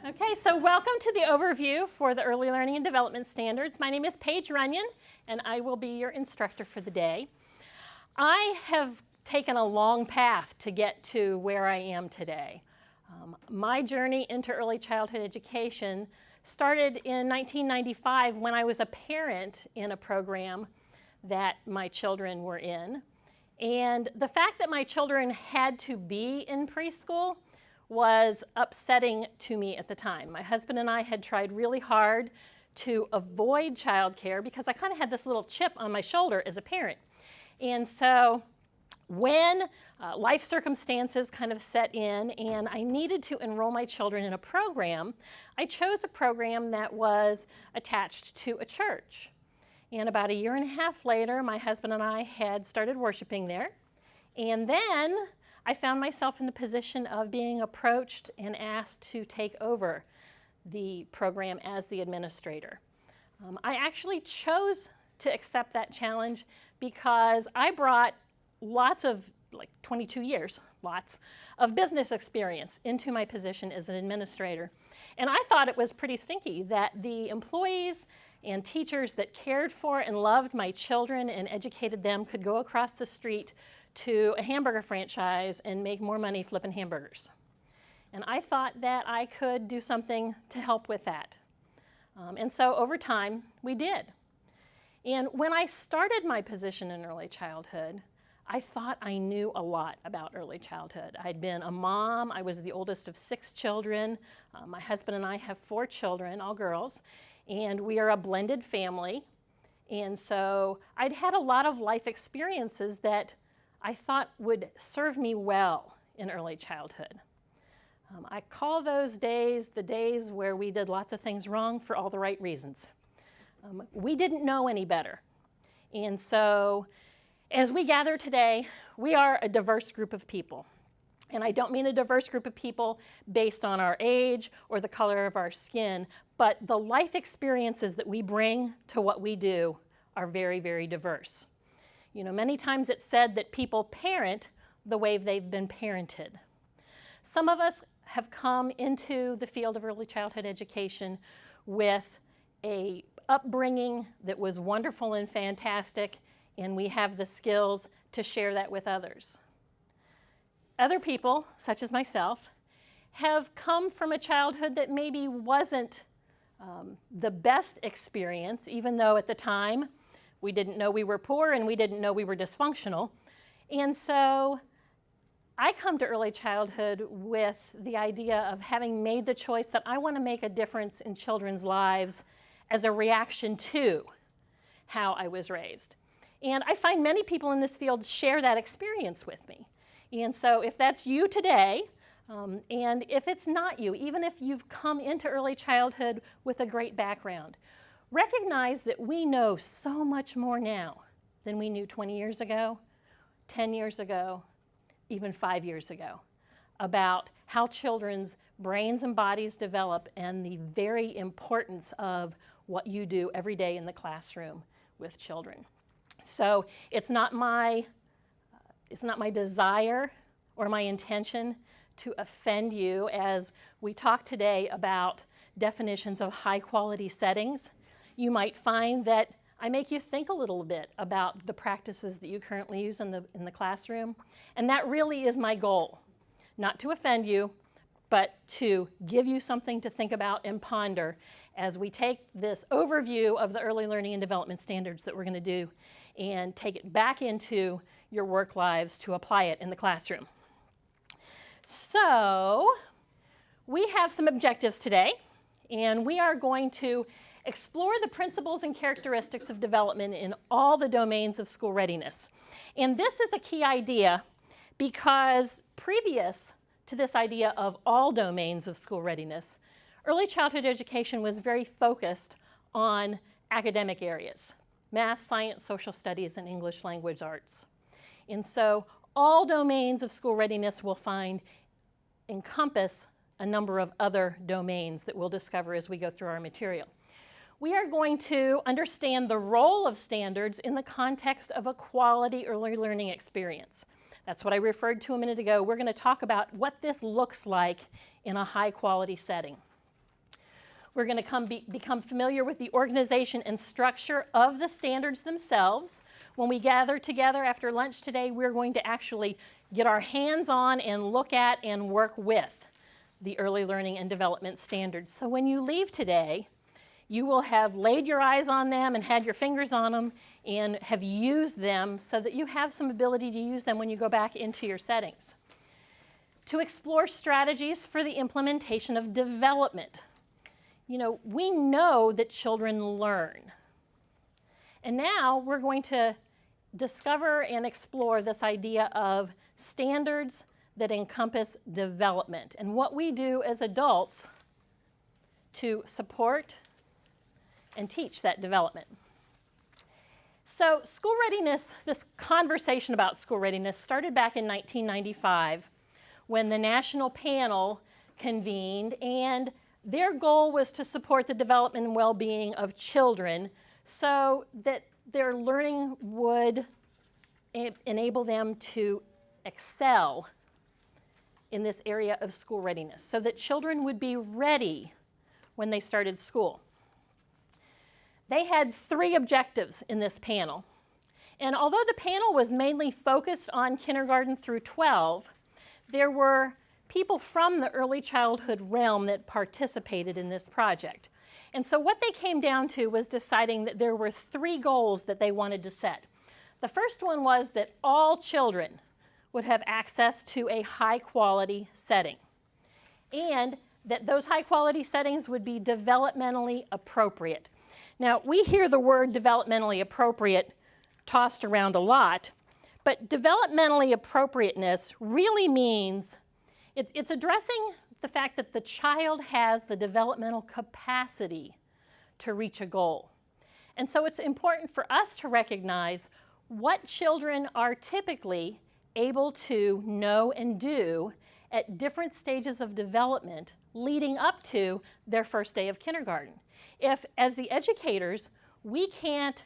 Okay, so welcome to the overview for the Early Learning and Development Standards. My name is Paige Runyon, and I will be your instructor for the day. I have taken a long path to get to where I am today. My journey into early childhood education started in 1995 when I was a parent in a program that my children were in. And the fact that my children had to be in preschool was upsetting to me at the time. My husband and I had tried really hard to avoid childcare because I kind of had this little chip on my shoulder as a parent. And so when life circumstances kind of set in and I needed to enroll my children in a program, I chose a program that was attached to a church. And about a year and a half later, my husband and I had started worshiping there. And then I found myself in the position of being approached and asked to take over the program as the administrator. I actually chose to accept that challenge because I brought lots of, like 22 years, lots of business experience into my position as an administrator. And I thought it was pretty stinky that the employees and teachers that cared for and loved my children and educated them could go across the street to a hamburger franchise and make more money flipping hamburgers. And I thought that I could do something to help with that. And so over time, we did. And when I started my position in early childhood, I thought I knew a lot about early childhood. I'd been a mom. I was the oldest of 6 children. My husband and I have 4 children, all girls, and we are a blended family. And so I'd had a lot of life experiences that I thought would serve me well in early childhood. I call those days the days where we did lots of things wrong for all the right reasons. We didn't know any better. And so as we gather today, we are a diverse group of people. And I don't mean a diverse group of people based on our age or the color of our skin, but the life experiences that we bring to what we do are very, very diverse. You know, many times it's said that people parent the way they've been parented. Some of us have come into the field of early childhood education with an upbringing that was wonderful and fantastic, and we have the skills to share that with others. Other people, such as myself, have come from a childhood that maybe wasn't the best experience, even though at the time we didn't know we were poor and we didn't know we were dysfunctional. And so I come to early childhood with the idea of having made the choice that I want to make a difference in children's lives as a reaction to how I was raised. And I find many people in this field share that experience with me. And so if that's you today, and if it's not you, even if you've come into early childhood with a great background, recognize that we know so much more now than we knew 20 years ago, 10 years ago, even 5 years ago, about how children's brains and bodies develop and the very importance of what you do every day in the classroom with children. So it's not my desire or my intention to offend you as we talk today about definitions of high quality settings. You might find that I make you think a little bit about the practices that you currently use in the classroom. And that really is my goal, not to offend you, but to give you something to think about and ponder as we take this overview of the early learning and development standards that we're going to do and take it back into your work lives to apply it in the classroom. So we have some objectives today, and we are going to explore the principles and characteristics of development in all the domains of school readiness. And this is a key idea because previous to this idea of all domains of school readiness, early childhood education was very focused on academic areas: math, science, social studies, and English language arts. And so all domains of school readiness will find encompass a number of other domains that we'll discover as we go through our material. We are going to understand the role of standards in the context of a quality early learning experience. That's what I referred to a minute ago. We're going to talk about what this looks like in a high quality setting. We're going to become familiar with the organization and structure of the standards themselves. When we gather together after lunch today, we're going to actually get our hands on and look at and work with the early learning and development standards. So when you leave today, you will have laid your eyes on them and had your fingers on them and have used them so that you have some ability to use them when you go back into your settings. To explore strategies for the implementation of development. You know, we know that children learn. And now we're going to discover and explore this idea of standards that encompass development and what we do as adults to support and teach that development. So school readiness, this conversation about school readiness started back in 1995 when the national panel convened, and their goal was to support the development and well-being of children so that their learning would enable them to excel in this area of school readiness, so that children would be ready when they started school. They had 3 objectives in this panel. And although the panel was mainly focused on kindergarten through 12, there were people from the early childhood realm that participated in this project. And so what they came down to was deciding that there were 3 goals that they wanted to set. The first one was that all children would have access to a high-quality setting, and that those high-quality settings would be developmentally appropriate. Now, we hear the word developmentally appropriate tossed around a lot, but developmentally appropriateness really means it's addressing the fact that the child has the developmental capacity to reach a goal. And so it's important for us to recognize what children are typically able to know and do at different stages of development leading up to their first day of kindergarten. If, as the educators, we can't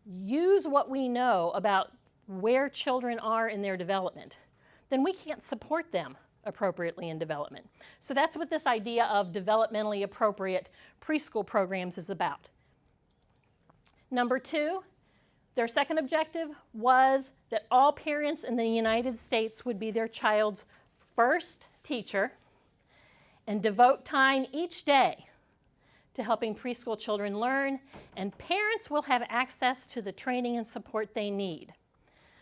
use what we know about where children are in their development, then we can't support them appropriately in development. So that's what this idea of developmentally appropriate preschool programs is about. Number 2, their second objective was that all parents in the United States would be their child's first teacher and devote time each day to helping preschool children learn, and parents will have access to the training and support they need.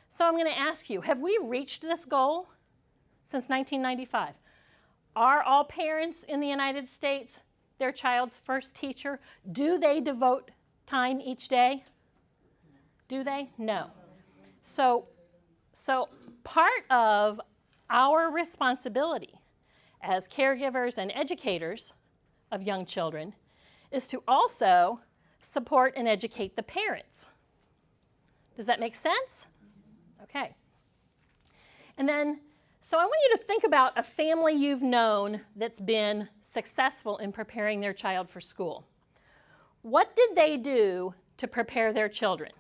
So I'm going to ask you, have we reached this goal since 1995? Are all parents in the United States their child's first teacher? Do they devote time each day? Do they? No. So part of our responsibility as caregivers and educators of young children is to also support and educate the parents. Does that make sense? Okay. And then, so I want you to think about a family you've known that's been successful in preparing their child for school. What did they do to prepare their children?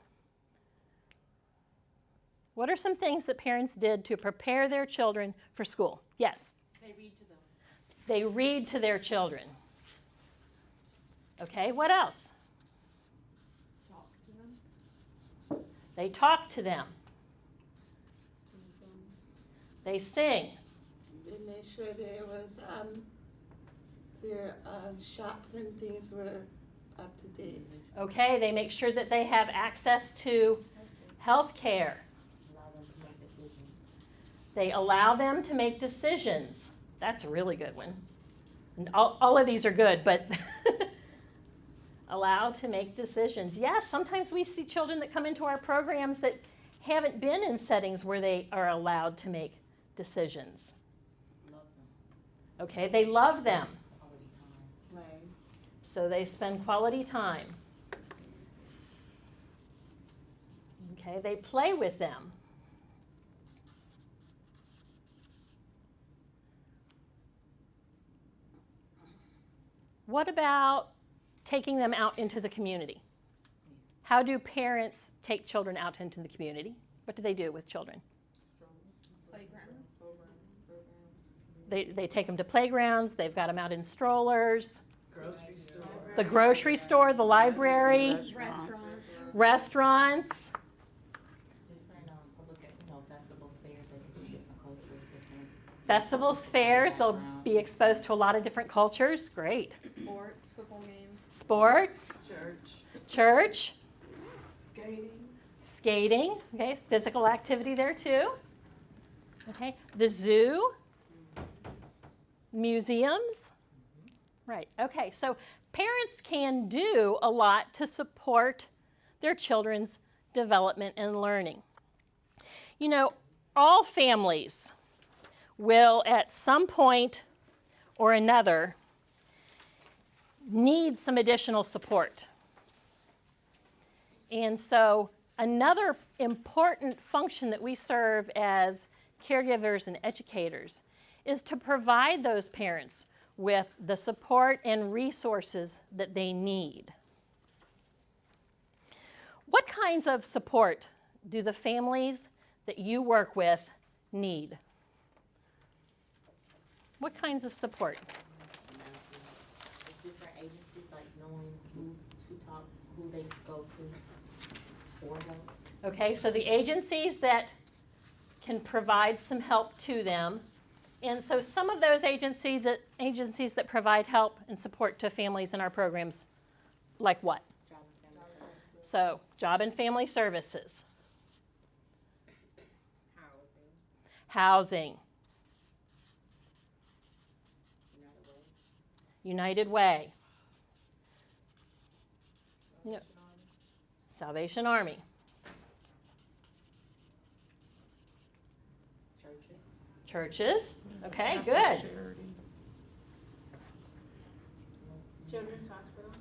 What are some things that parents did to prepare their children for school? Yes? They read to them. They read to their children. Okay, what else? Talk to them. They talk to them. They sing. They made sure their shops and things were up to date. Okay, they make sure that they have access to health care. They allow them to make decisions. That's a really good one. And all of these are good, but allow to make decisions. Yes, sometimes we see children that come into our programs that haven't been in settings where they are allowed to make decisions. Love them. Okay, they love them. Quality time. Right. So they spend quality time. Okay, they play with them. What about taking them out into the community? How do parents take children out into the community? What do they do with children? Playgrounds. They take them to playgrounds. They've got them out in strollers. Grocery store. the grocery store, the library, restaurants. Different public, festivals, fairs, I can see different cultures, different. Festivals, fairs, they'll be exposed to a lot of different cultures. Great. Sports, football games. Sports, church, Skating. skating, okay, physical activity there too. Okay, the zoo, museums. Right, okay, so parents can do a lot to support their children's development and learning. You know, all families will at some point or another need some additional support. And so another important function that we serve as caregivers and educators is to provide those parents with the support and resources that they need. What kinds of support do the families that you work with need? What kinds of support? Different agencies, like knowing who they go to for help. Okay, so the agencies that can provide some help to them. And so some of those agencies that provide help and support to families in our programs, like what? Job and family services. So, job and family services. Housing. United Way. You know, Salvation Army. Churches. Okay, good. Children's hospital.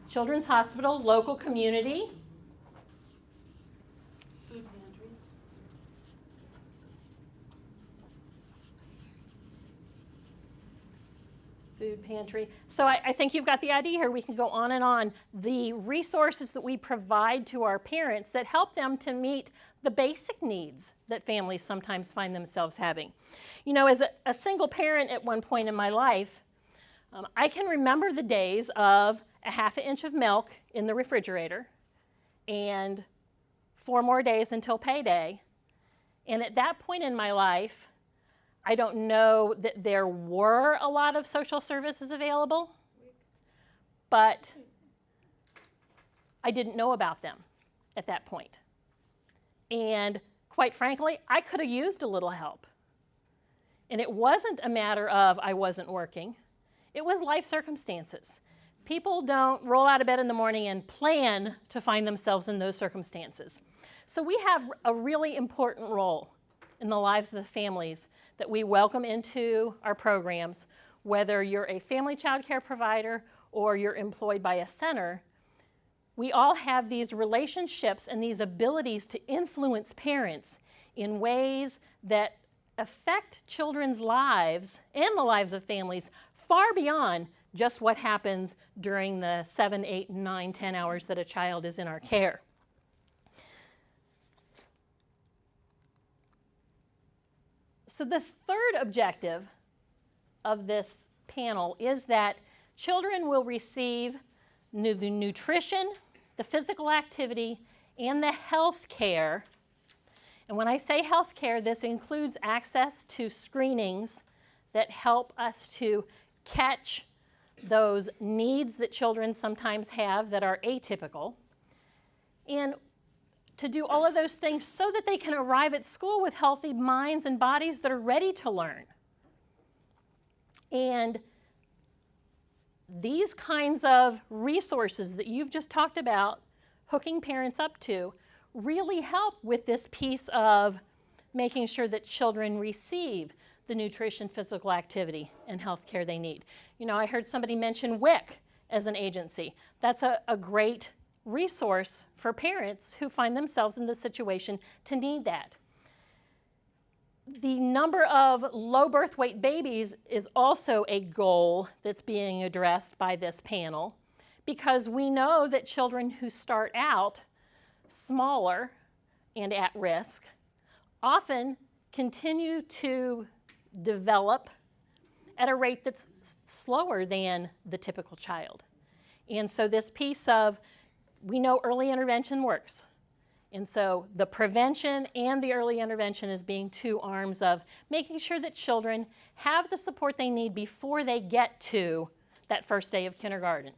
Children's Hospital, local community. Food pantry. Food pantry. So I think you've got the idea here. We can go on and on. The resources that we provide to our parents that help them to meet the basic needs that families sometimes find themselves having. You know, as a single parent at one point in my life, I can remember the days of a half an inch of milk in the refrigerator and 4 more days until payday. And at that point in my life, I don't know that there were a lot of social services available, but I didn't know about them at that point. And quite frankly, I could have used a little help. And it wasn't a matter of I wasn't working. It was life circumstances. People don't roll out of bed in the morning and plan to find themselves in those circumstances. So we have a really important role in the lives of the families that we welcome into our programs, whether you're a family child care provider or you're employed by a center. We all have these relationships and these abilities to influence parents in ways that affect children's lives and the lives of families far beyond just what happens during the 7, 8, 9, 10 hours that a child is in our care. So the third objective of this panel is that children will receive the nutrition, the physical activity, and the health care. And when I say health care, this includes access to screenings that help us to catch those needs that children sometimes have that are atypical, and to do all of those things so that they can arrive at school with healthy minds and bodies that are ready to learn. And these kinds of resources that you've just talked about hooking parents up to really help with this piece of making sure that children receive the nutrition, physical activity, and health care they need. You know, I heard somebody mention WIC as an agency. That's a great resource for parents who find themselves in the situation to need that. The number of low birth weight babies is also a goal that's being addressed by this panel, because we know that children who start out smaller and at risk often continue to develop at a rate that's slower than the typical child. And so this piece of, we know early intervention works. And so the prevention and the early intervention as being two arms of making sure that children have the support they need before they get to that first day of kindergarten.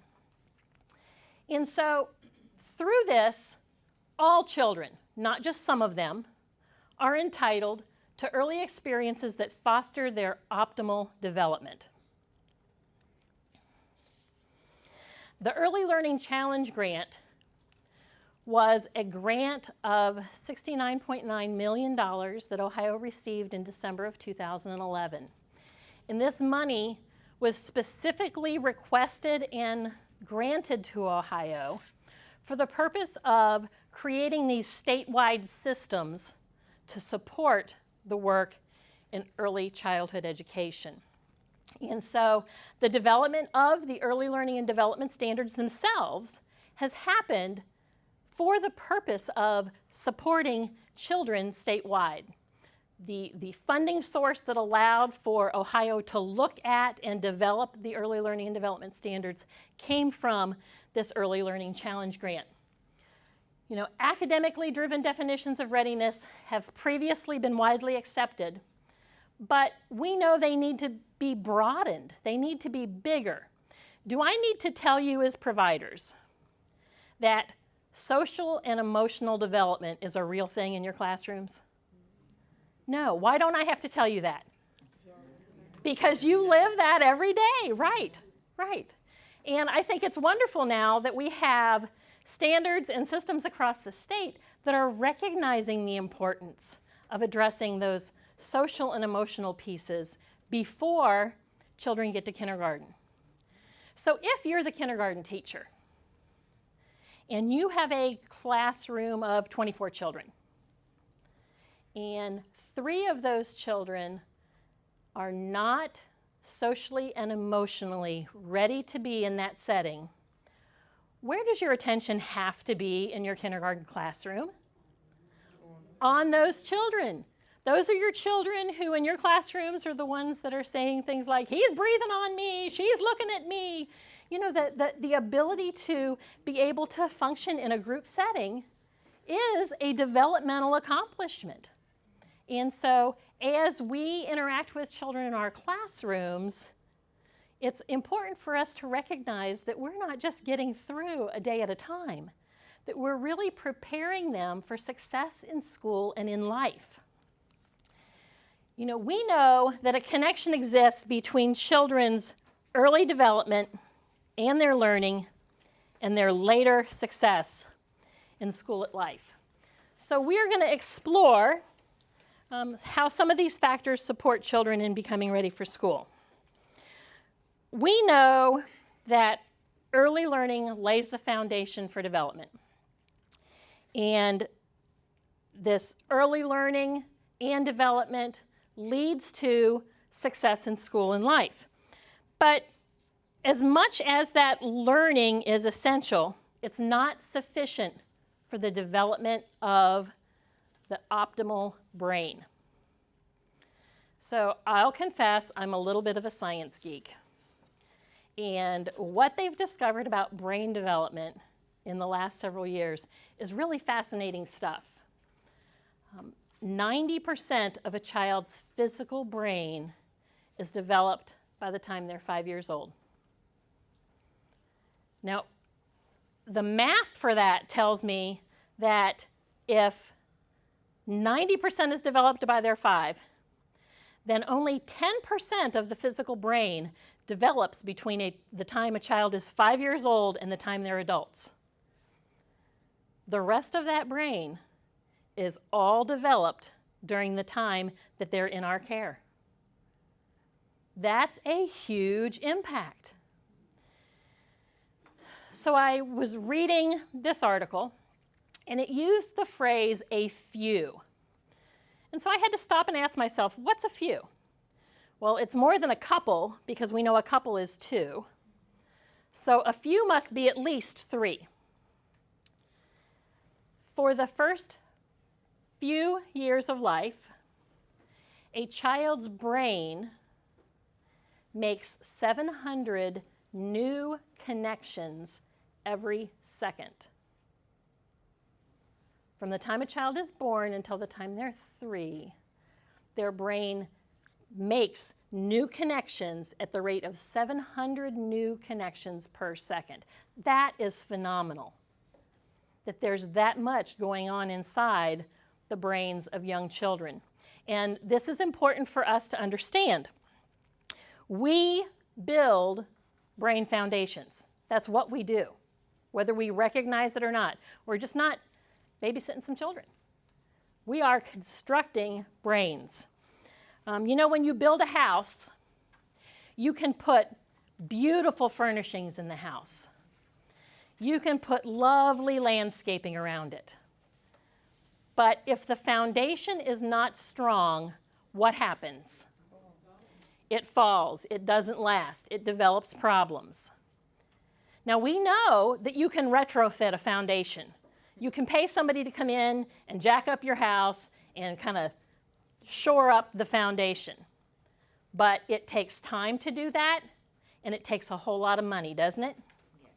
And so through this, all children, not just some of them, are entitled to early experiences that foster their optimal development. The Early Learning Challenge Grant was a grant of $69.9 million that Ohio received in December of 2011. And this money was specifically requested and granted to Ohio for the purpose of creating these statewide systems to support the work in early childhood education. And so the development of the early learning and development standards themselves has happened for the purpose of supporting children statewide. The funding source that allowed for Ohio to look at and develop the early learning and development standards came from this Early Learning Challenge Grant. You know, academically driven definitions of readiness have previously been widely accepted, but we know they need to be broadened. They need to be bigger. Do I need to tell you as providers that social and emotional development is a real thing in your classrooms? No. Why don't I have to tell you that? Because you live that every day. Right, right. And I think it's wonderful now that we have standards and systems across the state that are recognizing the importance of addressing those social and emotional pieces before children get to kindergarten. So if you're the kindergarten teacher and you have a classroom of 24 children, and 3 of those children are not socially and emotionally ready to be in that setting, where does your attention have to be in your kindergarten classroom? On those children. Those are your children who in your classrooms are the ones that are saying things like, he's breathing on me, she's looking at me. You know, the ability to be able to function in a group setting is a developmental accomplishment. And so as we interact with children in our classrooms, it's important for us to recognize that we're not just getting through a day at a time, that we're really preparing them for success in school and in life. You know, we know that a connection exists between children's early development and their learning and their later success in school at life. So we're going to explore how some of these factors support children in becoming ready for school. We know that early learning lays the foundation for development. And this early learning and development leads to success in school and life. But as much as that learning is essential, it's not sufficient for the development of the optimal brain. So I'll confess I'm a little bit of a science geek. And what they've discovered about brain development in the last several years is really fascinating stuff. 90% of a child's physical brain is developed by the time they're 5 years old. Now, the math for that tells me that if 90% is developed by their 5, then only 10% of the physical brain develops between the time a child is 5 years old and the time they're adults. The rest of that brain is all developed during the time that they're in our care. That's a huge impact. So I was reading this article, and it used the phrase, a few. And so I had to stop and ask myself, what's a few? Well, it's more than a couple, because we know a couple is 2. So a few must be at least 3. For the first few years of life, a child's brain makes 700 new connections every second. From the time a child is born until the time they're 3, their brain makes new connections at the rate of 700 new connections per second. That is phenomenal, that there's that much going on inside the brains of young children. And this is important for us to understand. We build brain foundations. That's what we do, whether we recognize it or not. We're just not babysitting some children. We are constructing brains. You know, when you build a house, you can put beautiful furnishings in the house. You can put lovely landscaping around it. But if the foundation is not strong, what happens? It falls. It doesn't last. It develops problems. Now, we know that you can retrofit a foundation. You can pay somebody to come in and jack up your house and kind of shore up the foundation. But it takes time to do that, and it takes a whole lot of money, doesn't it? Yeah.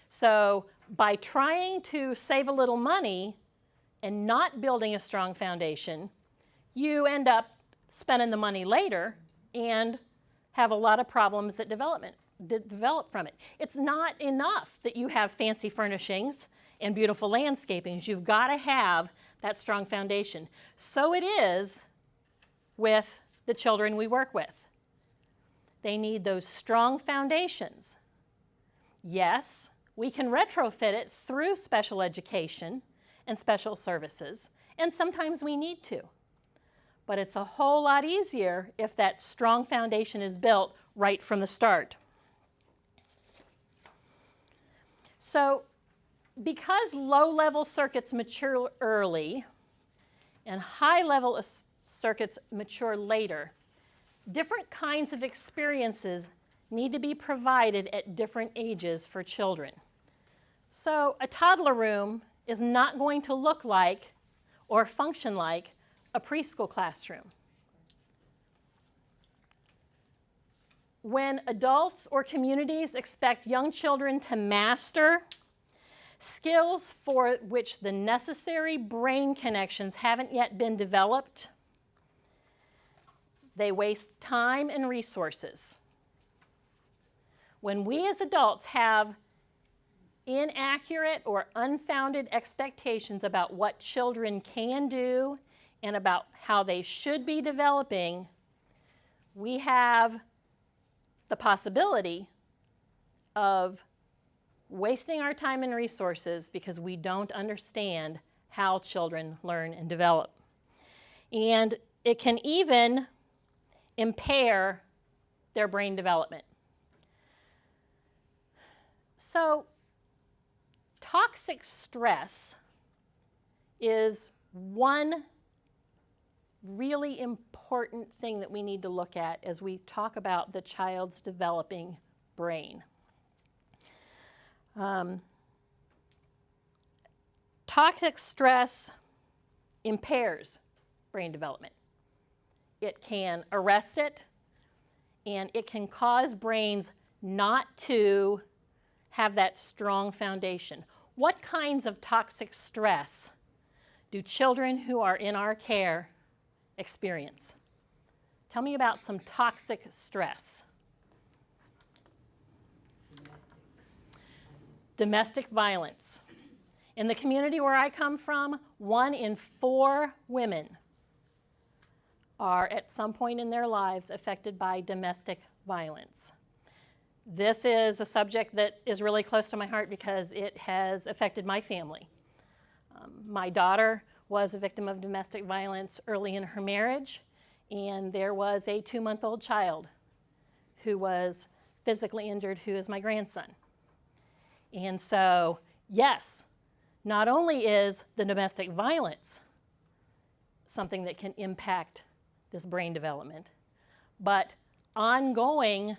So by trying to save a little money and not building a strong foundation, you end up spending the money later and have a lot of problems that develop from it. It's not enough that you have fancy furnishings and beautiful landscapings. You've got to have that strong foundation. So it is with the children we work with. They need those strong foundations. Yes, we can retrofit it through special education and special services, and sometimes we need to. But it's a whole lot easier if that strong foundation is built right from the start. So, because low-level circuits mature early and high-level circuits mature later, different kinds of experiences need to be provided at different ages for children. So a toddler room is not going to look like or function like a preschool classroom. When adults or communities expect young children to master skills for which the necessary brain connections haven't yet been developed, they waste time and resources. When we as adults have inaccurate or unfounded expectations about what children can do and about how they should be developing, we have the possibility of wasting our time and resources because we don't understand how children learn and develop. And it can even impair their brain development. So, toxic stress is one really important thing that we need to look at as we talk about the child's developing brain. Toxic stress impairs brain development. It can arrest it, and it can cause brains not to have that strong foundation. What kinds of toxic stress do children who are in our care experience? Tell me about some toxic stress. Domestic violence. In the community where I come from, 1 in 4 women are at some point in their lives affected by domestic violence. This is a subject that is really close to my heart because it has affected my family. My daughter was a victim of domestic violence early in her marriage, and there was a 2-month-old child who was physically injured, who is my grandson. And so, yes, not only is the domestic violence something that can impact this brain development, but ongoing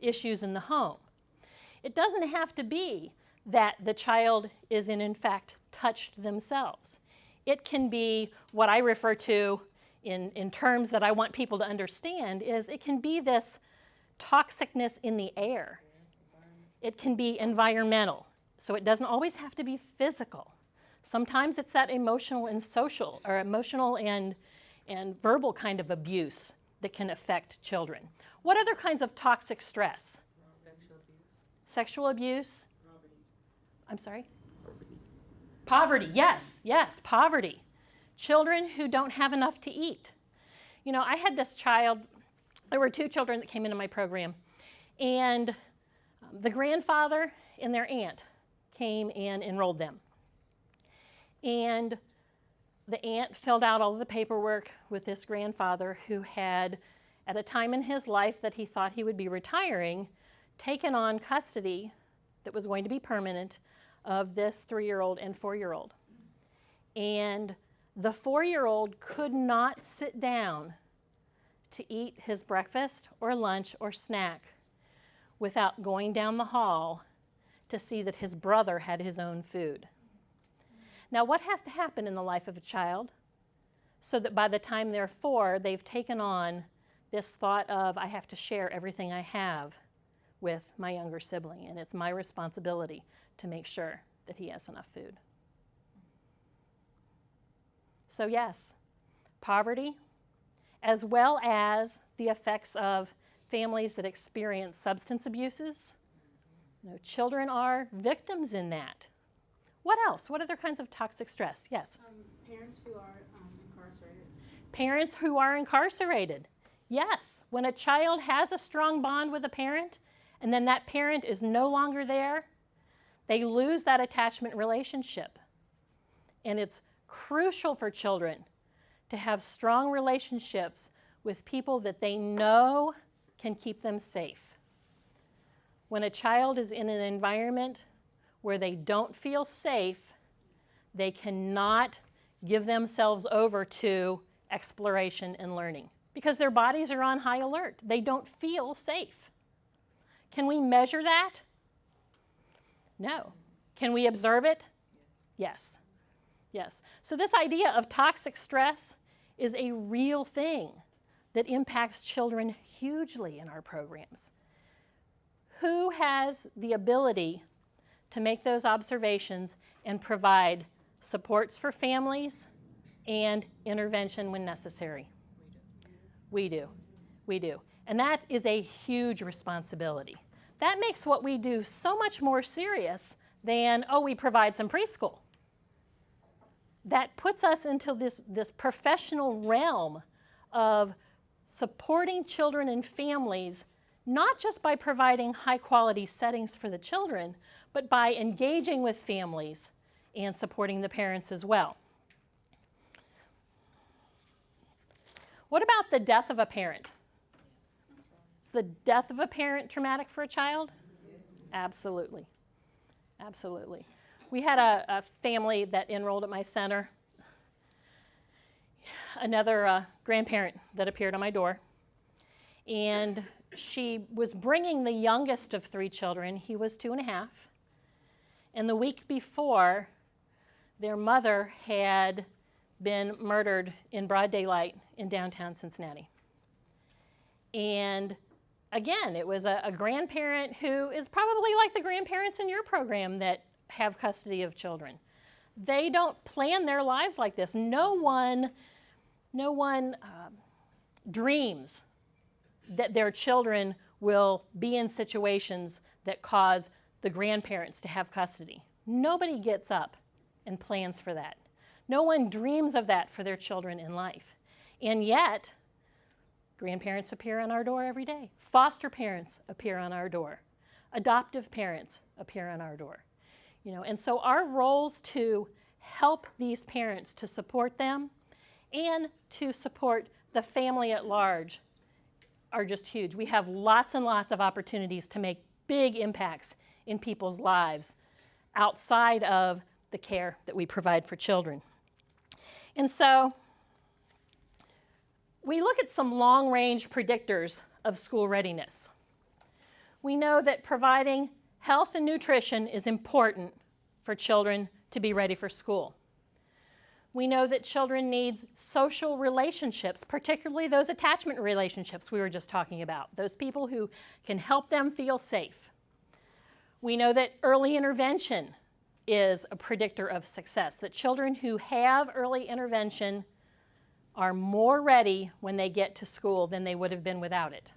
issues in the home. It doesn't have to be that the child is in fact touched themselves. It can be what I refer to in terms that I want people to understand is it can be this toxicness in the air. It can be environmental, so it doesn't always have to be physical. Sometimes it's that emotional and social, or emotional and verbal kind of abuse that can affect children. What other kinds of toxic stress? Sexual abuse. Poverty. I'm sorry? Poverty, yes, poverty. Children who don't have enough to eat. You know, I had this child, there were 2 children that came into my program, and the grandfather and their aunt came and enrolled them. And the aunt filled out all of the paperwork with this grandfather who had, at a time in his life that he thought he would be retiring, taken on custody that was going to be permanent of this 3-year-old and 4-year-old. And the 4-year-old could not sit down to eat his breakfast or lunch or snack without going down the hall to see that his brother had his own food. Now, what has to happen in the life of a child so that by the time they're 4, they've taken on this thought of, I have to share everything I have with my younger sibling, and it's my responsibility to make sure that he has enough food. So yes, poverty, as well as the effects of families that experience substance abuses. You know, children are victims in that. What else? What other kinds of toxic stress? Yes? Parents who are incarcerated. Parents who are incarcerated. Yes. When a child has a strong bond with a parent and then that parent is no longer there, they lose that attachment relationship. And it's crucial for children to have strong relationships with people that they know can keep them safe. When a child is in an environment where they don't feel safe, they cannot give themselves over to exploration and learning because their bodies are on high alert. They don't feel safe. Can we measure that? No. Can we observe it? Yes. Yes. So this idea of toxic stress is a real thing that impacts children hugely in our programs. Who has the ability to make those observations and provide supports for families and intervention when necessary? We do. We do. And that is a huge responsibility. That makes what we do so much more serious than, oh, we provide some preschool. That puts us into this professional realm of supporting children and families, not just by providing high-quality settings for the children, but by engaging with families and supporting the parents as well. What about the death of a parent? Is the death of a parent traumatic for a child? Absolutely. Absolutely. We had a family that enrolled at my center, another grandparent that appeared on my door, and she was bringing the youngest of 3 children. He was 2.5. And the week before, their mother had been murdered in broad daylight in downtown Cincinnati. And again, it was a grandparent who is probably like the grandparents in your program that have custody of children. They don't plan their lives like this. No one dreams that their children will be in situations that cause the grandparents to have custody. Nobody gets up and plans for that. No one dreams of that for their children in life. And yet, grandparents appear on our door every day. Foster parents appear on our door. Adoptive parents appear on our door. You know, and so our roles to help these parents, to support them, and to support the family at large are just huge. We have lots and lots of opportunities to make big impacts in people's lives outside of the care that we provide for children. And so we look at some long-range predictors of school readiness. We know that providing health and nutrition is important for children to be ready for school. We know that children need social relationships, particularly those attachment relationships we were just talking about, those people who can help them feel safe. We know that early intervention is a predictor of success, that children who have early intervention are more ready when they get to school than they would have been without it.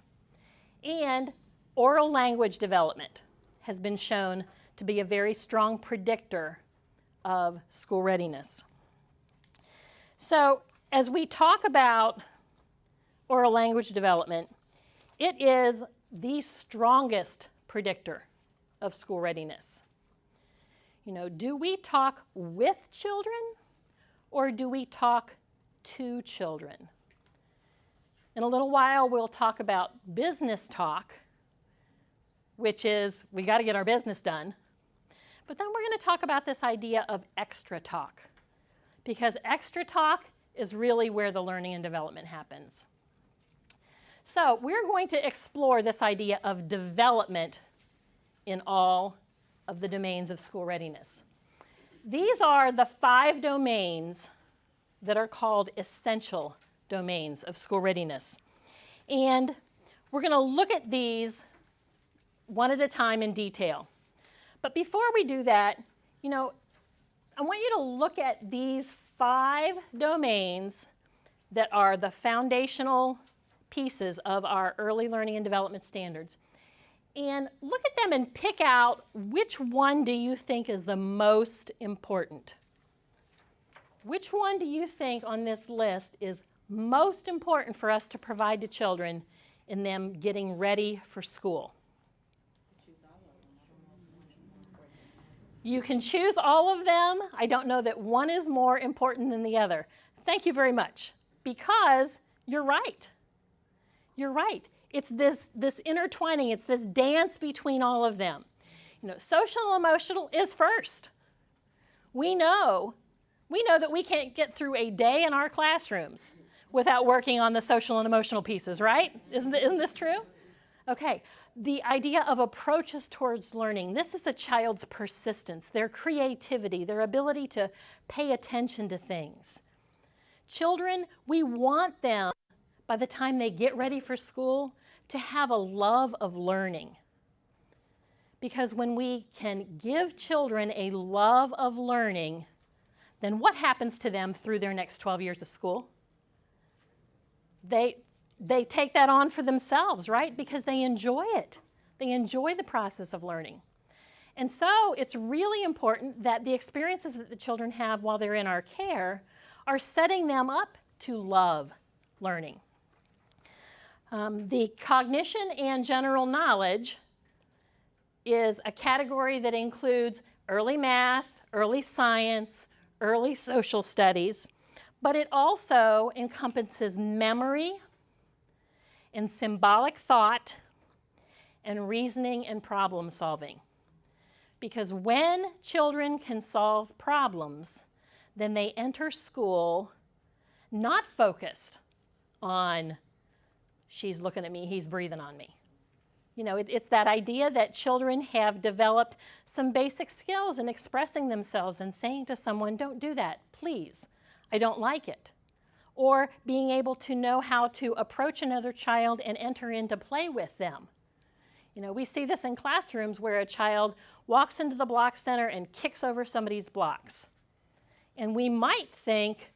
And oral language development has been shown to be a very strong predictor of school readiness. So as we talk about oral language development, it is the strongest predictor of school readiness. You know, do we talk with children or do we talk to children? In a little while, we'll talk about business talk, which is we got to get our business done. But then we're going to talk about this idea of extra talk, because extra talk is really where the learning and development happens. So we're going to explore this idea of development in all of the domains of school readiness. These are the 5 domains that are called essential domains of school readiness. And we're going to look at these one at a time in detail. But before we do that, you know, I want you to look at these 5 domains that are the foundational pieces of our early learning and development standards. And look at them and pick out which one do you think is the most important. Which one do you think on this list is most important for us to provide to children in them getting ready for school? You can choose all of them. I don't know that one is more important than the other. Thank you very much, because you're right. You're right. It's this intertwining, it's this dance between all of them. You know, social and emotional is first. We know that we can't get through a day in our classrooms without working on the social and emotional pieces, right? Isn't this true? Okay. The idea of approaches towards learning. This is a child's persistence, their creativity, their ability to pay attention to things. Children, we want them, by the time they get ready for school, to have a love of learning. Because when we can give children a love of learning, then what happens to them through their next 12 years of school? They take that on for themselves, right? Because they enjoy it. They enjoy the process of learning. And so it's really important that the experiences that the children have while they're in our care are setting them up to love learning. The cognition and general knowledge is a category that includes early math, early science, early social studies, but it also encompasses memory and symbolic thought and reasoning and problem solving. Because when children can solve problems, then they enter school not focused on she's looking at me, he's breathing on me. You know, it's that idea that children have developed some basic skills in expressing themselves and saying to someone, don't do that, please, I don't like it. Or being able to know how to approach another child and enter into play with them. You know, we see this in classrooms where a child walks into the block center and kicks over somebody's blocks. And we might think,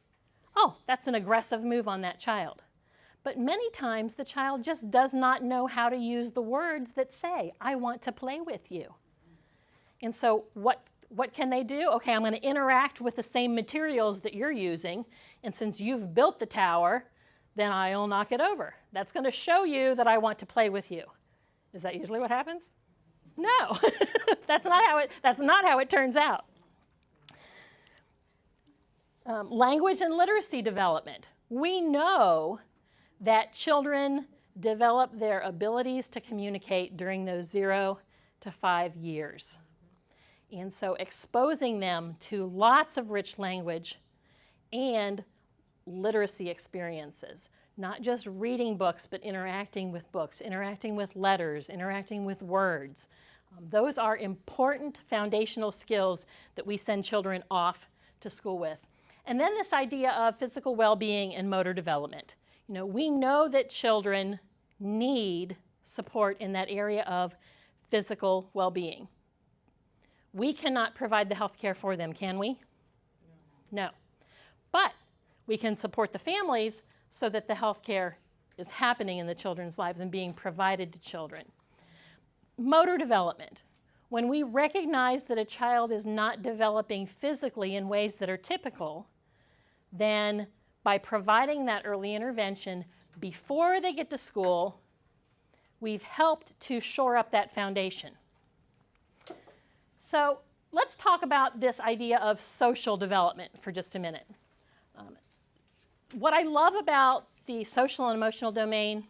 oh, that's an aggressive move on that child. But many times the child just does not know how to use the words that say, I want to play with you. And so what can they do? Okay, I'm going to interact with the same materials that you're using, and since you've built the tower, then I'll knock it over. That's going to show you that I want to play with you. Is that usually what happens? No, that's not how it turns out. Language and literacy development. We know that children develop their abilities to communicate during those 0 to 5 years. And so exposing them to lots of rich language and literacy experiences, not just reading books, but interacting with books, interacting with letters, interacting with words. Those are important foundational skills that we send children off to school with. And then this idea of physical well-being and motor development. You know, we know that children need support in that area of physical well-being. We cannot provide the health care for them, can we? No. But we can support the families so that the health care is happening in the children's lives and being provided to children. Motor development. When we recognize that a child is not developing physically in ways that are typical, then by providing that early intervention before they get to school, we've helped to shore up that foundation. So let's talk about this idea of social development for just a minute. What I love about the social and emotional domain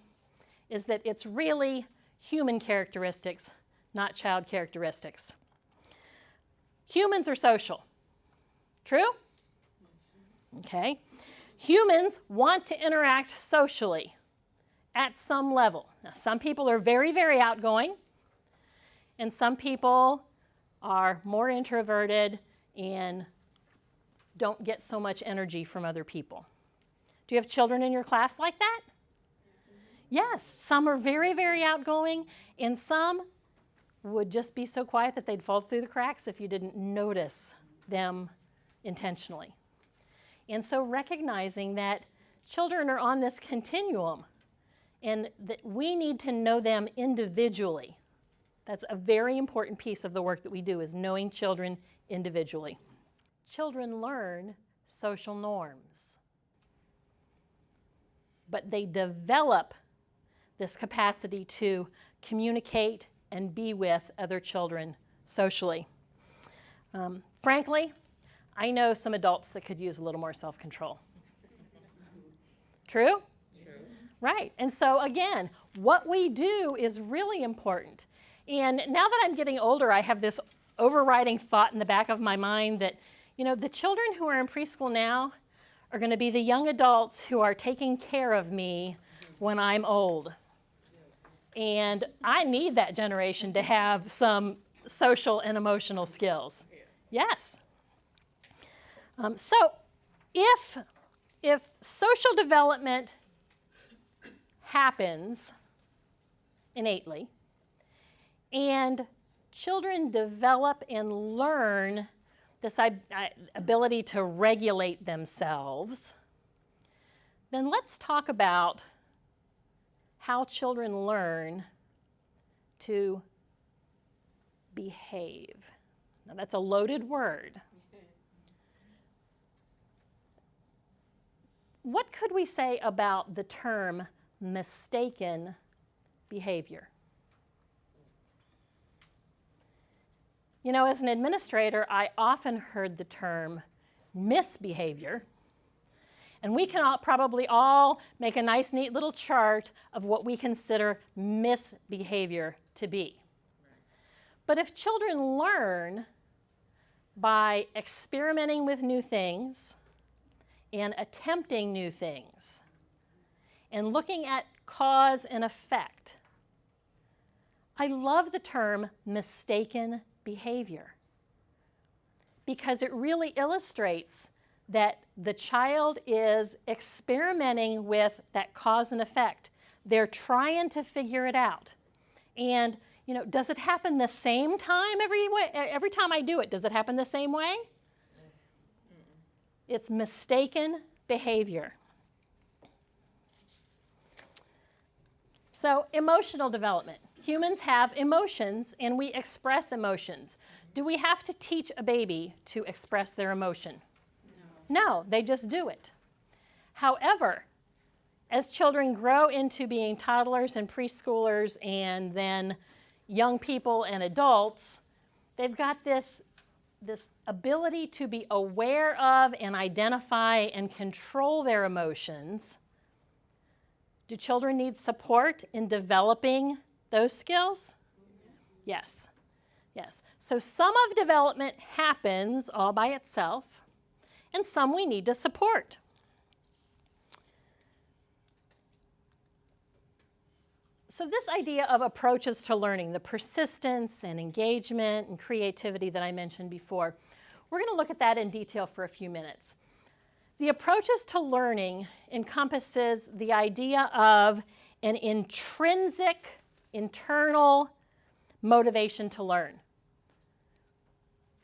is that it's really human characteristics, not child characteristics. Humans are social. True? Okay. Humans want to interact socially at some level. Now, some people are very, very outgoing, and some people are more introverted and don't get so much energy from other people. Do you have children in your class like that? Yes, some are very, very outgoing, and some would just be so quiet that they'd fall through the cracks if you didn't notice them intentionally. And so recognizing that children are on this continuum and that we need to know them individually. That's a very important piece of the work that we do, is knowing children individually. Children learn social norms, but they develop this capacity to communicate and be with other children socially. Frankly, I know some adults that could use a little more self-control. True? True. Right. And so again, what we do is really important. And now that I'm getting older, I have this overriding thought in the back of my mind that, you know, the children who are in preschool now are going to be the young adults who are taking care of me when I'm old. And I need that generation to have some social and emotional skills. Yes. So if social development happens innately, and children develop and learn this ability to regulate themselves, then let's talk about how children learn to behave. Now, that's a loaded word. What could we say about the term mistaken behavior? You know, as an administrator, I often heard the term misbehavior. And we can probably all make a nice, neat little chart of what we consider misbehavior to be. But if children learn by experimenting with new things and attempting new things and looking at cause and effect, I love the term mistaken behavior because it really illustrates that the child is experimenting with that cause and effect. They're trying to figure it out. And, you know, does it happen the same time every time I do it? Does it happen the same way? It's mistaken behavior. So, emotional development. Humans have emotions and we express emotions. Do we have to teach a baby to express their emotion? No, they just do it. However, as children grow into being toddlers and preschoolers and then young people and adults, they've got this ability to be aware of and identify and control their emotions. Do children need support in developing those skills? Yes. Yes. So some of development happens all by itself, and some we need to support. So this idea of approaches to learning, the persistence and engagement and creativity that I mentioned before, we're going to look at that in detail for a few minutes. The approaches to learning encompasses the idea of an intrinsic, internal motivation to learn.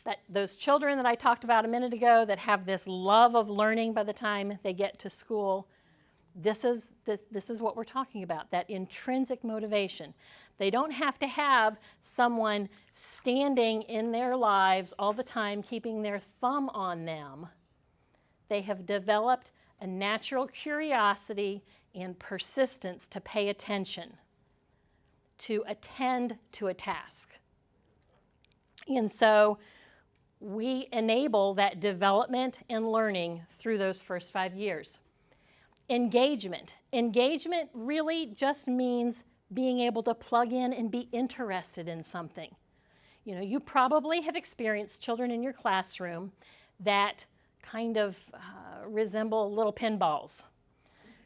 That those children that I talked about a minute ago that have this love of learning by the time they get to school, this is what we're talking about, that intrinsic motivation. They don't have to have someone standing in their lives all the time keeping their thumb on them. They have developed a natural curiosity and persistence to pay attention, to attend to a task. And so we enable that development and learning through those first 5 years. Engagement. Engagement really just means being able to plug in and be interested in something. You know, you probably have experienced children in your classroom that kind of resemble little pinballs,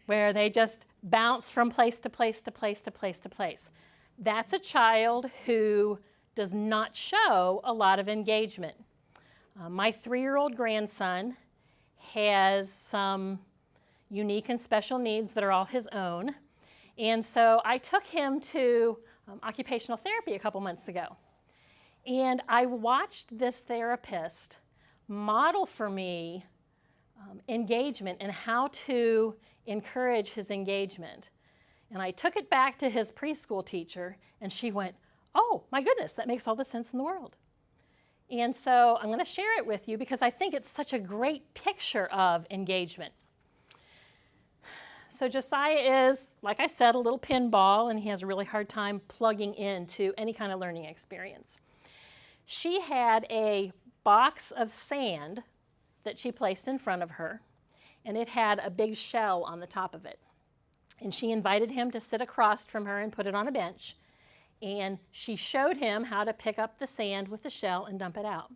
where they just bounce from place to place to place to place to place. That's a child who does not show a lot of engagement. My 3-year-old grandson has some unique and special needs that are all his own. And so I took him to occupational therapy a couple months ago. And I watched this therapist model for me engagement and how to encourage his engagement. And I took it back to his preschool teacher, and she went, "Oh, my goodness, that makes all the sense in the world." And so I'm going to share it with you because I think it's such a great picture of engagement. So Josiah is, like I said, a little pinball, and he has a really hard time plugging into any kind of learning experience. She had a box of sand that she placed in front of her, and it had a big shell on the top of it. And she invited him to sit across from her and put it on a bench. And she showed him how to pick up the sand with the shell and dump it out.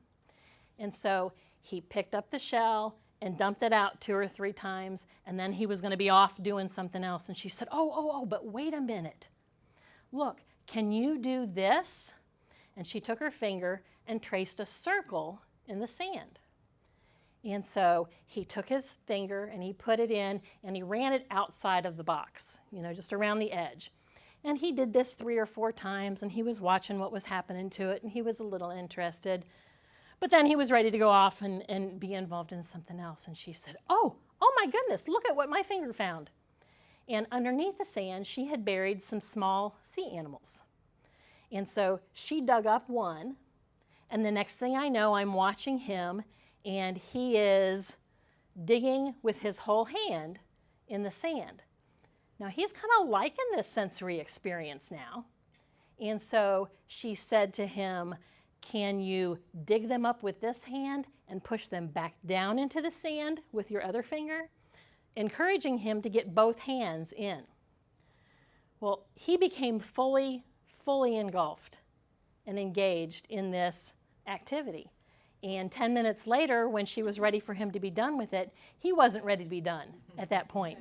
And so he picked up the shell and dumped it out 2 or 3 times, and then he was going to be off doing something else. And she said, oh, but wait a minute. Look, can you do this? And she took her finger and traced a circle in the sand. And so he took his finger and he put it in and he ran it outside of the box, you know, just around the edge. And he did this 3 or 4 times, and he was watching what was happening to it, and he was a little interested. But then he was ready to go off and be involved in something else. And she said, oh my goodness, look at what my finger found. And underneath the sand, she had buried some small sea animals. And so she dug up one, and the next thing I know, I'm watching him, and he is digging with his whole hand in the sand. Now, he's kind of liking this sensory experience now. And so she said to him, "Can you dig them up with this hand and push them back down into the sand with your other finger?" Encouraging him to get both hands in. Well, he became fully engulfed and engaged in this activity. And 10 minutes later, when she was ready for him to be done with it, he wasn't ready to be done at that point.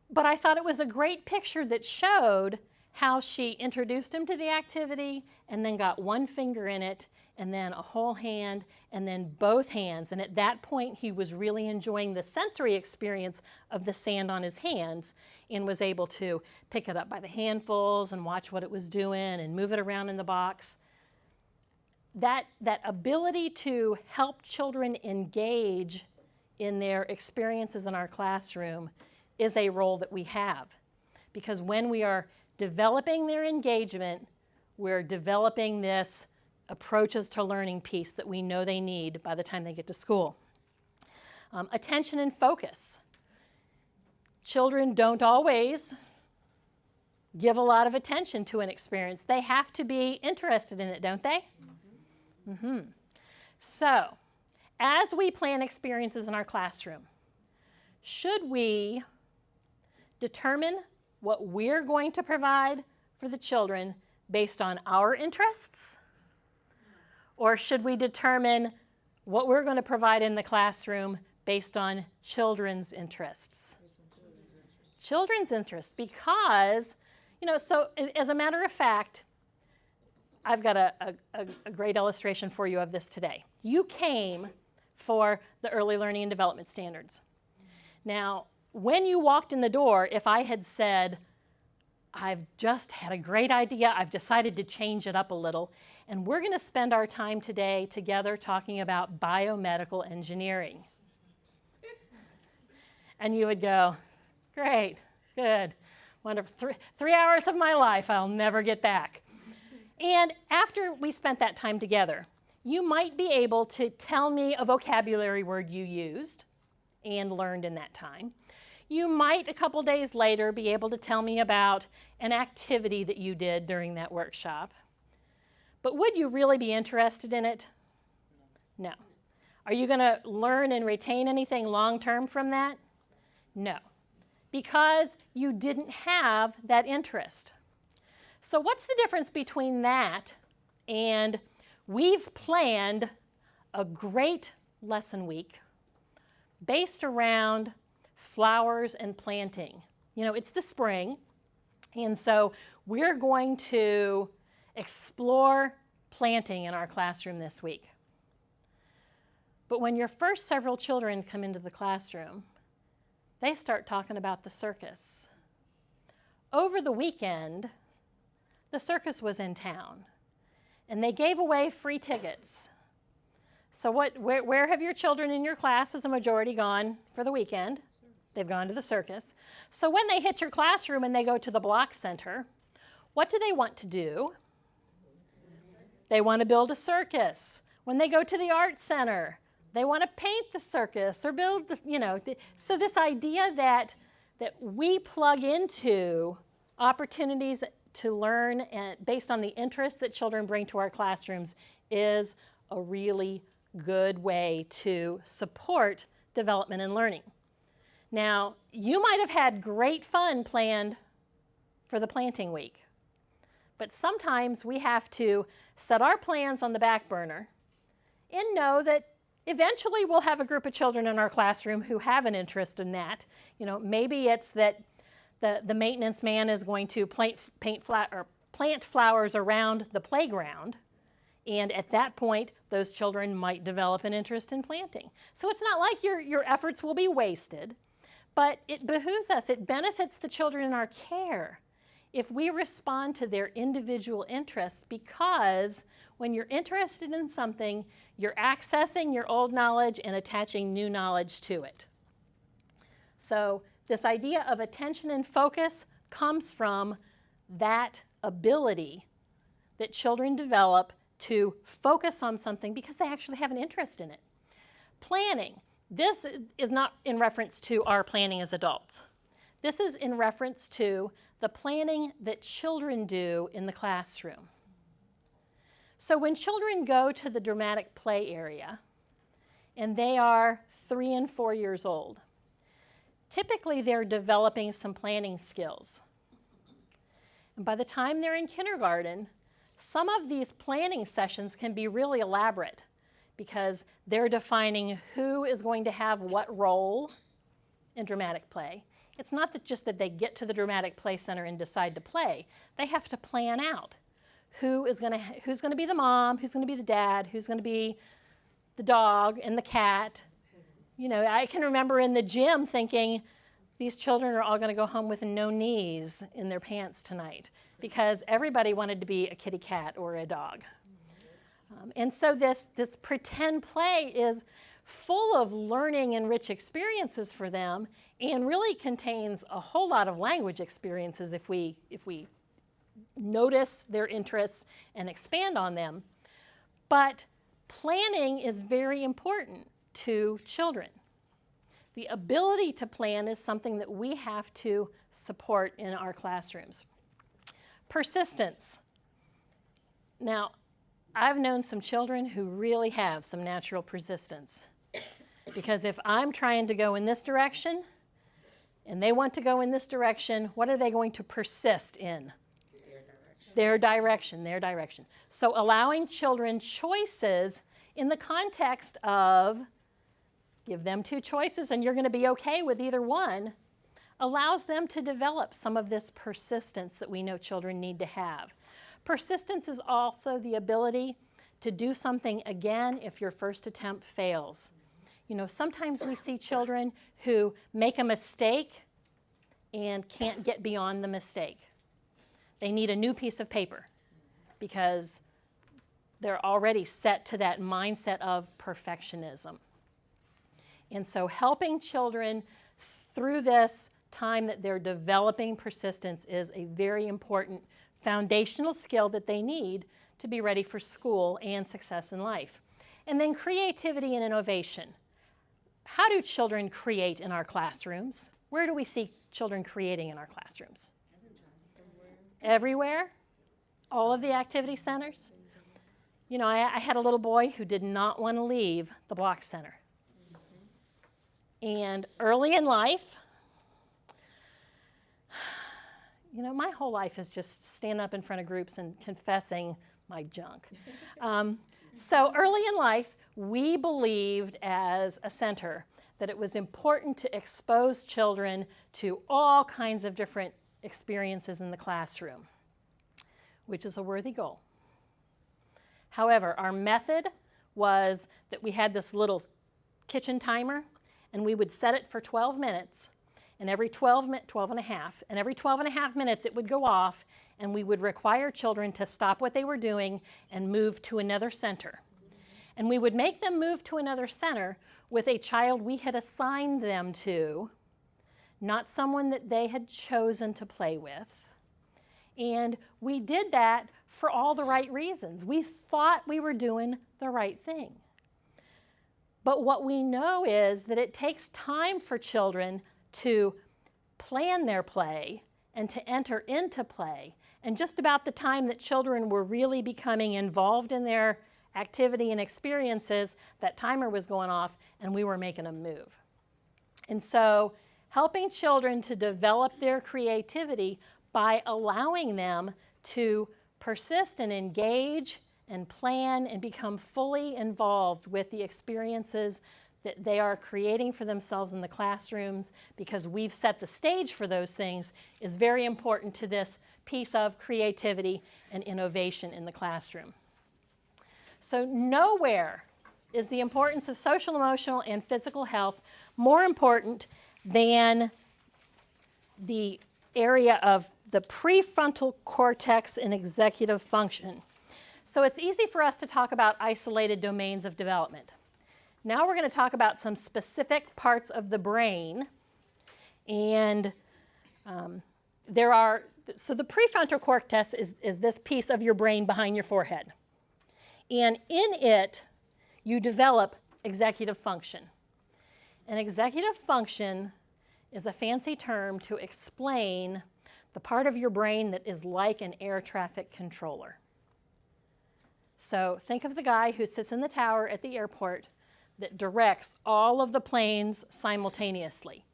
But I thought it was a great picture that showed how she introduced him to the activity and then got one finger in it and then a whole hand and then both hands. And at that point, he was really enjoying the sensory experience of the sand on his hands and was able to pick it up by the handfuls and watch what it was doing and move it around in the box. That ability to help children engage in their experiences in our classroom is a role that we have. Because when we are developing their engagement, we're developing this approaches to learning piece that we know they need by the time they get to school. Attention and focus. Children don't always give a lot of attention to an experience. They have to be interested in it, don't they? Mm-hmm. So, as we plan experiences in our classroom, should we determine what we're going to provide for the children based on our interests? Or should we determine what we're going to provide in the classroom based on children's interests? Children's interests, because, you know, so as a matter of fact, I've got a great illustration for you of this today. You came for the early learning and development standards. Now, when you walked in the door, if I had said, I've just had a great idea, I've decided to change it up a little, and we're going to spend our time today together talking about biomedical engineering. And you would go, great, good, wonderful. 3 hours of my life I'll never get back. And after we spent that time together, you might be able to tell me a vocabulary word you used and learned in that time. You might, a couple days later, be able to tell me about an activity that you did during that workshop. But would you really be interested in it? No. Are you going to learn and retain anything long-term from that? No, because you didn't have that interest. So what's the difference between that and we've planned a great lesson week based around flowers and planting? You know, it's the spring, and so we're going to explore planting in our classroom this week. But when your first several children come into the classroom, they start talking about the circus. Over the weekend, the circus was in town, and they gave away free tickets. So where have your children in your class as a majority gone for the weekend? They've gone to the circus. So when they hit your classroom and they go to the block center, what do they want to do? They want to build a circus. When they go to the art center, they want to paint the circus or build this, you know. So this idea that we plug into opportunities to learn and based on the interest that children bring to our classrooms is a really good way to support development and learning. Now, you might have had great fun planned for the planting week, but sometimes we have to set our plans on the back burner and know that eventually we'll have a group of children in our classroom who have an interest in that. You know, maybe it's that the maintenance man is going to plant flowers around the playground, and at that point, those children might develop an interest in planting. So it's not like your efforts will be wasted, but it behooves us, it benefits the children in our care if we respond to their individual interests, because when you're interested in something, you're accessing your old knowledge and attaching new knowledge to it. So this idea of attention and focus comes from that ability that children develop to focus on something because they actually have an interest in it. Planning. This is not in reference to our planning as adults. This is in reference to the planning that children do in the classroom. So when children go to the dramatic play area, and they are 3 and 4 years old, typically they're developing some planning skills. And by the time they're in kindergarten, some of these planning sessions can be really elaborate because they're defining who is going to have what role in dramatic play. It's not just that they get to the dramatic play center and decide to play. They have to plan out who's going to be the mom, who's going to be the dad, who's going to be the dog and the cat. You know, I can remember in the gym thinking, these children are all going to go home with no knees in their pants tonight because everybody wanted to be a kitty cat or a dog. And so this pretend play is full of learning and rich experiences for them and really contains a whole lot of language experiences if we notice their interests and expand on them. But planning is very important to children. The ability to plan is something that we have to support in our classrooms. Persistence. Now, I've known some children who really have some natural persistence. Because if I'm trying to go in this direction and they want to go in this direction, what are they going to persist in? Their direction. So allowing children choices in the context of give them 2 choices and you're going to be okay with either one allows them to develop some of this persistence that we know children need to have. Persistence is also the ability to do something again if your first attempt fails. You know, sometimes we see children who make a mistake and can't get beyond the mistake. They need a new piece of paper because they're already set to that mindset of perfectionism. And so helping children through this time that they're developing persistence is a very important foundational skill that they need to be ready for school and success in life. And then creativity and innovation. How do children create in our classrooms? Where do we see children creating in our classrooms? Everywhere? All of the activity centers? You know, I had a little boy who did not want to leave the block center. And early in life, you know, my whole life is just standing up in front of groups and confessing my junk. So early in life, we believed as a center that it was important to expose children to all kinds of different experiences in the classroom, which is a worthy goal. However, our method was that we had this little kitchen timer, and we would set it for 12 minutes, and every 12 and a half, and every 12 and a half minutes it would go off, and we would require children to stop what they were doing and move to another center. And we would make them move to another center with a child we had assigned them to, not someone that they had chosen to play with. And we did that for all the right reasons. We thought we were doing the right thing. But what we know is that it takes time for children to plan their play and to enter into play. And just about the time that children were really becoming involved in their activity and experiences, that timer was going off and we were making them move. And so helping children to develop their creativity by allowing them to persist and engage and plan and become fully involved with the experiences that they are creating for themselves in the classrooms, because we've set the stage for those things, is very important to this piece of creativity and innovation in the classroom. So nowhere is the importance of social, emotional, and physical health more important than the area of the prefrontal cortex and executive function. So it's easy for us to talk about isolated domains of development. Now we're going to talk about some specific parts of the brain. And so the prefrontal cortex is this piece of your brain behind your forehead. And in it, you develop executive function. And executive function is a fancy term to explain the part of your brain that is like an air traffic controller. So think of the guy who sits in the tower at the airport that directs all of the planes simultaneously.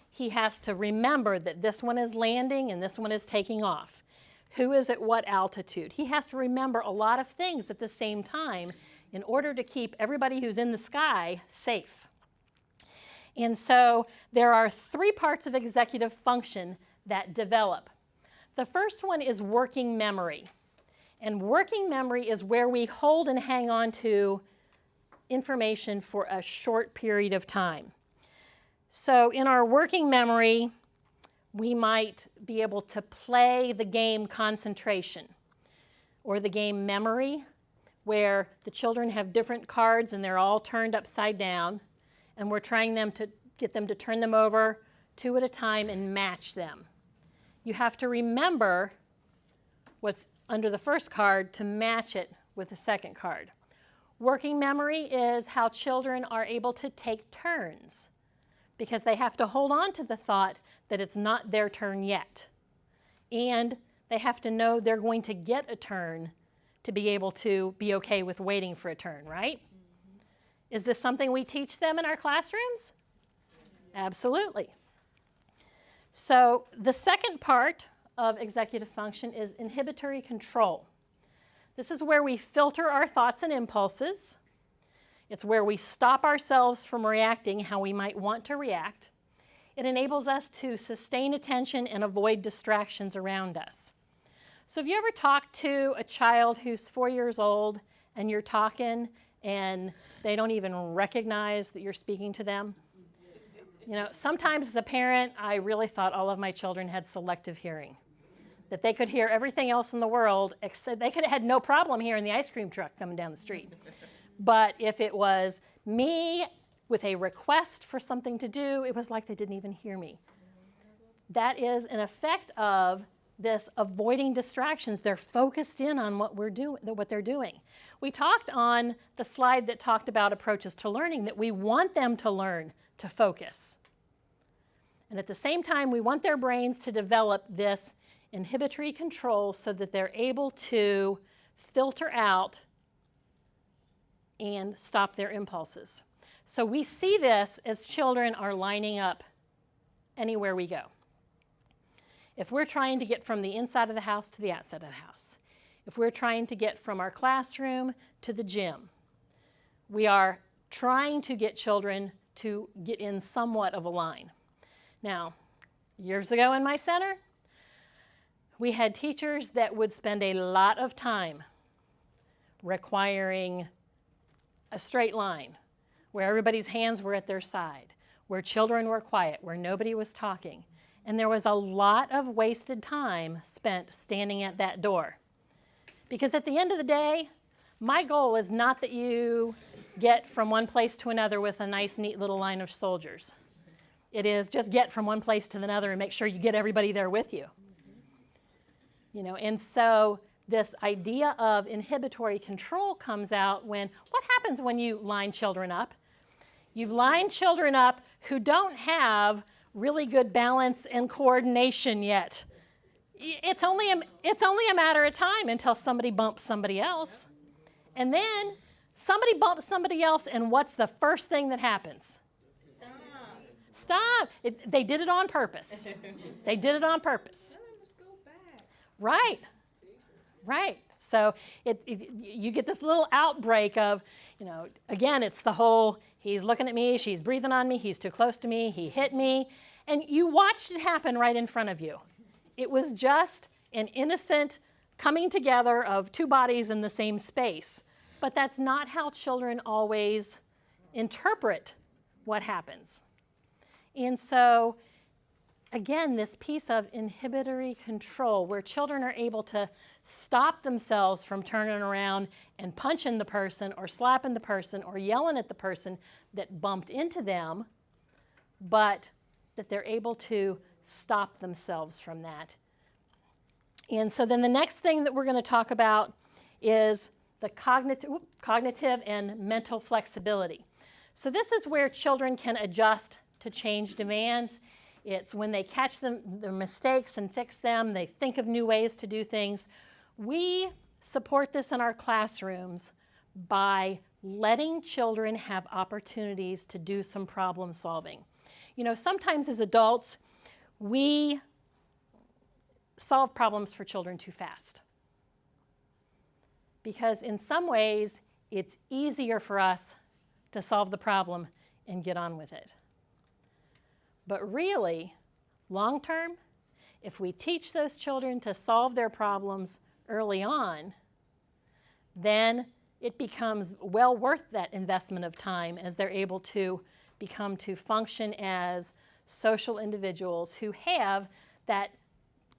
He has to remember that this one is landing and this one is taking off. Who is at what altitude? He has to remember a lot of things at the same time in order to keep everybody who's in the sky safe. And so there are 3 parts of executive function that develop. The first one is working memory. And working memory is where we hold and hang on to information for a short period of time. So in our working memory, we might be able to play the game concentration or the game memory, where the children have different cards and they're all turned upside down, and we're trying to get them to turn them over 2 at a time and match them. You have to remember what's under the first card to match it with the second card. Working memory is how children are able to take turns, because they have to hold on to the thought that it's not their turn yet. And they have to know they're going to get a turn to be able to be okay with waiting for a turn, right? Mm-hmm. Is this something we teach them in our classrooms? Absolutely. So the second part of executive function is inhibitory control. This is where we filter our thoughts and impulses. It's where we stop ourselves from reacting how we might want to react. It enables us to sustain attention and avoid distractions around us. So have you ever talked to a child who's 4 years old and you're talking and they don't even recognize that you're speaking to them. You know, sometimes as a parent, I really thought all of my children had selective hearing, that they could hear everything else in the world, except they could have had no problem hearing the ice cream truck coming down the street. But if it was me with a request for something to do, it was like they didn't even hear me. That is an effect of this avoiding distractions. They're focused in on what they're doing. We talked on the slide that talked about approaches to learning that we want them to learn to focus. And at the same time, we want their brains to develop this inhibitory control so that they're able to filter out and stop their impulses. So we see this as children are lining up anywhere we go. If we're trying to get from the inside of the house to the outside of the house, if we're trying to get from our classroom to the gym, we are trying to get children to get in somewhat of a line. Now, years ago in my center, we had teachers that would spend a lot of time requiring a straight line, where everybody's hands were at their side, where children were quiet, where nobody was talking. And there was a lot of wasted time spent standing at that door. Because at the end of the day, my goal is not that you get from one place to another with a nice, neat little line of soldiers. It is just get from one place to another and make sure you get everybody there with you. You know, and so this idea of inhibitory control comes out when, what happens when you line children up? You've lined children up who don't have really good balance and coordination yet. It's only a matter of time until somebody bumps somebody else. And then somebody bumps somebody else, and what's the first thing that happens? Stop. They did it on purpose. They did it on purpose. Right. Right. So you get this little outbreak of, you know, again, it's the whole, he's looking at me, she's breathing on me, he's too close to me, he hit me. And you watched it happen right in front of you. It was just an innocent coming together of two bodies in the same space. But that's not how children always interpret what happens. And so, again, this piece of inhibitory control where children are able to stop themselves from turning around and punching the person or slapping the person or yelling at the person that bumped into them, but that they're able to stop themselves from that. And so then the next thing that we're going to talk about is the cognitive and mental flexibility. So this is where children can adjust to change demands. It's when they catch their mistakes and fix them, they think of new ways to do things. We support this in our classrooms by letting children have opportunities to do some problem solving. You know, sometimes as adults, we solve problems for children too fast. Because in some ways, it's easier for us to solve the problem and get on with it. But really, long term, if we teach those children to solve their problems early on, then it becomes well worth that investment of time as they're able to become to function as social individuals who have that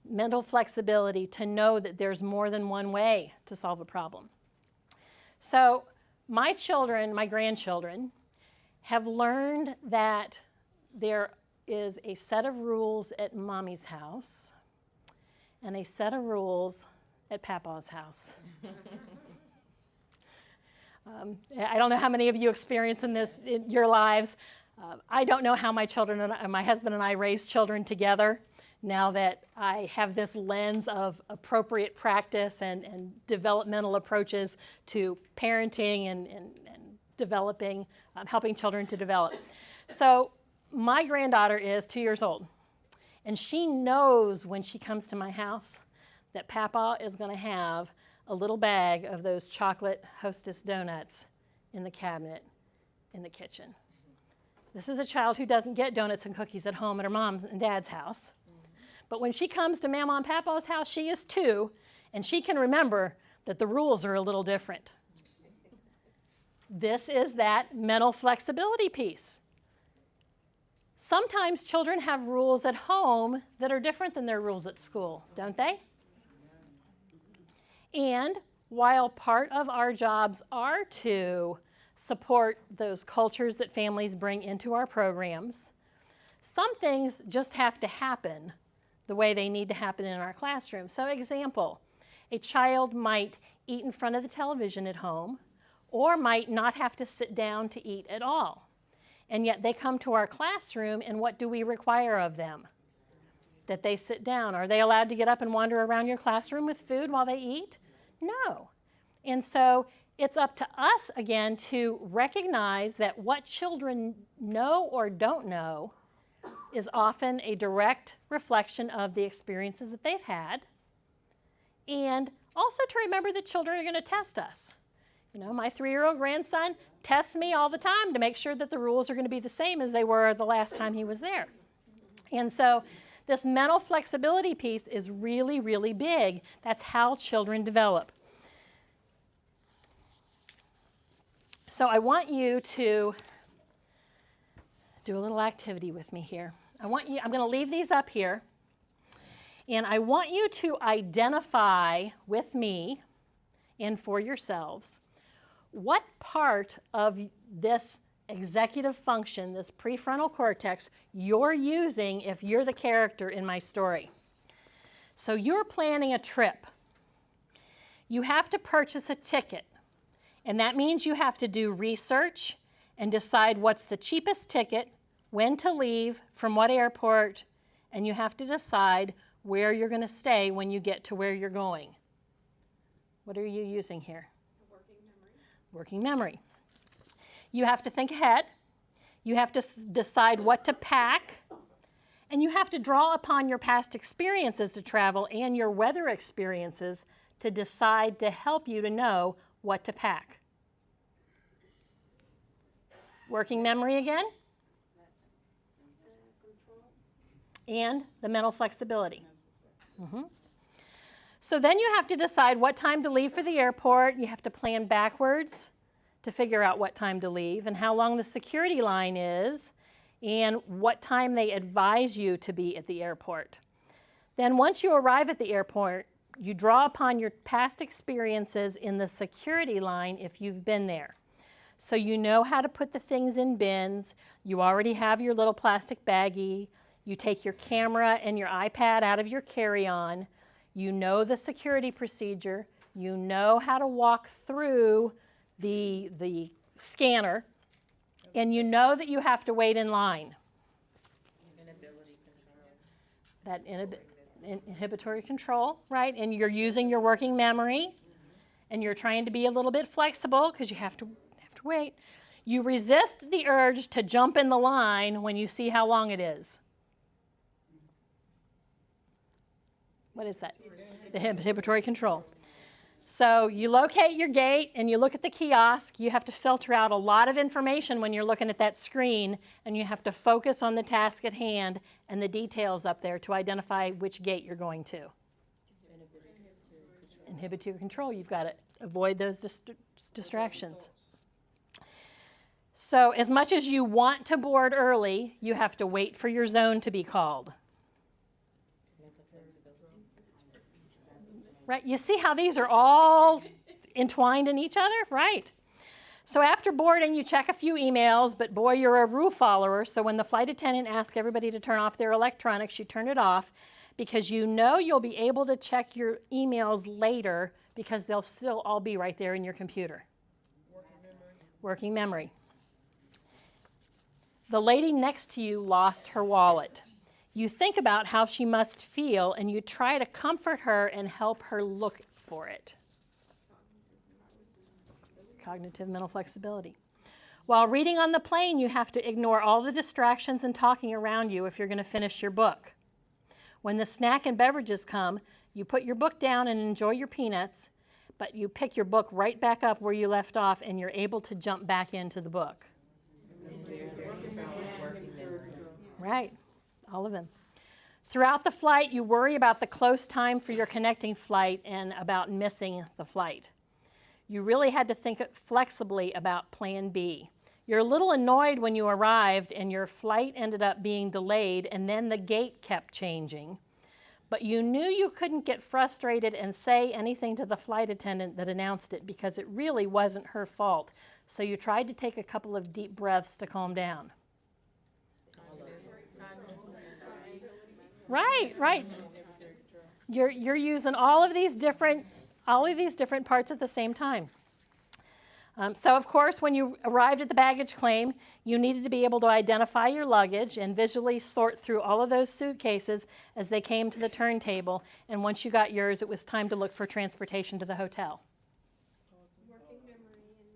mental flexibility to know that there's more than one way to solve a problem. So my children, my grandchildren, have learned that there is a set of rules at Mommy's house and a set of rules at Papa's house. I don't know how many of you experience this in your lives. I don't know how my children and my husband and I raise children together now that I have this lens of appropriate practice and developmental approaches to parenting and developing, helping children to develop. So my granddaughter is 2 years old, and she knows when she comes to my house that Papa is going to have a little bag of those chocolate Hostess donuts in the cabinet in the kitchen. This is a child who doesn't get donuts and cookies at home at her mom's and dad's house. But when she comes to Mama and Papa's house, she is 2, and she can remember that the rules are a little different. This is that mental flexibility piece. Sometimes children have rules at home that are different than their rules at school, don't they? And while part of our jobs are to support those cultures that families bring into our programs, some things just have to happen the way they need to happen in our classroom. So example, a child might eat in front of the television at home or might not have to sit down to eat at all. And yet they come to our classroom, and what do we require of them? That they sit down. Are they allowed to get up and wander around your classroom with food while they eat? No. And so it's up to us, again, to recognize that what children know or don't know is often a direct reflection of the experiences that they've had. And also to remember that children are going to test us. You know, my 3-year-old grandson tests me all the time to make sure that the rules are going to be the same as they were the last time he was there. And so this mental flexibility piece is really, really big. That's how children develop. So I want you to do a little activity with me here. I'm going to leave these up here, and I want you to identify with me and for yourselves what part of this executive function, this prefrontal cortex, you're using if you're the character in my story. So you're planning a trip. You have to purchase a ticket, and that means you have to do research and decide what's the cheapest ticket, when to leave, from what airport, and you have to decide where you're going to stay when you get to where you're going. What are you using here? Working memory. You have to think ahead. You have to decide what to pack. And you have to draw upon your past experiences to travel and your weather experiences to decide to help you to know what to pack. Working memory again. And the mental flexibility. So then you have to decide what time to leave for the airport. You have to plan backwards to figure out what time to leave and how long the security line is and what time they advise you to be at the airport. Then once you arrive at the airport, you draw upon your past experiences in the security line if you've been there. So you know how to put the things in bins. You already have your little plastic baggie. You take your camera and your iPad out of your carry-on. You know the security procedure. You know how to walk through the scanner. And you know that you have to wait in line. Inability control. That inhibitory control, right? And you're using your working memory. And you're trying to be a little bit flexible because you have to wait. You resist the urge to jump in the line when you see how long it is. What is that? The inhibitory control. So you locate your gate and you look at the kiosk. You have to filter out a lot of information when you're looking at that screen, and you have to focus on the task at hand and the details up there to identify which gate you're going to. Inhibitory control. You've got to avoid those distractions. So as much as you want to board early, you have to wait for your zone to be called. Right? You see how these are all entwined in each other? Right. So after boarding, you check a few emails, but boy, you're a rule follower. So when the flight attendant asks everybody to turn off their electronics, you turn it off because you know you'll be able to check your emails later because they'll still all be right there in your computer. Working memory. The lady next to you lost her wallet. You think about how she must feel, and you try to comfort her and help her look for it. Cognitive mental flexibility. While reading on the plane, you have to ignore all the distractions and talking around you if you're going to finish your book. When the snack and beverages come, you put your book down and enjoy your peanuts, but you pick your book right back up where you left off, and you're able to jump back into the book. Right. All of them. Throughout the flight, you worry about the close time for your connecting flight and about missing the flight. You really had to think flexibly about plan B. You're a little annoyed when you arrived and your flight ended up being delayed and then the gate kept changing. But you knew you couldn't get frustrated and say anything to the flight attendant that announced it because it really wasn't her fault. So you tried to take a couple of deep breaths to calm down. Right. You're using all of these different parts at the same time. So of course, when you arrived at the baggage claim, you needed to be able to identify your luggage and visually sort through all of those suitcases as they came to the turntable. And once you got yours, it was time to look for transportation to the hotel. Working memory and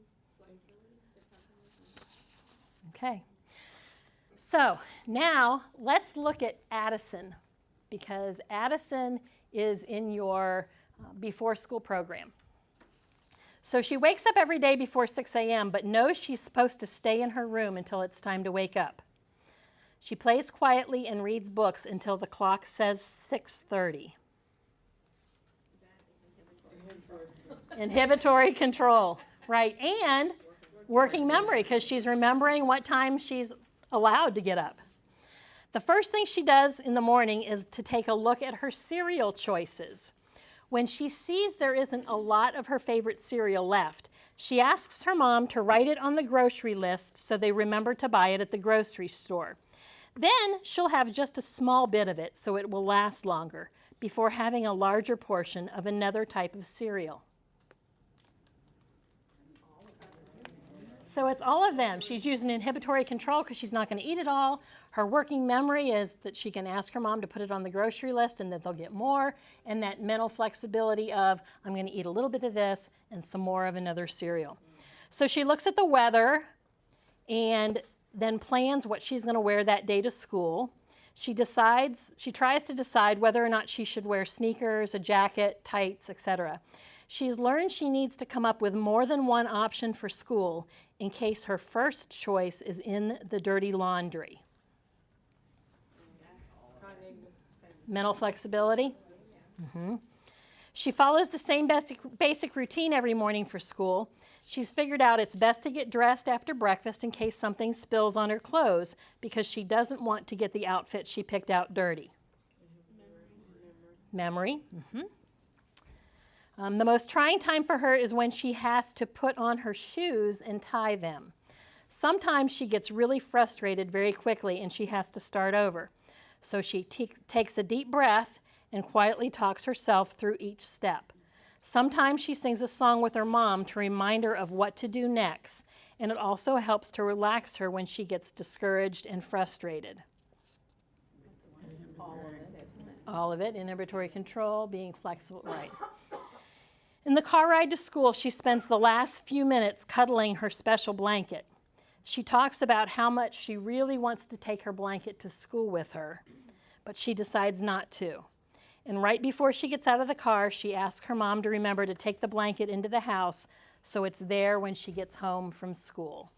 Okay. So now let's look at Addison, because Addison is in your before school program. So she wakes up every day before 6 a.m., but knows she's supposed to stay in her room until it's time to wake up. She plays quietly and reads books until the clock says 6:30. Inhibitory control, right? And working memory, because she's remembering what time she's allowed to get up. The first thing she does in the morning is to take a look at her cereal choices. When she sees there isn't a lot of her favorite cereal left, she asks her mom to write it on the grocery list so they remember to buy it at the grocery store. Then she'll have just a small bit of it so it will last longer before having a larger portion of another type of cereal. So it's all of them. She's using inhibitory control because she's not going to eat it all. Her working memory is that she can ask her mom to put it on the grocery list and that they'll get more. And that mental flexibility of, I'm going to eat a little bit of this and some more of another cereal. So she looks at the weather and then plans what she's going to wear that day to school. She tries to decide whether or not she should wear sneakers, a jacket, tights, etc. She's learned she needs to come up with more than one option for school in case her first choice is in the dirty laundry. Mental flexibility. Mm-hmm. She follows the same basic routine every morning for school. She's figured out it's best to get dressed after breakfast in case something spills on her clothes because she doesn't want to get the outfit she picked out dirty. Memory. Mm-hmm. The most trying time for her is when she has to put on her shoes and tie them. Sometimes she gets really frustrated very quickly and she has to start over. So she takes a deep breath and quietly talks herself through each step. Sometimes she sings a song with her mom to remind her of what to do next, and it also helps to relax her when she gets discouraged and frustrated. All of it, inhibitory control, being flexible, right. In the car ride to school, she spends the last few minutes cuddling her special blanket. She talks about how much she really wants to take her blanket to school with her, but she decides not to. And right before she gets out of the car, she asks her mom to remember to take the blanket into the house so it's there when she gets home from school.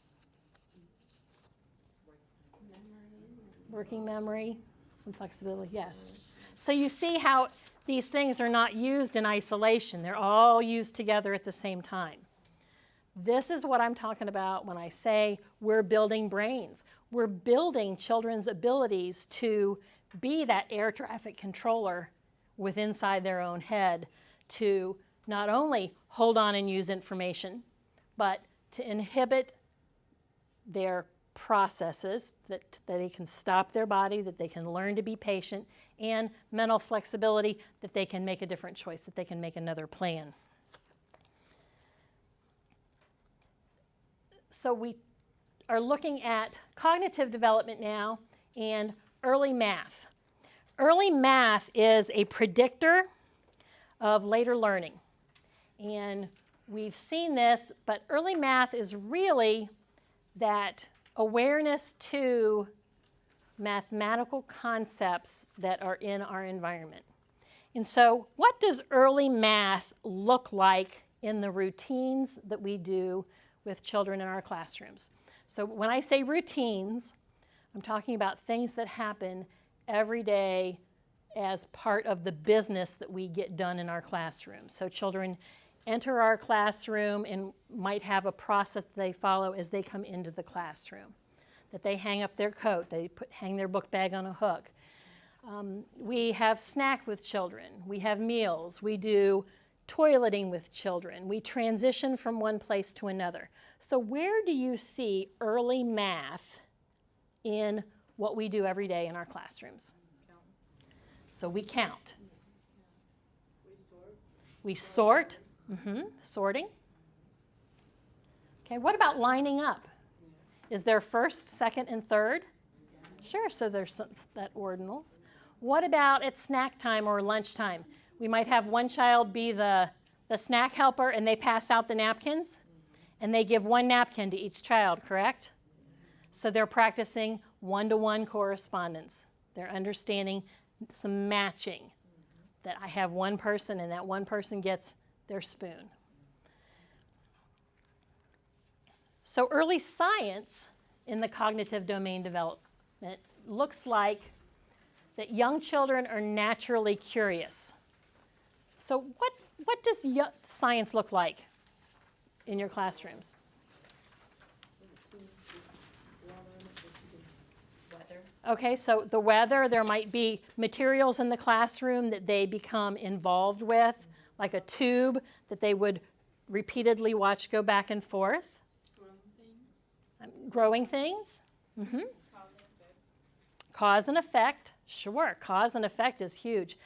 Working memory, some flexibility, yes. So you see how these things are not used in isolation. They're all used together at the same time. This is what I'm talking about when I say we're building brains. We're building children's abilities to be that air traffic controller inside their own head, to not only hold on and use information, but to inhibit their processes, that they can stop their body, that they can learn to be patient, and mental flexibility, that they can make a different choice, that they can make another plan. So we are looking at cognitive development now and early math. Early math is a predictor of later learning. And we've seen this, but early math is really that awareness to mathematical concepts that are in our environment. And so what does early math look like in the routines that we do with children in our classrooms? So when I say routines, I'm talking about things that happen every day as part of the business that we get done in our classrooms. So children enter our classroom and might have a process they follow as they come into the classroom. That they hang up their coat, they hang their book bag on a hook. We have snack with children, we have meals, we do toileting with children, we transition from one place to another. So where do you see early math in what we do every day in our classrooms? So we count. We sort. Sorting. Okay, what about lining up? Is there first, second, and third? Sure, so there's that ordinals. What about at snack time or lunchtime? We might have one child be the snack helper and they pass out the napkins and they give one napkin to each child, correct? So they're practicing one-to-one correspondence. They're understanding some matching, that I have one person and that one person gets their spoon. So early science in the cognitive domain development looks like that young children are naturally curious. So what does science look like in your classrooms? Weather. Okay, so the weather, there might be materials in the classroom that they become involved with, like a tube that they would repeatedly watch go back and forth. Growing things. Mm-hmm. Cause and effect. Sure, cause and effect is huge.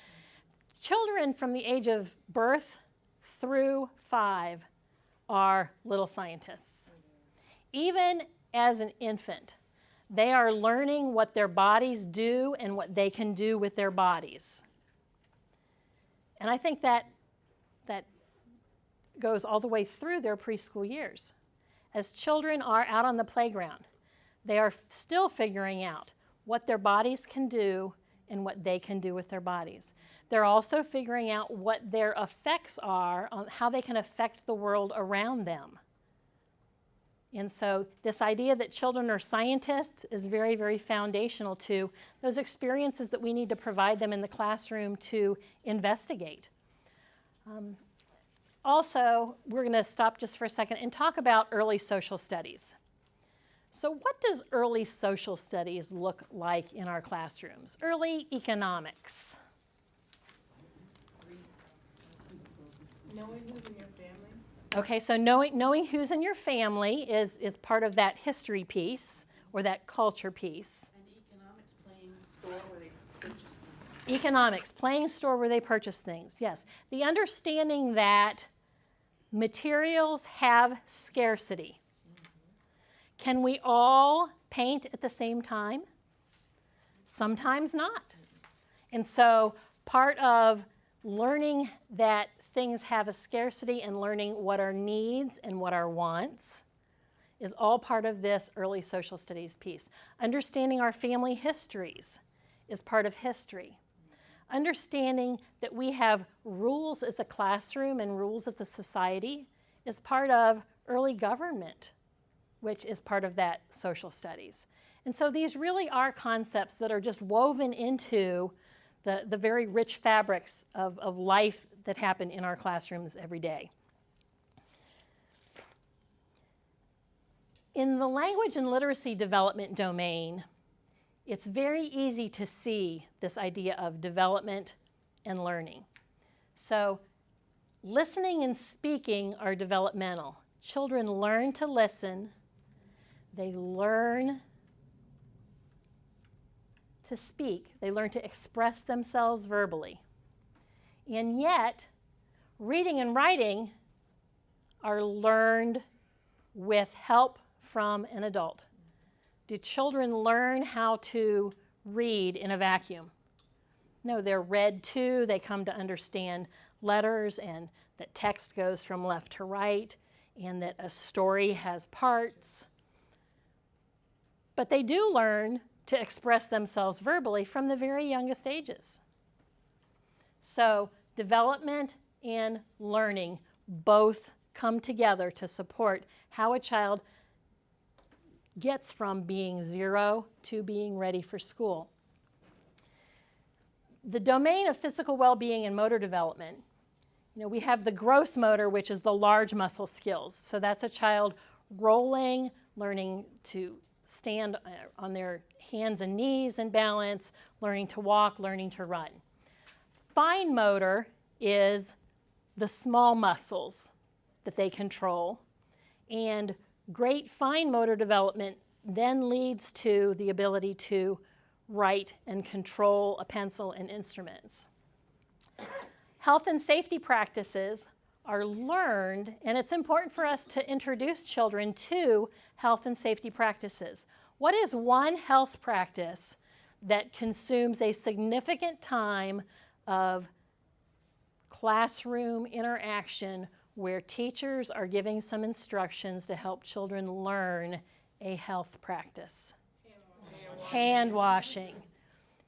Children from the age of birth through 5 are little scientists. Even as an infant, they are learning what their bodies do and what they can do with their bodies. And I think that goes all the way through their preschool years. As children are out on the playground, they are still figuring out what their bodies can do and what they can do with their bodies. They're also figuring out what their effects are on how they can affect the world around them. And so this idea that children are scientists is very, very foundational to those experiences that we need to provide them in the classroom to investigate. Also, we're going to stop just for a second and talk about early social studies. So what does early social studies look like in our classrooms? Early economics. Knowing who's in your family. Okay, so knowing who's in your family is part of that history piece or that culture piece. And economics, playing store where they purchase things. Economics, playing store where they purchase things, yes. The understanding that materials have scarcity. Can we all paint at the same time? Sometimes not. And so part of learning that things have a scarcity and learning what are needs and what are wants is all part of this early social studies piece. Understanding our family histories is part of history. Understanding that we have rules as a classroom and rules as a society is part of early government, which is part of that social studies. And so these really are concepts that are just woven into the very rich fabrics of life that happen in our classrooms every day. In the language and literacy development domain, it's very easy to see this idea of development and learning. So listening and speaking are developmental. Children learn to listen. They learn to speak. They learn to express themselves verbally. And yet, reading and writing are learned with help from an adult. Do children learn how to read in a vacuum? No, they're read to. They come to understand letters and that text goes from left to right and that a story has parts. But they do learn to express themselves verbally from the very youngest ages. So development and learning both come together to support how a child gets from being 0 to being ready for school. The domain of physical well-being and motor development, We have the gross motor, which is the large muscle skills. So that's a child rolling, learning to stand on their hands and knees and balance, learning to walk, learning to run. Fine motor is the small muscles that they control, and great fine motor development then leads to the ability to write and control a pencil and instruments. Health and safety practices are learned, and it's important for us to introduce children to health and safety practices. What is one health practice that consumes a significant time of classroom interaction where teachers are giving some instructions to help children learn a health practice? Hand washing.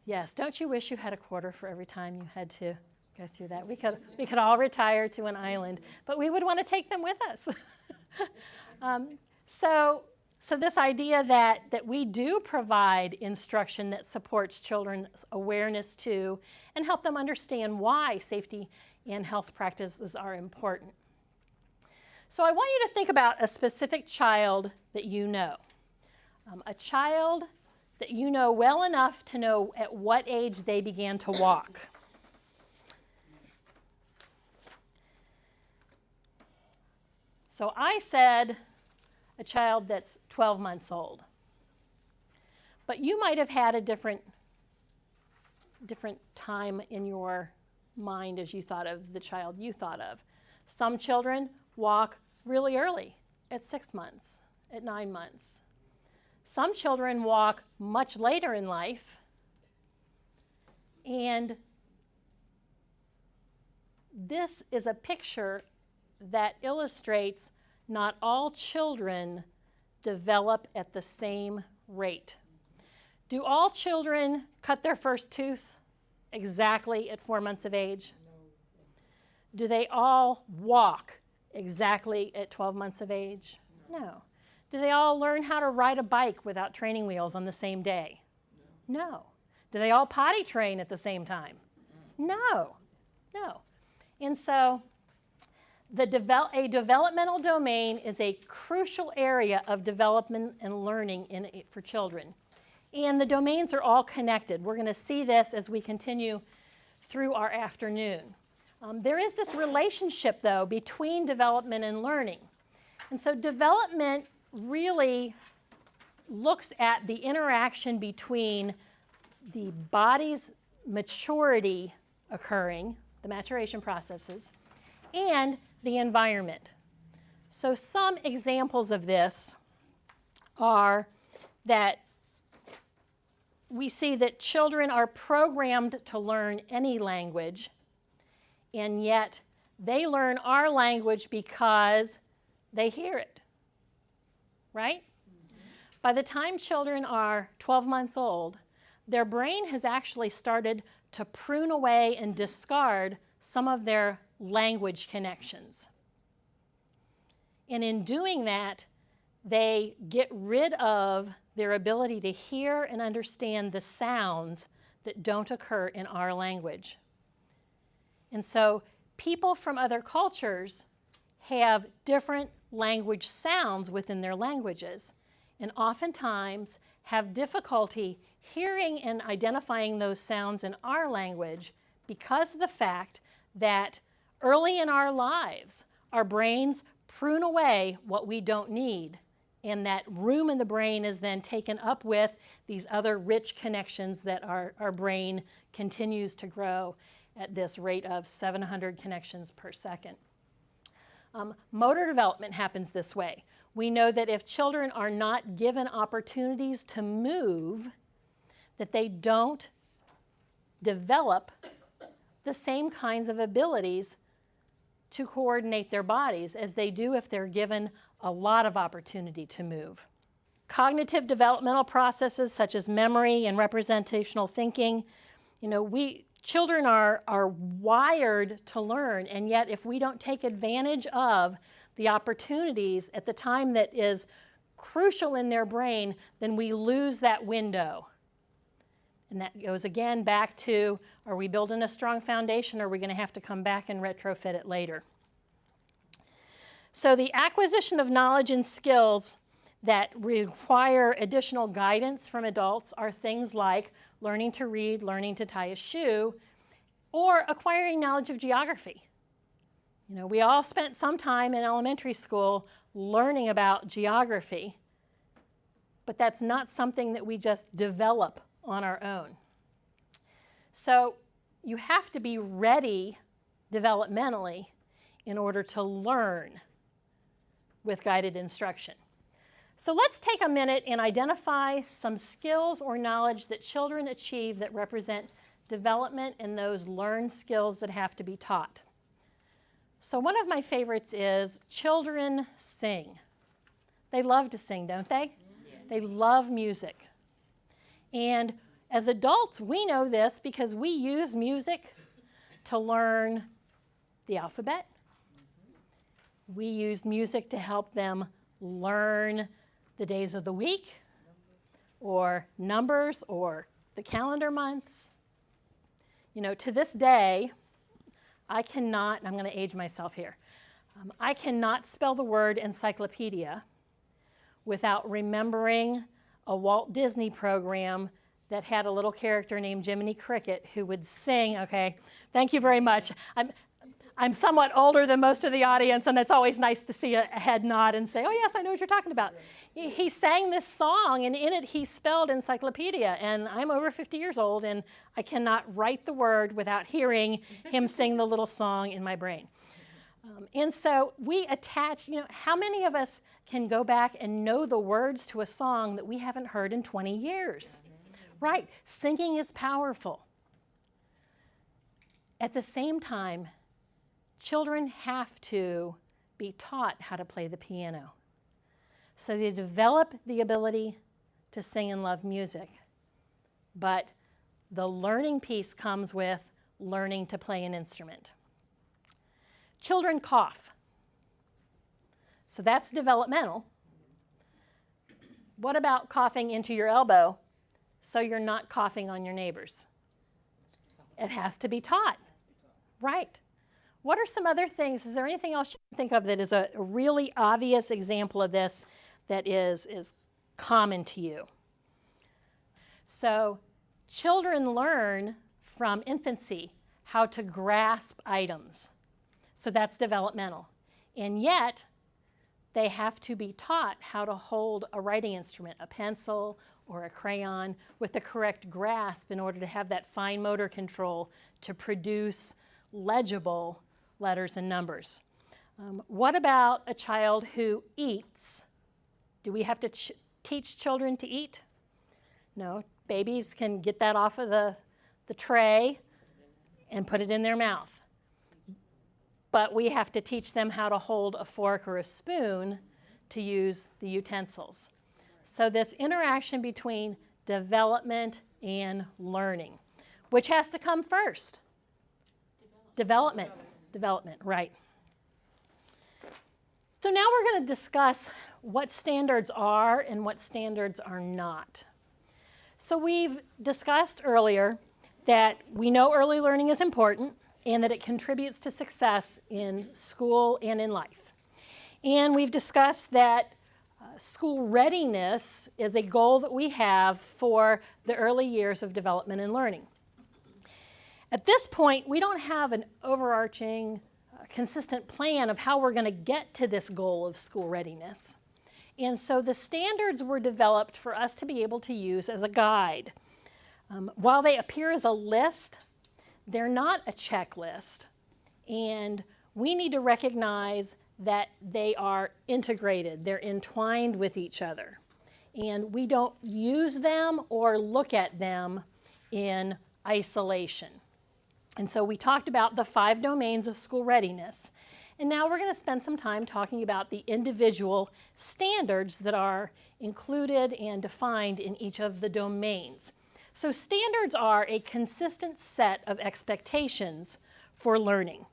Yes, don't you wish you had a quarter for every time you had to go through that? We could all retire to an island, but we would want to take them with us. So this idea that we do provide instruction that supports children's awareness to and help them understand why safety and health practices are important. So I want you to think about a specific child that you know. A child that you know well enough to know at what age they began to walk. So I said a child that's 12 months old. But you might have had a different time in your mind as you thought of the child you thought of. Some children walk really early, at 6 months, at 9 months. Some children walk much later in life, and this is a picture that illustrates not all children develop at the same rate. Do all children cut their first tooth exactly at 4 months of age? Do they all walk exactly at 12 months of age? No. Do they all learn how to ride a bike without training wheels on the same day? No. Do they all potty train at the same time? No. No. And so a developmental domain is a crucial area of development and learning for children. And the domains are all connected. We're going to see this as we continue through our afternoon. There is this relationship, though, between development and learning. And so development really looks at the interaction between the body's maturity occurring, the maturation processes, and the environment. So some examples of this are that we see that children are programmed to learn any language, and yet they learn our language because they hear it, right? Mm-hmm. By the time children are 12 months old, their brain has actually started to prune away and discard some of their language connections. And in doing that, they get rid of their ability to hear and understand the sounds that don't occur in our language. And so people from other cultures have different language sounds within their languages, and oftentimes have difficulty hearing and identifying those sounds in our language because of the fact that early in our lives, our brains prune away what we don't need, and that room in the brain is then taken up with these other rich connections that our brain continues to grow at this rate of 700 connections per second. Motor development happens this way. We know that if children are not given opportunities to move, that they don't develop the same kinds of abilities to coordinate their bodies as they do if they're given a lot of opportunity to move. Cognitive developmental processes such as memory and representational thinking, children are wired to learn, and yet if we don't take advantage of the opportunities at the time that is crucial in their brain, then we lose that window. And that goes again back to, are we building a strong foundation, or are we going to have to come back and retrofit it later? So the acquisition of knowledge and skills that require additional guidance from adults are things like learning to read, learning to tie a shoe, or acquiring knowledge of geography. You know, we all spent some time in elementary school learning about geography, but that's not something that we just develop on our own. So you have to be ready developmentally in order to learn with guided instruction. So let's take a minute and identify some skills or knowledge that children achieve that represent development in those learned skills that have to be taught. So one of my favorites is children sing. They love to sing, don't they? Yes. They love music. And as adults, we know this because we use music to learn the alphabet. We use music to help them learn the days of the week, or numbers, or the calendar months. You know, to this day, I cannot, and I'm going to age myself here, I cannot spell the word encyclopedia without remembering a Walt Disney program that had a little character named Jiminy Cricket who would sing. Okay, thank you very much. I'm somewhat older than most of the audience, and it's always nice to see a head nod and say, oh yes, I know what you're talking about. He sang this song, and in it he spelled encyclopedia, and I'm over 50 years old, and I cannot write the word without hearing him sing the little song in my brain. And so we attach, you know, how many of us can go back and know the words to a song that we haven't heard in 20 years? Right, singing is powerful. At the same time, children have to be taught how to play the piano. So they develop the ability to sing and love music. But the learning piece comes with learning to play an instrument. Children cough. So that's developmental. What about coughing into your elbow so you're not coughing on your neighbors? It has to be taught. Right. What are some other things? Is there anything else you can think of that is a really obvious example of this that is common to you? So children learn from infancy how to grasp items. So that's developmental. And yet, they have to be taught how to hold a writing instrument, a pencil or a crayon, with the correct grasp in order to have that fine motor control to produce legible letters and numbers. What about a child who eats? Do we have to teach children to eat? No, babies can get that off of the tray and put it in their mouth. But we have to teach them how to hold a fork or a spoon to use the utensils. So this interaction between development and learning, which has to come first? Development, right. So now we're going to discuss what standards are and what standards are not. So we've discussed earlier that we know early learning is important and that it contributes to success in school and in life. And we've discussed that school readiness is a goal that we have for the early years of development and learning. At this point, we don't have an overarching, consistent plan of how we're going to get to this goal of school readiness. And so the standards were developed for us to be able to use as a guide. While they appear as a list, they're not a checklist. And we need to recognize that they are integrated. They're entwined with each other. And we don't use them or look at them in isolation. And so we talked about the 5 domains of school readiness. And now we're going to spend some time talking about the individual standards that are included and defined in each of the domains. So standards are a consistent set of expectations for learning.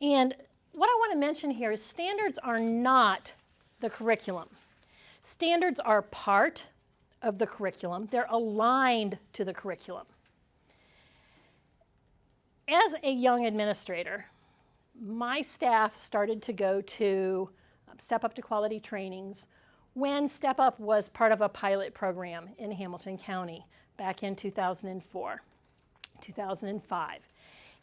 And what I want to mention here is standards are not the curriculum. Standards are part of the curriculum. They're aligned to the curriculum. As a young administrator, my staff started to go to Step Up to Quality trainings when Step Up was part of a pilot program in Hamilton County back in 2004, 2005.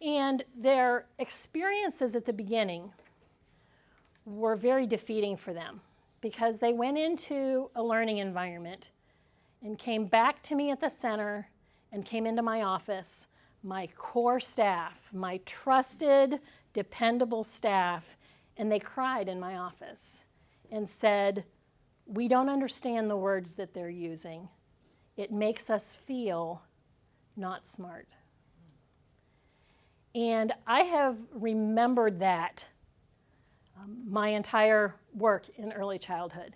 And their experiences at the beginning were very defeating for them because they went into a learning environment and came back to me at the center and came into my office, my core staff, my trusted, dependable staff, and they cried in my office and said, "We don't understand the words that they're using. It makes us feel not smart." And I have remembered that my entire work in early childhood,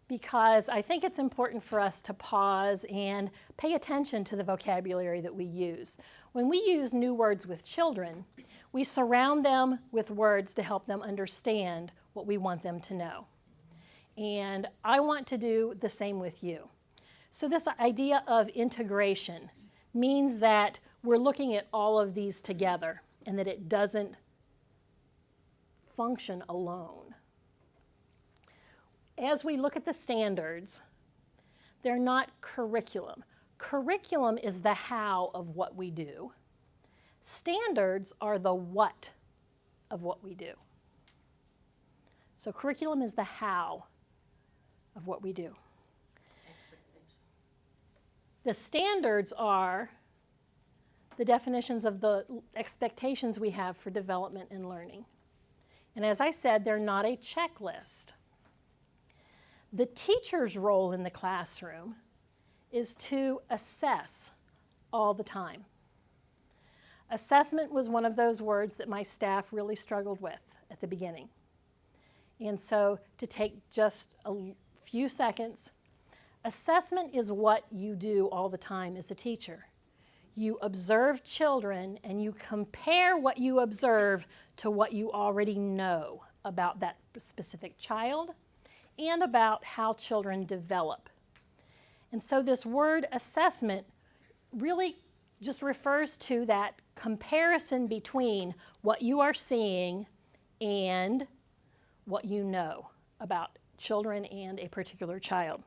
because I think it's important for us to pause and pay attention to the vocabulary that we use. When we use new words with children, we surround them with words to help them understand what we want them to know. And I want to do the same with you. So this idea of integration means that we're looking at all of these together and that it doesn't function alone. As we look at the standards, they're not curriculum. Curriculum is the how of what we do. Standards are the what of what we do. So curriculum is the how of what we do. The standards are the definitions of the expectations we have for development and learning. And as I said, they're not a checklist. The teacher's role in the classroom is to assess all the time. Assessment was one of those words that my staff really struggled with at the beginning. And so to take just a few seconds, assessment is what you do all the time as a teacher. You observe children and you compare what you observe to what you already know about that specific child and about how children develop. And so this word assessment really just refers to that comparison between what you are seeing and what you know about children and a particular child.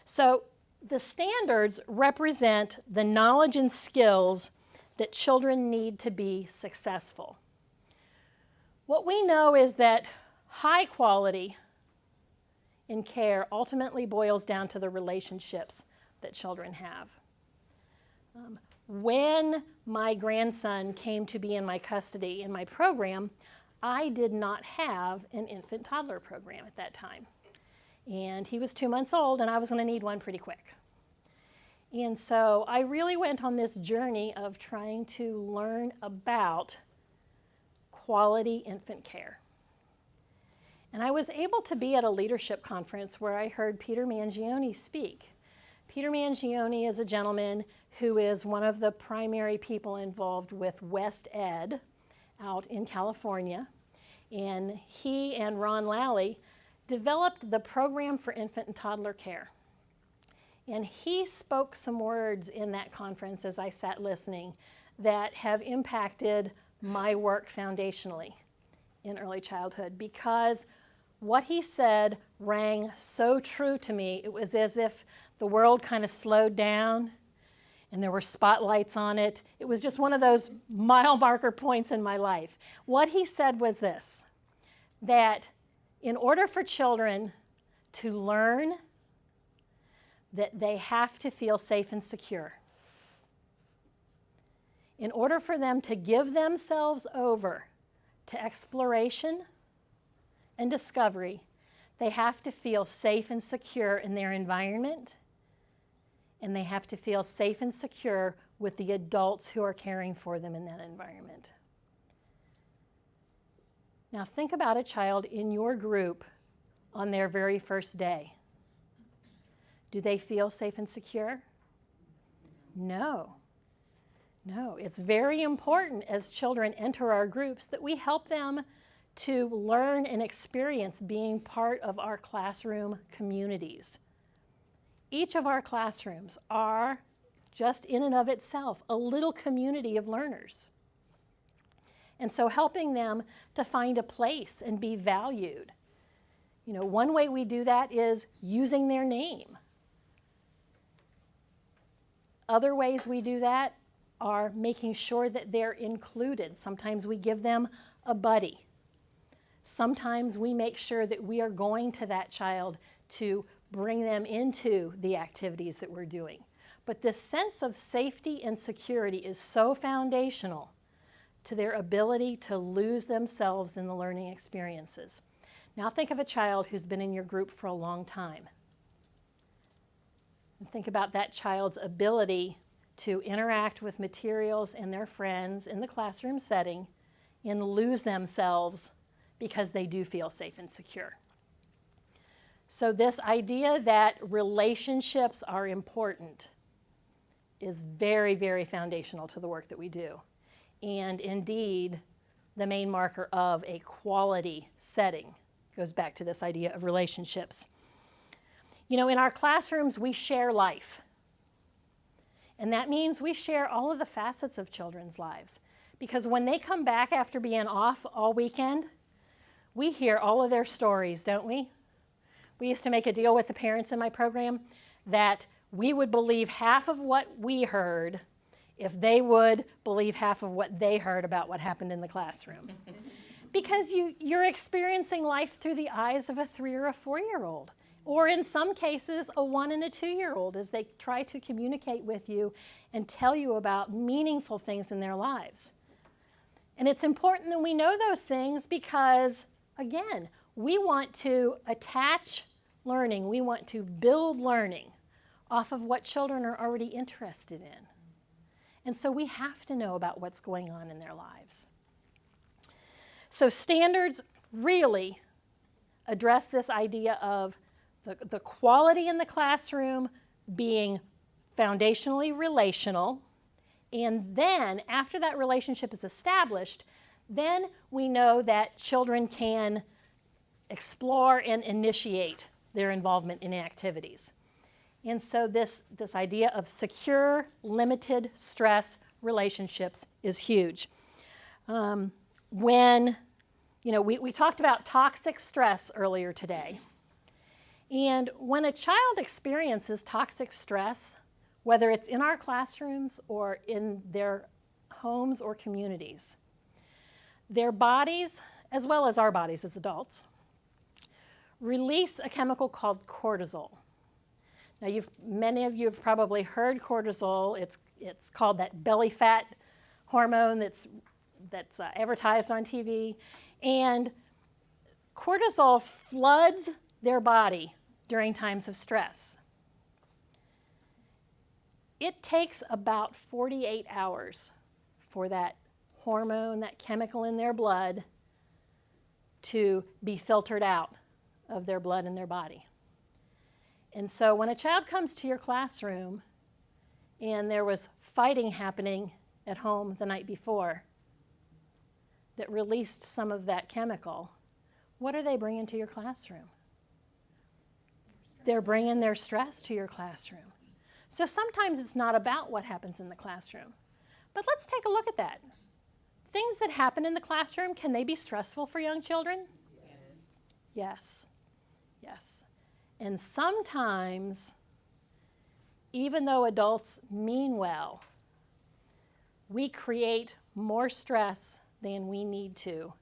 So the standards represent the knowledge and skills that children need to be successful. What we know is that high quality in care ultimately boils down to the relationships that children have. When my grandson came to be in my custody in my program, I did not have an infant toddler program at that time. And he was 2 months old, and I was going to need one pretty quick. And so I really went on this journey of trying to learn about quality infant care. And I was able to be at a leadership conference where I heard Peter Mangione speak. Peter Mangione is a gentleman who is one of the primary people involved with West Ed out in California. And he and Ron Lally developed the program for infant and toddler care. And he spoke some words in that conference as I sat listening that have impacted my work foundationally in early childhood, because what he said rang so true to me. It was as if the world kind of slowed down and there were spotlights on it. It was just one of those mile marker points in my life. What he said was this, that in order for children to learn, that they have to feel safe and secure. In order for them to give themselves over to exploration and discovery, they have to feel safe and secure in their environment, and they have to feel safe and secure with the adults who are caring for them in that environment. Now think about a child in your group on their very first day. Do they feel safe and secure? No. No, it's very important as children enter our groups that we help them to learn and experience being part of our classroom communities. each of our classrooms are just in and of itself a little community of learners. And so helping them to find a place and be valued. You know, one way we do that is using their name. Other ways we do that are making sure that they're included. Sometimes we give them a buddy. Sometimes we make sure that we are going to that child to bring them into the activities that we're doing. But this sense of safety and security is so foundational to their ability to lose themselves in the learning experiences. Now think of a child who's been in your group for a long time. And think about that child's ability to interact with materials and their friends in the classroom setting and lose themselves because they do feel safe and secure. So this idea that relationships are important is very, very foundational to the work that we do. And indeed, the main marker of a quality setting goes back to this idea of relationships. You know, in our classrooms, we share life. And that means we share all of the facets of children's lives. Because when they come back after being off all weekend, we hear all of their stories, don't we? We used to make a deal with the parents in my program that we would believe half of what we heard if they would believe half of what they heard about what happened in the classroom. Because you're experiencing life through the eyes of a 3 or a 4-year-old, or in some cases, a 1 and a 2-year-old, as they try to communicate with you and tell you about meaningful things in their lives. And it's important that we know those things because, again, we want to attach learning, we want to build learning off of what children are already interested in. And so we have to know about what's going on in their lives. So standards really address this idea of the quality in the classroom being foundationally relational, and then after that relationship is established, then we know that children can explore and initiate their involvement in activities. And so this idea of secure, limited stress relationships is huge. We talked about toxic stress earlier today. And when a child experiences toxic stress, whether it's in our classrooms or in their homes or communities, their bodies, as well as our bodies as adults, release a chemical called cortisol. Now, many of you have probably heard cortisol. It's called that belly fat hormone that's advertised on TV. And cortisol floods their body during times of stress. It takes about 48 hours for that hormone, that chemical in their blood, to be filtered out of their blood and their body. And so when a child comes to your classroom and there was fighting happening at home the night before that released some of that chemical, what are they bringing to your classroom? They're bringing their stress to your classroom. So sometimes it's not about what happens in the classroom. But let's take a look at that. Things that happen in the classroom, can they be stressful for young children? Yes. Yes. And sometimes, even though adults mean well, we create more stress than we need to.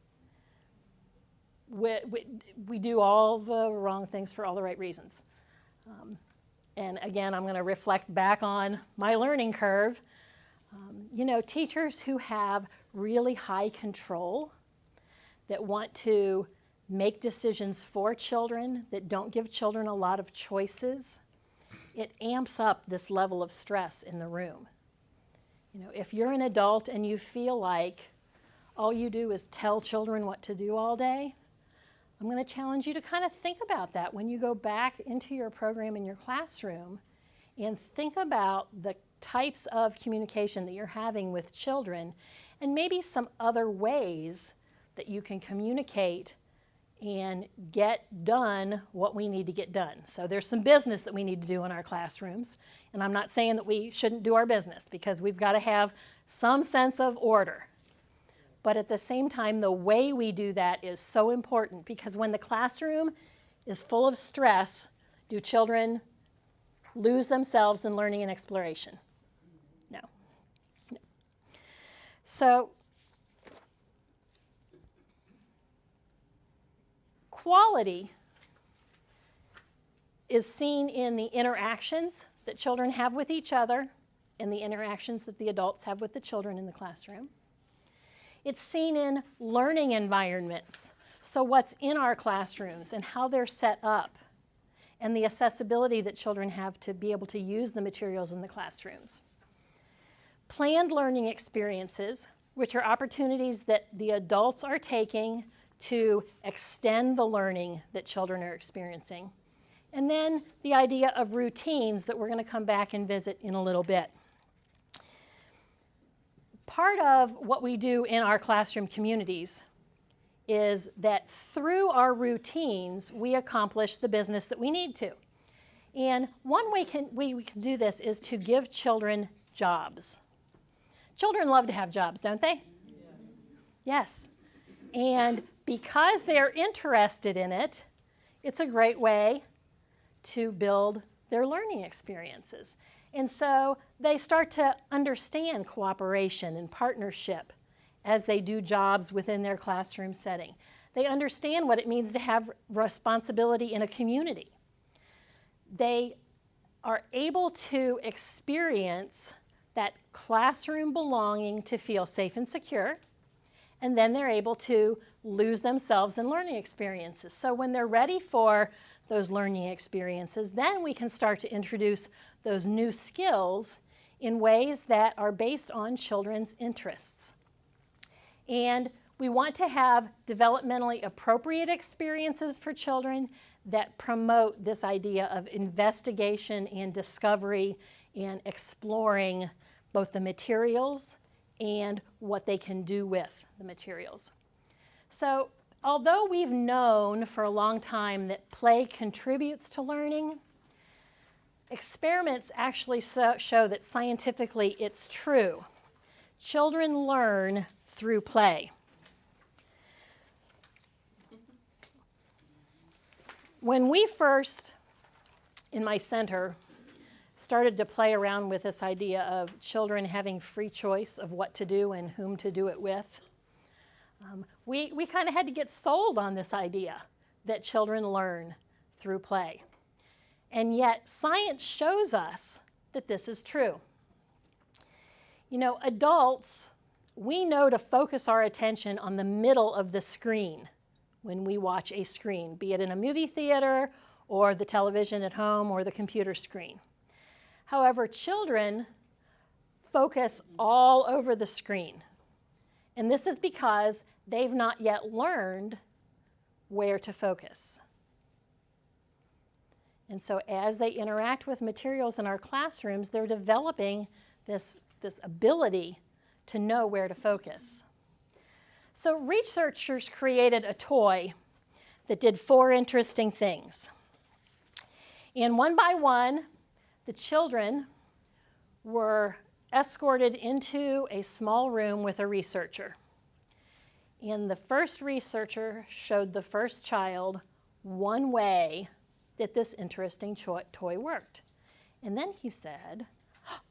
We do all the wrong things for all the right reasons. And again, I'm going to reflect back on my learning curve. Teachers who have really high control, that want to make decisions for children, that don't give children a lot of choices, it amps up this level of stress in the room. If you're an adult and you feel like all you do is tell children what to do all day, I'm going to challenge you to kind of think about that when you go back into your program in your classroom and think about the types of communication that you're having with children and maybe some other ways that you can communicate and get done what we need to get done. So there's some business that we need to do in our classrooms. And I'm not saying that we shouldn't do our business, because we've got to have some sense of order. But at the same time, the way we do that is so important, because when the classroom is full of stress, do children lose themselves in learning and exploration? No. No. So quality is seen in the interactions that children have with each other and the interactions that the adults have with the children in the classroom. It's seen in learning environments, so what's in our classrooms and how they're set up, and the accessibility that children have to be able to use the materials in the classrooms. Planned learning experiences, which are opportunities that the adults are taking to extend the learning that children are experiencing. And then the idea of routines that we're going to come back and visit in a little bit. Part of what we do in our classroom communities is that through our routines, we accomplish the business that we need to. And one way we can do this is to give children jobs. Children love to have jobs, don't they? Yeah. Yes. And because they're interested in it, it's a great way to build their learning experiences. And so they start to understand cooperation and partnership as they do jobs within their classroom setting. They understand what it means to have responsibility in a community. They are able to experience that classroom belonging to feel safe and secure, and then they're able to lose themselves in learning experiences. So when they're ready for those learning experiences, then we can start to introduce those new skills in ways that are based on children's interests. And we want to have developmentally appropriate experiences for children that promote this idea of investigation and discovery and exploring both the materials and what they can do with the materials. So although we've known for a long time that play contributes to learning, experiments actually show that scientifically it's true. Children learn through play. When we first, in my center, started to play around with this idea of children having free choice of what to do and whom to do it with, we kind of had to get sold on this idea that children learn through play. And yet science shows us that this is true. You know, adults, we know to focus our attention on the middle of the screen when we watch a screen, be it in a movie theater or the television at home or the computer screen. However, children focus all over the screen. And this is because they've not yet learned where to focus. And so as they interact with materials in our classrooms, they're developing this ability to know where to focus. So researchers created a toy that did 4 interesting things. And one by one, the children were escorted into a small room with a researcher. And the first researcher showed the first child one way that this interesting toy worked. And then he said,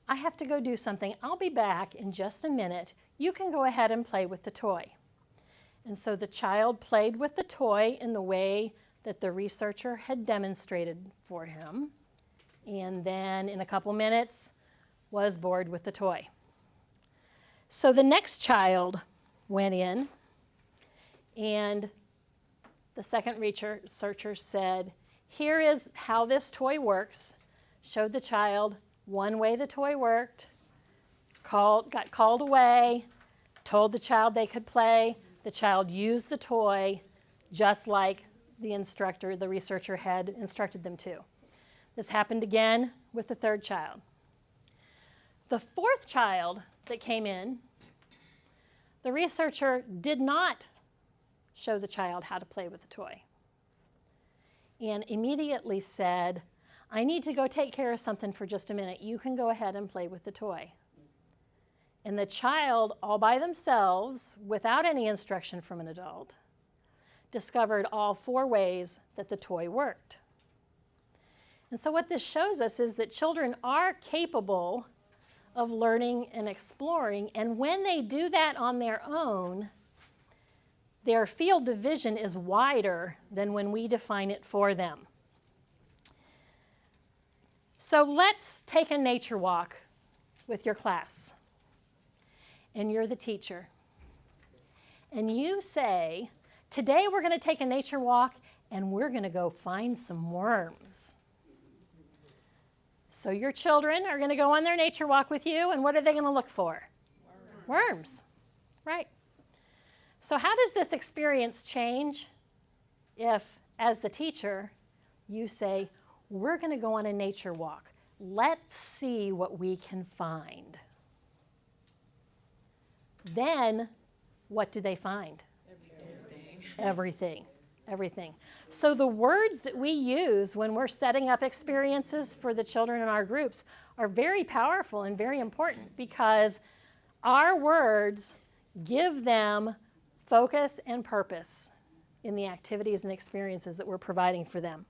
I have to go do something. I'll be back in just a minute. You can go ahead and play with the toy. And so the child played with the toy in the way that the researcher had demonstrated for him. And then in a couple minutes was bored with the toy. So the next child went in, and the second researcher said, here is how this toy works, showed the child one way the toy worked, got called away, told the child they could play. The child used the toy just like the instructor, the researcher, had instructed them to. This happened again with the third child. The fourth child that came in, the researcher did not show the child how to play with the toy. And immediately said, I need to go take care of something for just a minute. You can go ahead and play with the toy. And the child, all by themselves, without any instruction from an adult, discovered all 4 ways that the toy worked. And so what this shows us is that children are capable of learning and exploring, and when they do that on their own, their field of vision is wider than when we define it for them. So let's take a nature walk with your class. And you're the teacher. And you say, today we're going to take a nature walk and we're going to go find some worms. So your children are going to go on their nature walk with you, and what are they going to look for? Worms. Right. So how does this experience change if, as the teacher, you say, we're going to go on a nature walk. Let's see what we can find. Then, what do they find? Everything. Everything. So the words that we use when we're setting up experiences for the children in our groups are very powerful and very important, because our words give them focus and purpose in the activities and experiences that we're providing for them.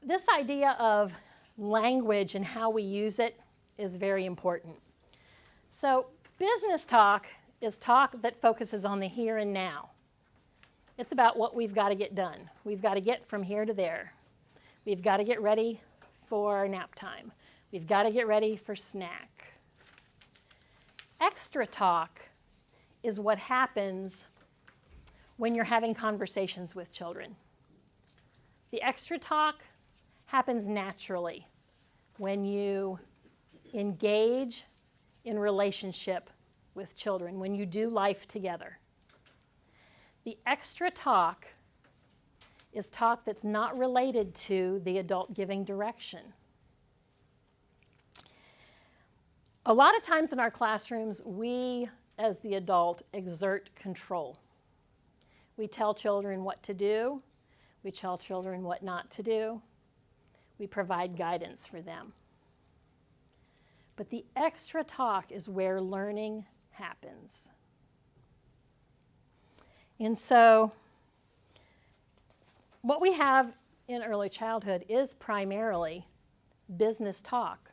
This idea of language and how we use it is very important. So business talk is talk that focuses on the here and now. It's about what we've got to get done. We've got to get from here to there. We've got to get ready for nap time. We've got to get ready for snack. Extra talk is what happens when you're having conversations with children. The extra talk happens naturally when you engage in relationship with children, when you do life together. The extra talk is talk that's not related to the adult giving direction. A lot of times in our classrooms, we, as the adult, exert control. We tell children what to do. We tell children what not to do. We provide guidance for them. But the extra talk is where learning happens. And so what we have in early childhood is primarily business talk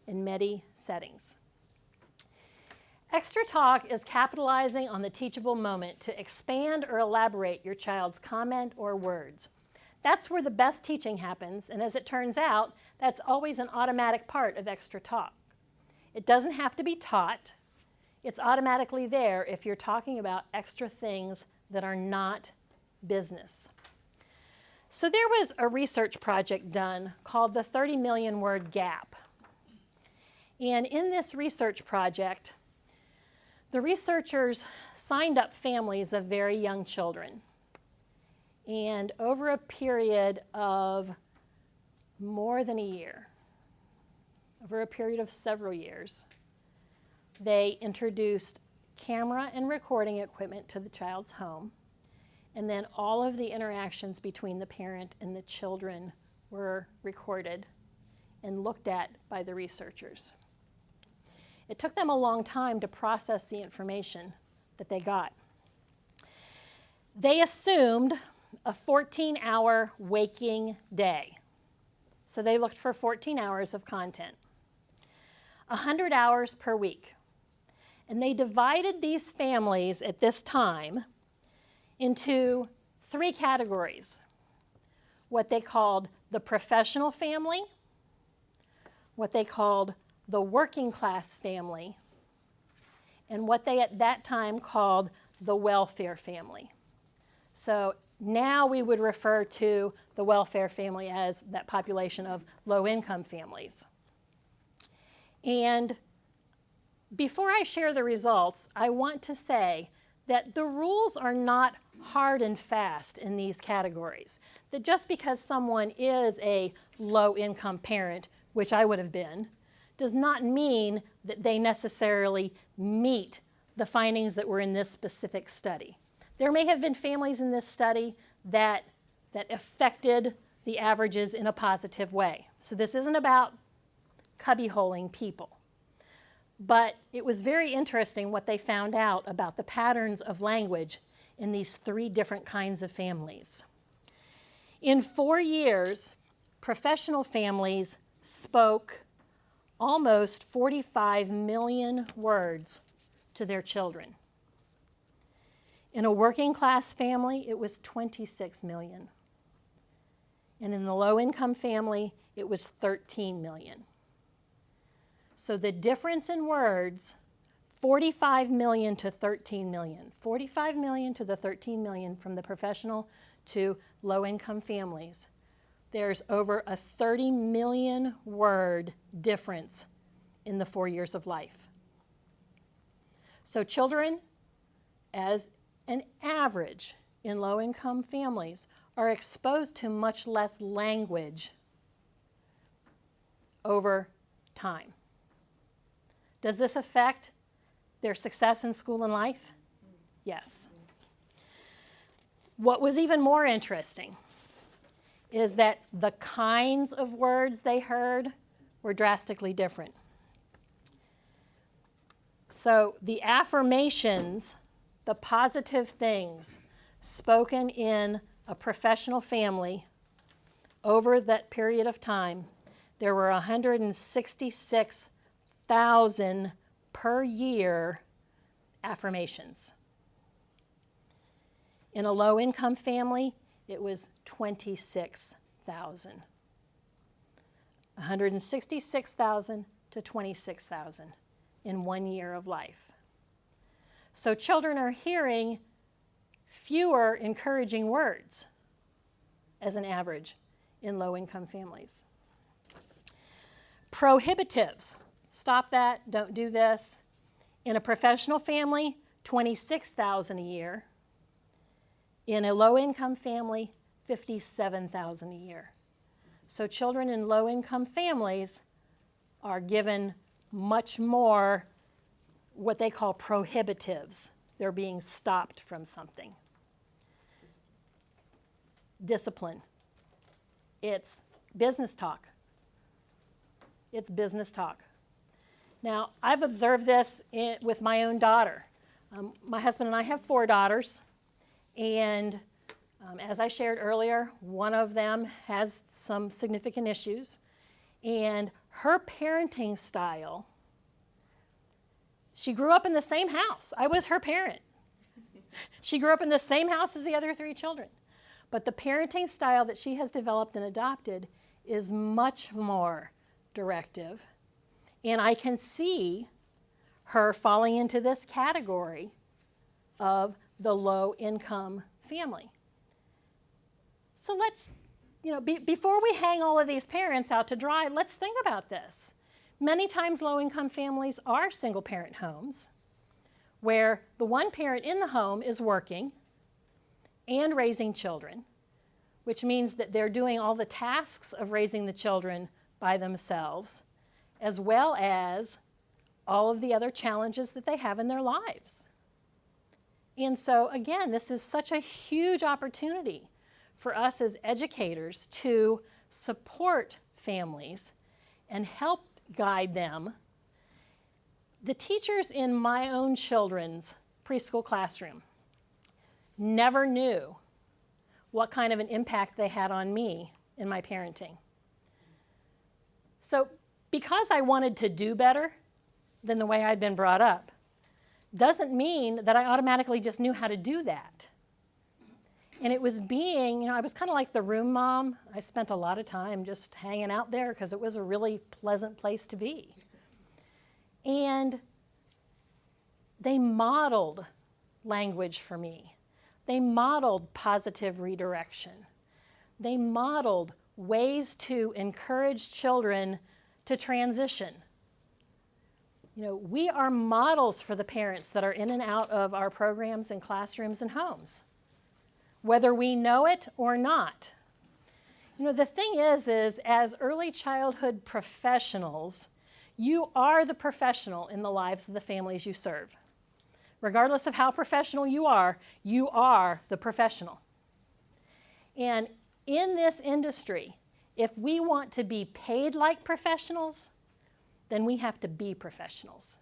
in many settings. Extra talk is capitalizing on the teachable moment to expand or elaborate your child's comment or words. That's where the best teaching happens, and as it turns out, that's always an automatic part of extra talk. It doesn't have to be taught. It's automatically there if you're talking about extra things that are not business. So there was a research project done called the 30 million word gap. And in this research project, the researchers signed up families of very young children. And over a period of more than a year, over a period of several years, they introduced camera and recording equipment to the child's home, and then all of the interactions between the parent and the children were recorded and looked at by the researchers. It took them a long time to process the information that they got. They assumed a 14-hour waking day. So they looked for 14 hours of content, 100 hours per week. And they divided these families at this time into 3 categories: what they called the professional family, what they called the working class family, and what they at that time called the welfare family. So now we would refer to the welfare family as that population of low-income families. And before I share the results, I want to say that the rules are not hard and fast in these categories. That just because someone is a low-income parent, which I would have been, does not mean that they necessarily meet the findings that were in this specific study. There may have been families in this study that affected the averages in a positive way. So this isn't about cubbyholing people. But it was very interesting what they found out about the patterns of language in these 3 different kinds of families. In 4 years, professional families spoke almost 45 million words to their children. In a working class family, it was 26 million. And in the low-income family, it was 13 million. So the difference in words, 45 million to 13 million. 45 million to the 13 million from the professional to low-income families. There's over a 30 million word difference in the 4 years of life. So children, as an average in low-income families, are exposed to much less language over time. Does this affect their success in school and life? Yes. What was even more interesting is that the kinds of words they heard were drastically different. So the affirmations, the positive things spoken in a professional family over that period of time, there were 166,000 per year affirmations. In a low-income family, it was 26,000. 166,000 to 26,000 in 1 year of life. So children are hearing fewer encouraging words as an average in low-income families. Prohibitives. Stop that, don't do this. In a professional family, 26,000 a year. In a low-income family, 57,000 a year. So children in low-income families are given much more what they call prohibitives. They're being stopped from something. Discipline. It's business talk. It's business talk. Now, I've observed this with my own daughter. My husband and I have 4 daughters, and as I shared earlier, one of them has some significant issues, and her parenting style, she grew up in the same house. I was her parent. She grew up in the same house as the other 3 children. But the parenting style that she has developed and adopted is much more directive. And I can see her falling into this category of the low-income family. So let's, before we hang all of these parents out to dry, let's think about this. Many times low-income families are single-parent homes where the one parent in the home is working and raising children, which means that they're doing all the tasks of raising the children by themselves, as well as all of the other challenges that they have in their lives. And so, again, this is such a huge opportunity for us as educators to support families and help guide them. The teachers in my own children's preschool classroom never knew what kind of an impact they had on me in my parenting. So because I wanted to do better than the way I'd been brought up, doesn't mean that I automatically just knew how to do that. And it was being, I was kind of like the room mom. I spent a lot of time just hanging out there because it was a really pleasant place to be. And they modeled language for me. They modeled positive redirection. They modeled ways to encourage children to transition. We are models for the parents that are in and out of our programs and classrooms and homes, whether we know it or not. The thing is as early childhood professionals, you are the professional in the lives of the families you serve. Regardless of how professional you are the professional. And in this industry, if we want to be paid like professionals, then we have to be professionals.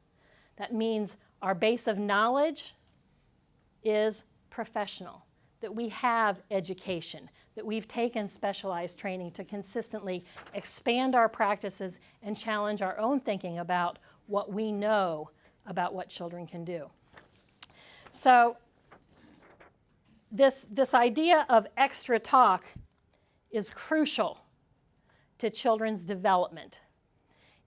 That means our base of knowledge is professional, that we have education, that we've taken specialized training to consistently expand our practices and challenge our own thinking about what we know about what children can do. So this idea of extra talk is crucial to children's development.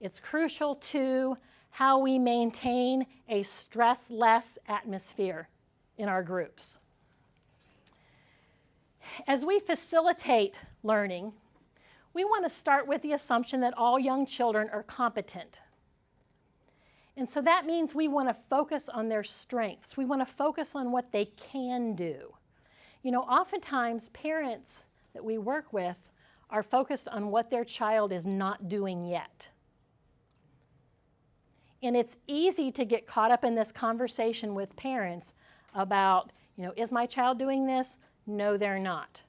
It's crucial to how we maintain a stress-less atmosphere in our groups. As we facilitate learning, we want to start with the assumption that all young children are competent. And so that means we want to focus on their strengths. We want to focus on what they can do. You know, oftentimes parents that we work with are focused on what their child is not doing yet. And it's easy to get caught up in this conversation with parents about, you know, is my child doing this? No, they're not.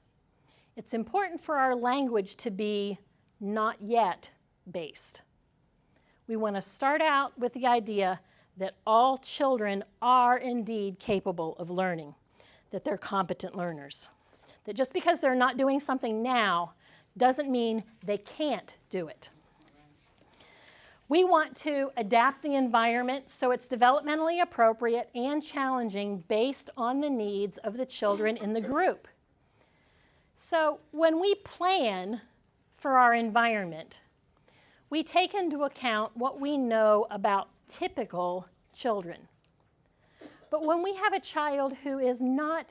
It's important for our language to be not yet based. We want to start out with the idea that all children are indeed capable of learning, that they're competent learners. That just because they're not doing something now doesn't mean they can't do it. We want to adapt the environment so it's developmentally appropriate and challenging based on the needs of the children in the group. So when we plan for our environment, we take into account what we know about typical children. But when we have a child who is not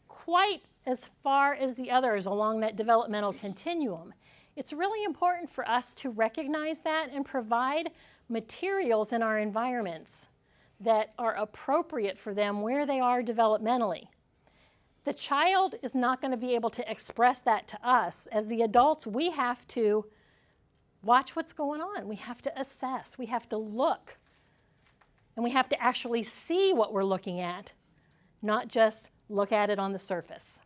quite as far as the others along that developmental continuum, it's really important for us to recognize that and provide materials in our environments that are appropriate for them where they are developmentally. The child is not going to be able to express that to us. As the adults, we have to watch what's going on. We have to assess. We have to look. And we have to actually see what we're looking at, not just look at it on the surface.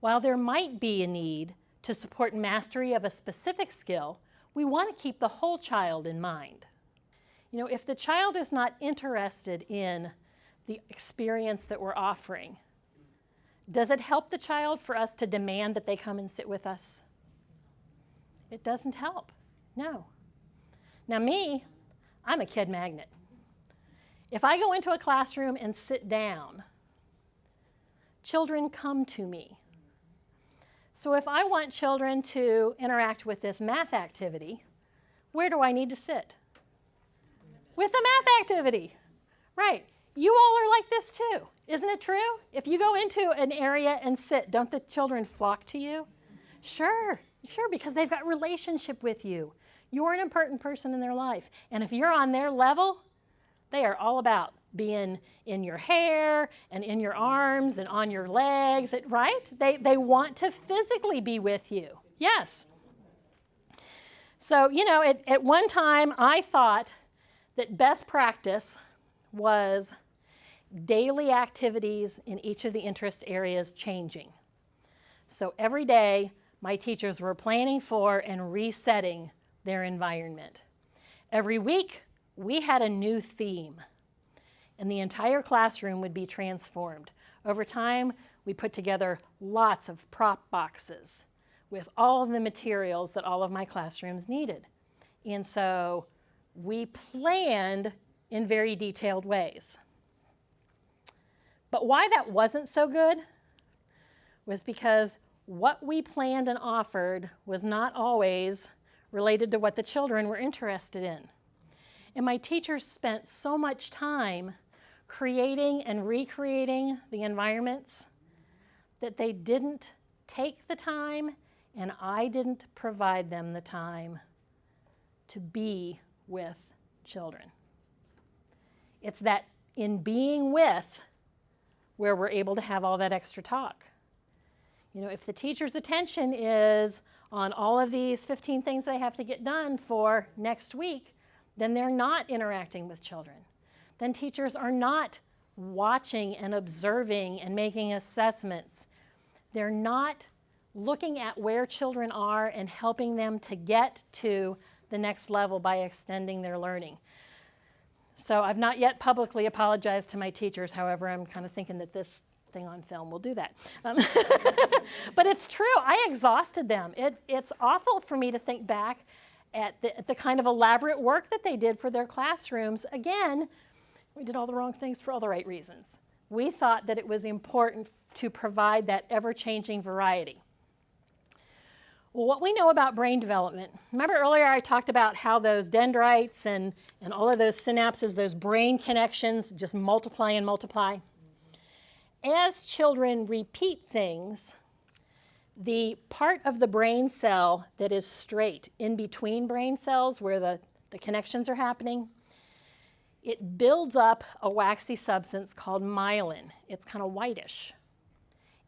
While there might be a need to support mastery of a specific skill, we want to keep the whole child in mind. You know, if the child is not interested in the experience that we're offering, does it help the child for us to demand that they come and sit with us? It doesn't help, no. Now me, I'm a kid magnet. If I go into a classroom and sit down, children come to me. So if I want children to interact with this math activity, where do I need to sit? With the math activity, right. You all are like this too, isn't it true? If you go into an area and sit, don't the children flock to you? Sure, because they've got relationship with you. You're an important person in their life. And if you're on their level, they are all about being in your hair and in your arms and on your legs, right? They want to physically be with you. Yes. So, you know, at one time I thought that best practice was daily activities in each of the interest areas changing. So every day my teachers were planning for and resetting their environment. Every week we had a new theme, and the entire classroom would be transformed. Over time, we put together lots of prop boxes with all of the materials that all of my classrooms needed. And so we planned in very detailed ways. But why that wasn't so good was because what we planned and offered was not always related to what the children were interested in. And my teachers spent so much time creating and recreating the environments that they didn't take the time, and I didn't provide them the time to be with children. It's that in being with where we're able to have all that extra talk. You know, if the teacher's attention is on all of these 15 things they have to get done for next week, then they're not interacting with children. then teachers are not watching and observing and making assessments. They're not looking at where children are and helping them to get to the next level by extending their learning. So I've not yet publicly apologized to my teachers. However, I'm kind of thinking that this thing on film will do that. But it's true. I exhausted them. It's awful for me to think back at the kind of elaborate work that they did for their classrooms. Again, we did all the wrong things for all the right reasons. We thought that it was important to provide that ever-changing variety. Well, what we know about brain development, remember earlier I talked about how those dendrites and all of those synapses, those brain connections just multiply and multiply. As children repeat things, the part of the brain cell that is straight in between brain cells where the connections are happening, it builds up a waxy substance called myelin. It's kind of whitish.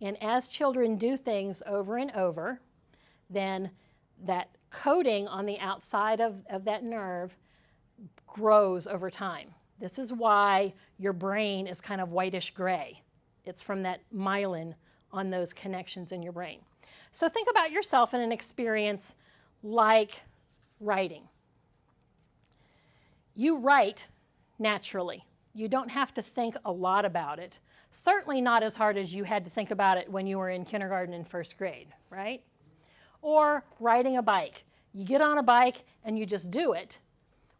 And as children do things over and over, then that coating on the outside of that nerve grows over time. This is why your brain is kind of whitish gray. It's from that myelin on those connections in your brain. So think about yourself in an experience like writing. You write naturally. You don't have to think a lot about it. Certainly not as hard as you had to think about it when you were in kindergarten and first grade, right? Or riding a bike. You get on a bike and you just do it.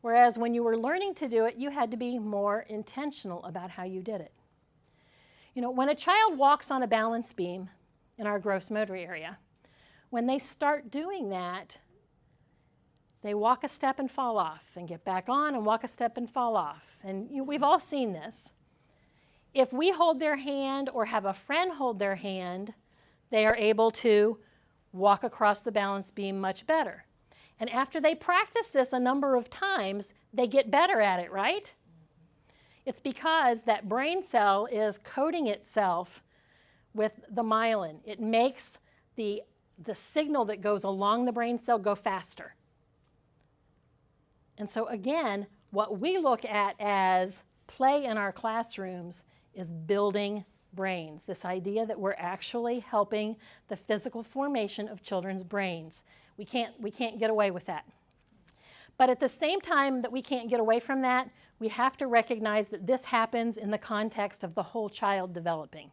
Whereas when you were learning to do it, you had to be more intentional about how you did it. You know, when a child walks on a balance beam in our gross motor area, when they start doing that, they walk a step and fall off and get back on and walk a step and fall off. And we've all seen this. If we hold their hand or have a friend hold their hand, they are able to walk across the balance beam much better. And after they practice this a number of times, they get better at it, right? It's because that brain cell is coating itself with the myelin. It makes the signal that goes along the brain cell go faster. And so again, what we look at as play in our classrooms is building brains, this idea that we're actually helping the physical formation of children's brains. We can't get away with that. But at the same time that we can't get away from that, we have to recognize that this happens in the context of the whole child developing.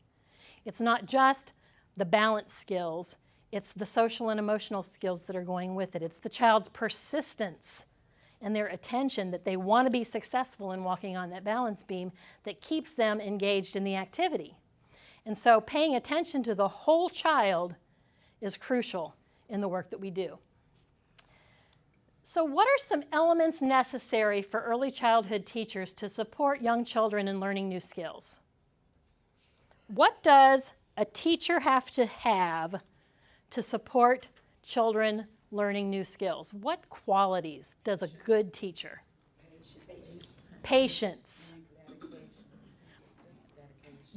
It's not just the balance skills, it's the social and emotional skills that are going with it. It's the child's persistence and their attention that they want to be successful in walking on that balance beam that keeps them engaged in the activity. And so paying attention to the whole child is crucial in the work that we do. So what are some elements necessary for early childhood teachers to support young children in learning new skills? What does a teacher have to support children learning new skills? What qualities does a good teacher? Patience.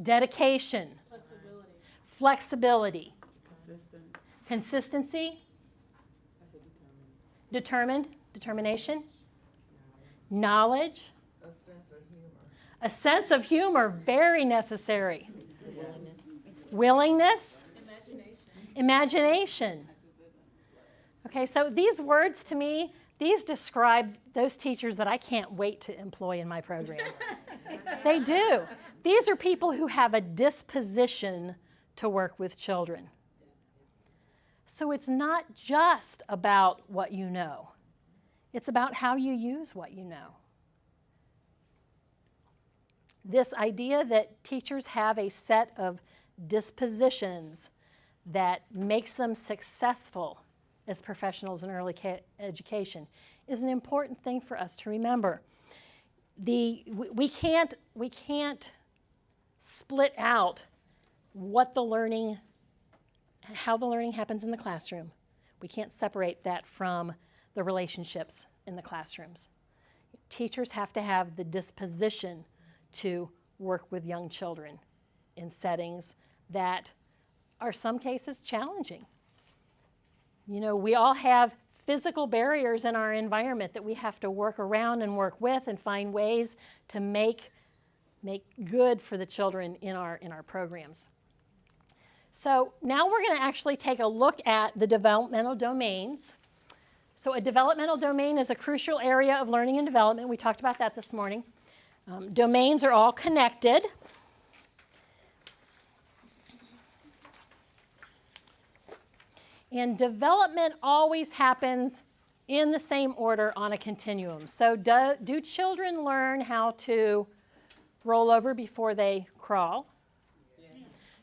Dedication. Flexibility. Consistency. Determination. Knowledge. A sense of humor, very necessary. Willingness. Imagination. Okay, so these words to me, these describe those teachers that I can't wait to employ in my program. They do. These are people who have a disposition to work with children. So it's not just about what you know. It's about how you use what you know. This idea that teachers have a set of dispositions that makes them successful as professionals in early education is an important thing for us to remember. We can't split out what the learning, how the learning happens in the classroom. We can't separate that from the relationships in the classrooms. Teachers have to have the disposition to work with young children in settings that are some cases challenging. You know, we all have physical barriers in our environment that we have to work around and work with and find ways to make good for the children in our programs. So now we're going to actually take a look at the developmental domains. So a developmental domain is a crucial area of learning and development. We talked about that this morning. Domains are all connected. And development always happens in the same order on a continuum. So do children learn how to roll over before they crawl? Yes.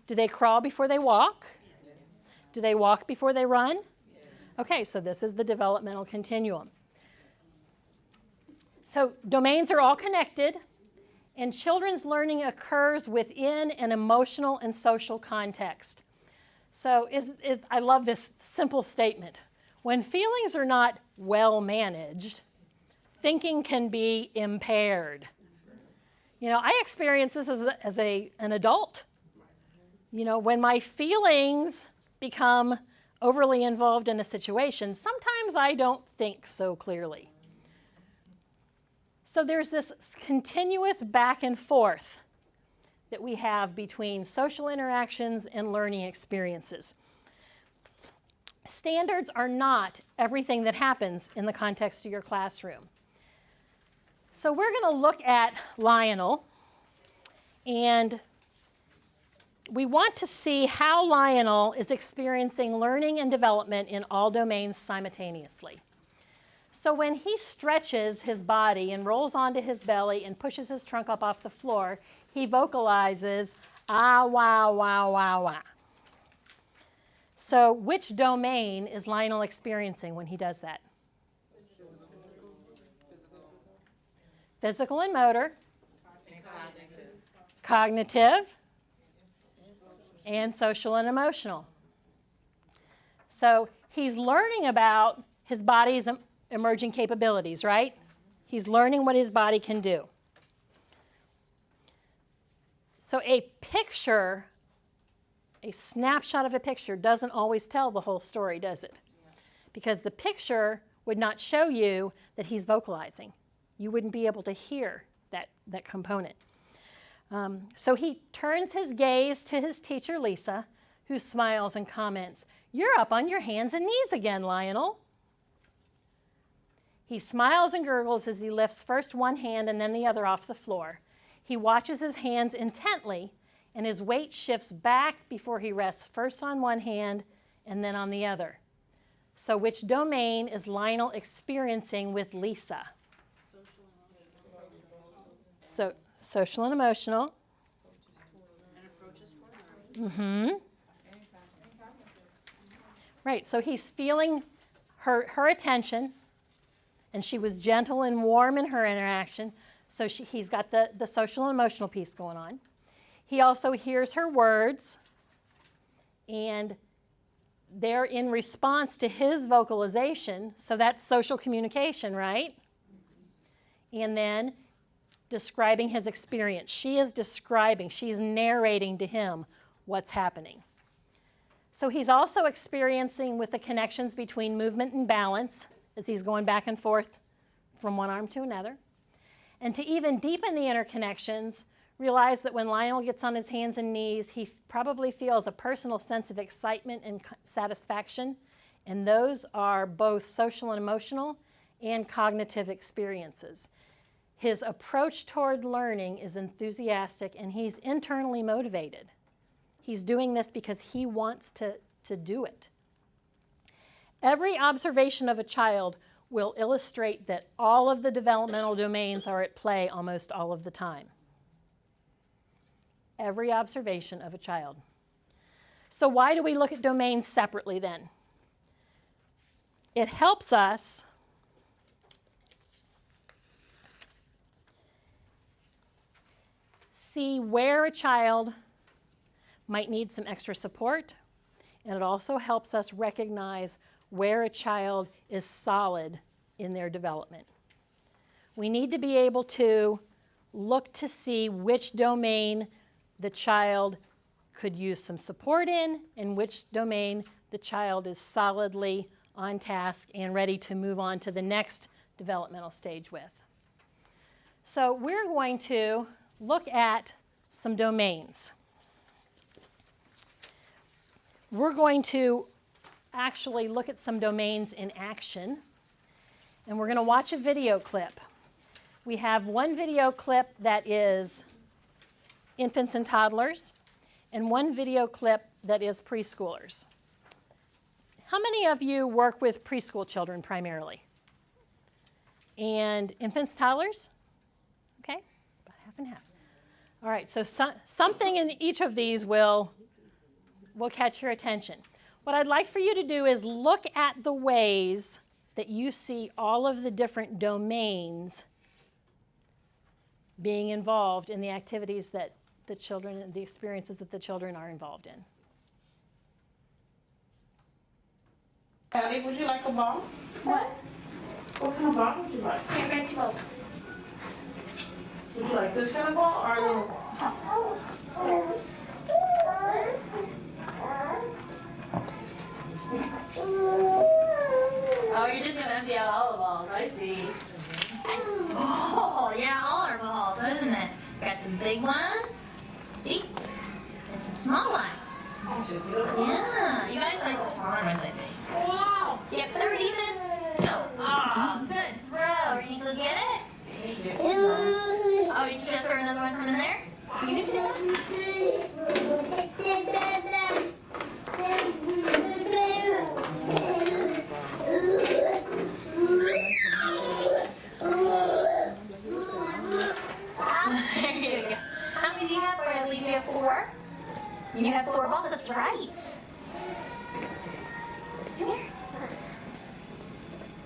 Do they crawl before they walk? Yes. Do they walk before they run? Yes. Okay, so this is the developmental continuum. So domains are all connected, and children's learning occurs within an emotional and social context. So I love this simple statement. When feelings are not well managed, thinking can be impaired. You know, I experienced this as an adult. You know, when my feelings become overly involved in a situation, sometimes I don't think so clearly. So there's this continuous back and forth that we have between social interactions and learning experiences. Standards are not everything that happens in the context of your classroom. So we're going to look at Lionel, and we want to see how Lionel is experiencing learning and development in all domains simultaneously. So when he stretches his body and rolls onto his belly and pushes his trunk up off the floor, he vocalizes, ah, wah, wah, wah, wah. So which domain is Lionel experiencing when he does that? Physical and motor. And cognitive. Cognitive. And social and emotional. So he's learning about his body's emerging capabilities, right? He's learning what his body can do. So a picture, a snapshot of a picture doesn't always tell the whole story, does it? Because the picture would not show you that he's vocalizing. You wouldn't be able to hear that component. So he turns his gaze to his teacher, Lisa, who smiles and comments, "You're up on your hands and knees again, Lionel." He smiles and gurgles as he lifts first one hand and then the other off the floor. He watches his hands intently, and his weight shifts back before he rests first on one hand and then on the other. So which domain is Lionel experiencing with Lisa? So social and emotional. Mm-hmm. Right, so he's feeling her attention, and she was gentle and warm in her interaction, so he's got the social and emotional piece going on. He also hears her words, and they're in response to his vocalization, so that's social communication, right? And then describing his experience. She is describing, she's narrating to him what's happening. So he's also experiencing with the connections between movement and balance as he's going back and forth from one arm to another. And to even deepen the interconnections, realize that when Lionel gets on his hands and knees, he probably feels a personal sense of excitement and satisfaction, and those are both social and emotional and cognitive experiences. His approach toward learning is enthusiastic, and he's internally motivated. He's doing this because he wants to do it. Every observation of a child will illustrate that all of the developmental domains are at play almost all of the time. Every observation of a child. So why do we look at domains separately then? It helps us see where a child might need some extra support, and it also helps us recognize where a child is solid in their development. We need to be able to look to see which domain the child could use some support in and which domain the child is solidly on task and ready to move on to the next developmental stage with. So we're going to look at some domains. We're going to actually look at some domains in action, and we're going to watch a video clip. We have one video clip that is infants and toddlers, and one video clip that is preschoolers. How many of you work with preschool children primarily? And infants, toddlers? Okay, about half and half. All right, so something in each of these will catch your attention. What I'd like for you to do is look at the ways that you see all of the different domains being involved in the activities that the children and the experiences that the children are involved in. Allie, would you like a ball? What? What kind of ball would you like? Here, grab 2 balls. Would you like this kind of ball or a little? Oh, you're just gonna empty out all the balls. I see. Nice. Oh, yeah, all our balls, isn't it? Got some big ones, see, and some small ones. Yeah, you guys like the smaller ones, I think. Yep, throw it, Ethan. Go. Oh, good throw. Are you gonna get it? Oh, you just gonna throw another one from in there? You can do that. There you go. How many do you have, Bradley? Do you have 4? You have 4 balls? That's right. Come here.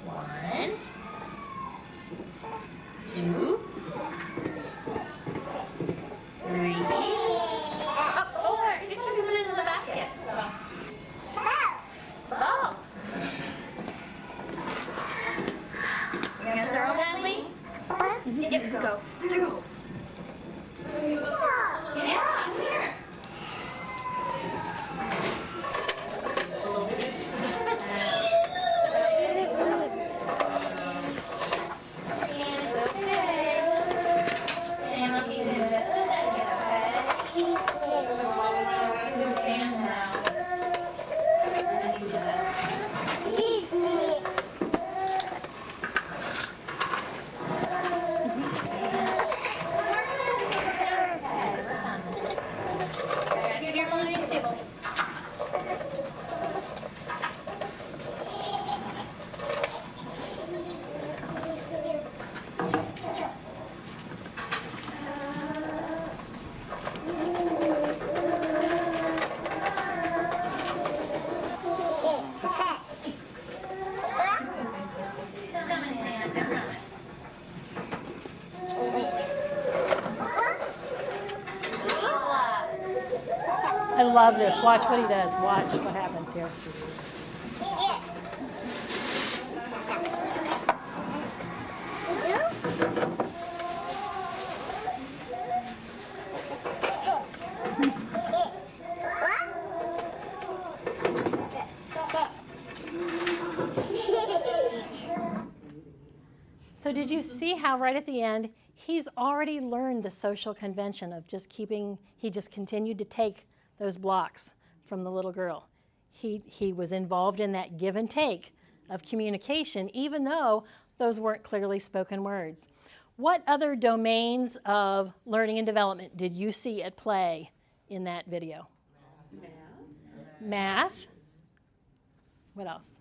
1, 2, 3. Oh, 4. Get your put it into the basket. Oh. You're gonna throw them, Natalie? Yep, go. Through. Yeah, come here. I love this. Watch what he does. Watch what happens here. So did you see how right at the end, he's already learned the social convention of just keeping, he just continued to take those blocks from the little girl. He was involved in that give and take of communication, even though those weren't clearly spoken words. What other domains of learning and development did you see at play in that video? Math. What else?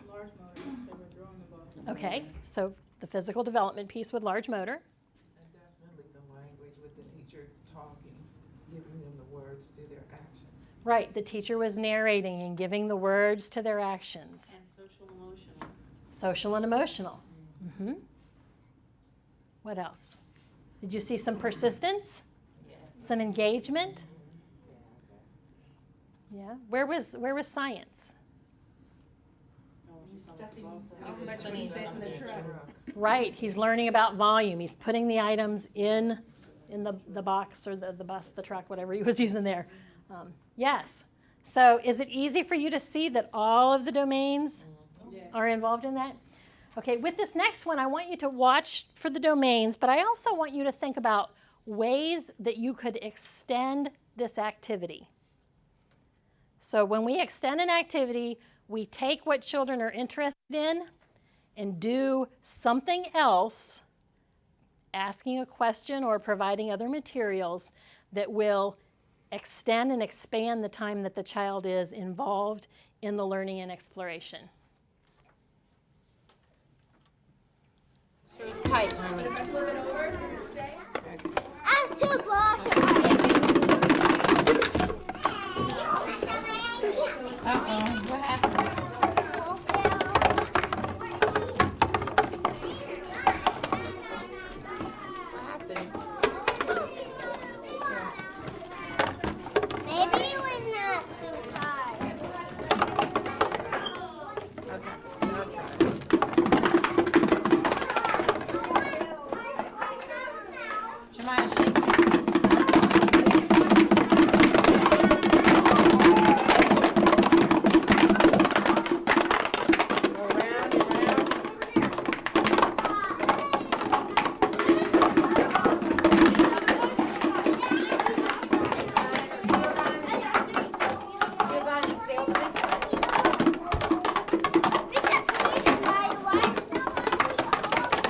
Large motor. They were drawing the ball. Okay, so the physical development piece with large motor. And definitely the language with the teacher talking, giving them the words to their actions. Right, the teacher was narrating and giving the words to their actions. And social emotional. Social and emotional. Mm-hmm. What else? Did you see some persistence? Yes. Some engagement? Yeah. Where was science? Right, he's learning about volume. He's putting the items in the box or the bus, the truck, whatever he was using there. Yes. So is it easy for you to see that all of the domains are involved in that? Okay, with this next one, I want you to watch for the domains, but I also want you to think about ways that you could extend this activity. So when we extend an activity, we take what children are interested in and do something else, asking a question or providing other materials that will extend and expand the time that the child is involved in the learning and exploration. She was tight, honey. I'm too bored. What happened? Maybe it was not too tired. Okay, I'll try. Jemiah, shake it. Go round and round. Giovanni, stay over this way. That's the last one. Round and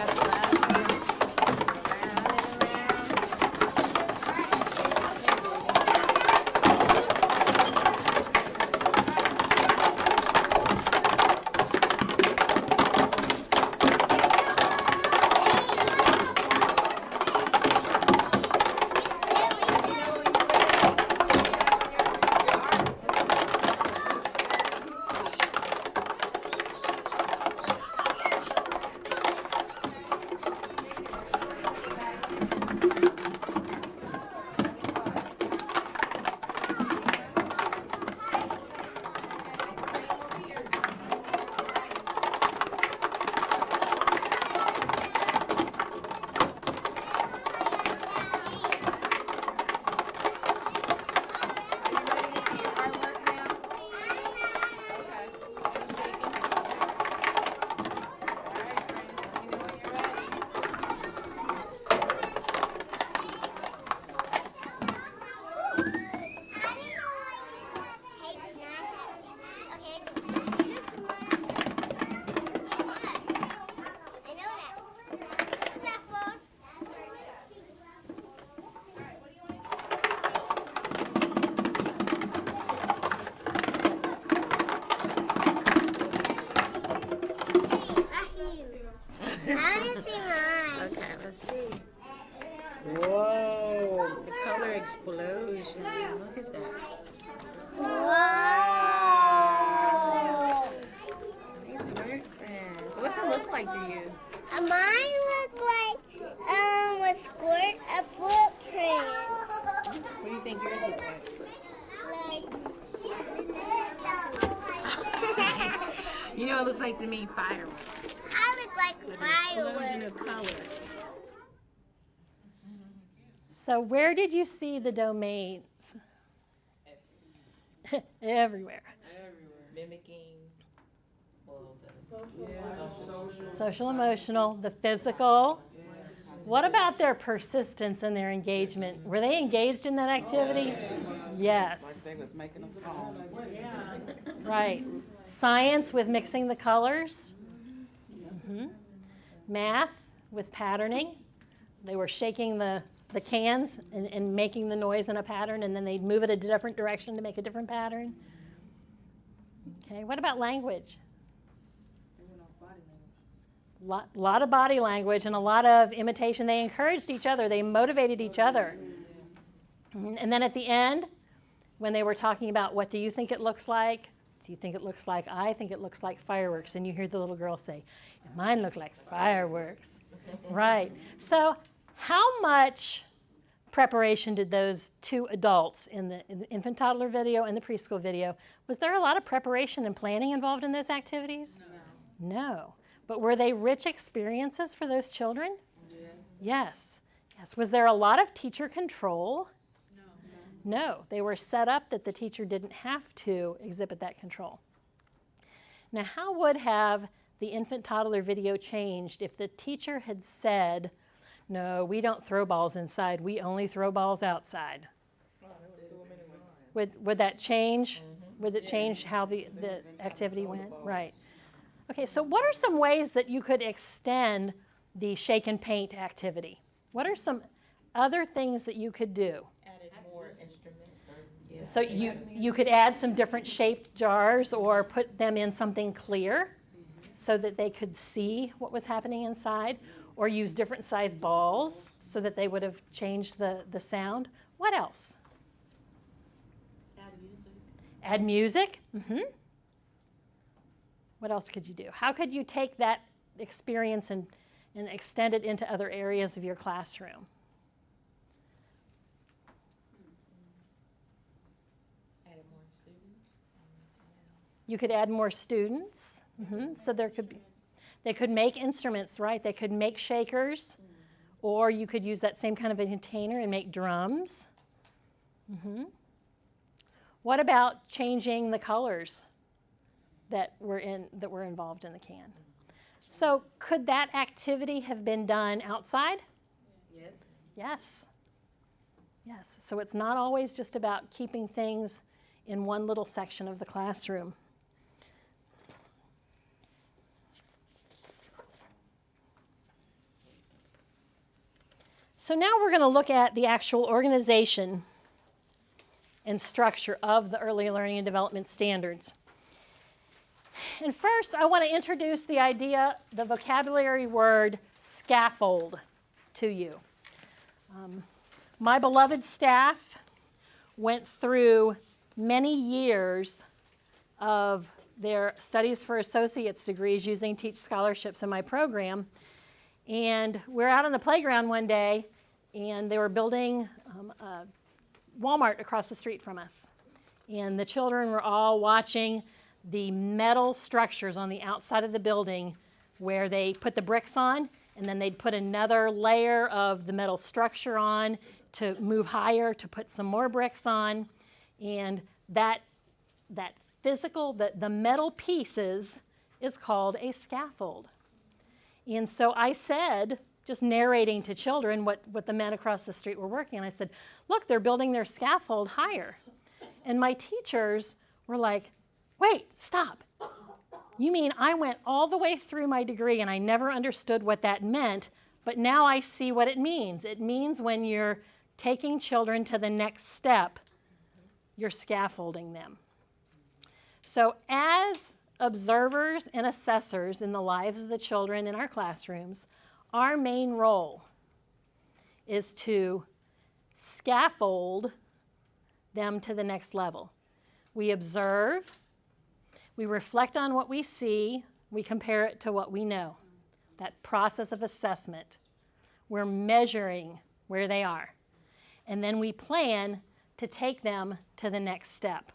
around. I want to see mine. Okay, let's see. Whoa, the color explosion. Look at that. Whoa! Nice work, friends. What's it look like to you? Mine look like a squirt of footprints. What do you think yours look like? You know, it looks like to me fireworks. I look like With an explosion fireworks. of color. So where did you see the domains? Everywhere. Mimicking, Social, emotional, the physical. What about their persistence and their engagement? Were they engaged in that activity? Yes. Like they was making a song. Right. Science with mixing the colors. Math with patterning. They were shaking the cans and making the noise in a pattern, and then they'd move it a different direction to make a different pattern. Okay, what about language? Lot of body language and a lot of imitation. They encouraged each other. They motivated each other. And then at the end, when they were talking about what do you think it looks like? Do you think it looks like? I think it looks like fireworks. And you hear the little girl say, mine look like fireworks. Right. So how much preparation did those two adults in the infant toddler video and the preschool video, was there a lot of preparation and planning involved in those activities? No. But were they rich experiences for those children? Yes. Yes. Was there a lot of teacher control? No, they were set up that the teacher didn't have to exhibit that control. Now, how would have the infant toddler video changed if the teacher had said, no, we don't throw balls inside, we only throw balls outside? Would that change? Would it change how the activity went? Right. Okay, so what are some ways that you could extend the shake and paint activity? What are some other things that you could do? Added more instruments or, yeah. So you could add some different shaped jars or put them in something clear so that they could see what was happening inside, or use different sized balls so that they would have changed the sound. What else? Add music. What else could you do? How could you take that experience and extend it into other areas of your classroom? Added more students. You could add more students. So there could be, they could make instruments, right? They could make shakers, or you could use that same kind of a container and make drums. What about changing the colors that were involved in the can? So could that activity have been done outside? Yes. Yes. Yes. So it's not always just about keeping things in one little section of the classroom. So now we're going to look at the actual organization and structure of the early learning and development standards. And first, I want to introduce the idea, the vocabulary word scaffold to you. My beloved staff went through many years of their studies for associate's degrees using Teach scholarships in my program. And we're out on the playground one day, and they were building a Walmart across the street from us. And the children were all watching the metal structures on the outside of the building where they put the bricks on, and then they'd put another layer of the metal structure on to move higher, to put some more bricks on. And that physical, the metal pieces is called a scaffold. And so I said, just narrating to children what the men across the street were working on, I said, look, they're building their scaffold higher. And my teachers were like, wait, stop. You mean I went all the way through my degree and I never understood what that meant, but now I see what it means. It means when you're taking children to the next step, you're scaffolding them. So as observers and assessors in the lives of the children in our classrooms, our main role is to scaffold them to the next level. We observe, we reflect on what we see, we compare it to what we know. That process of assessment. We're measuring where they are. And then we plan to take them to the next step.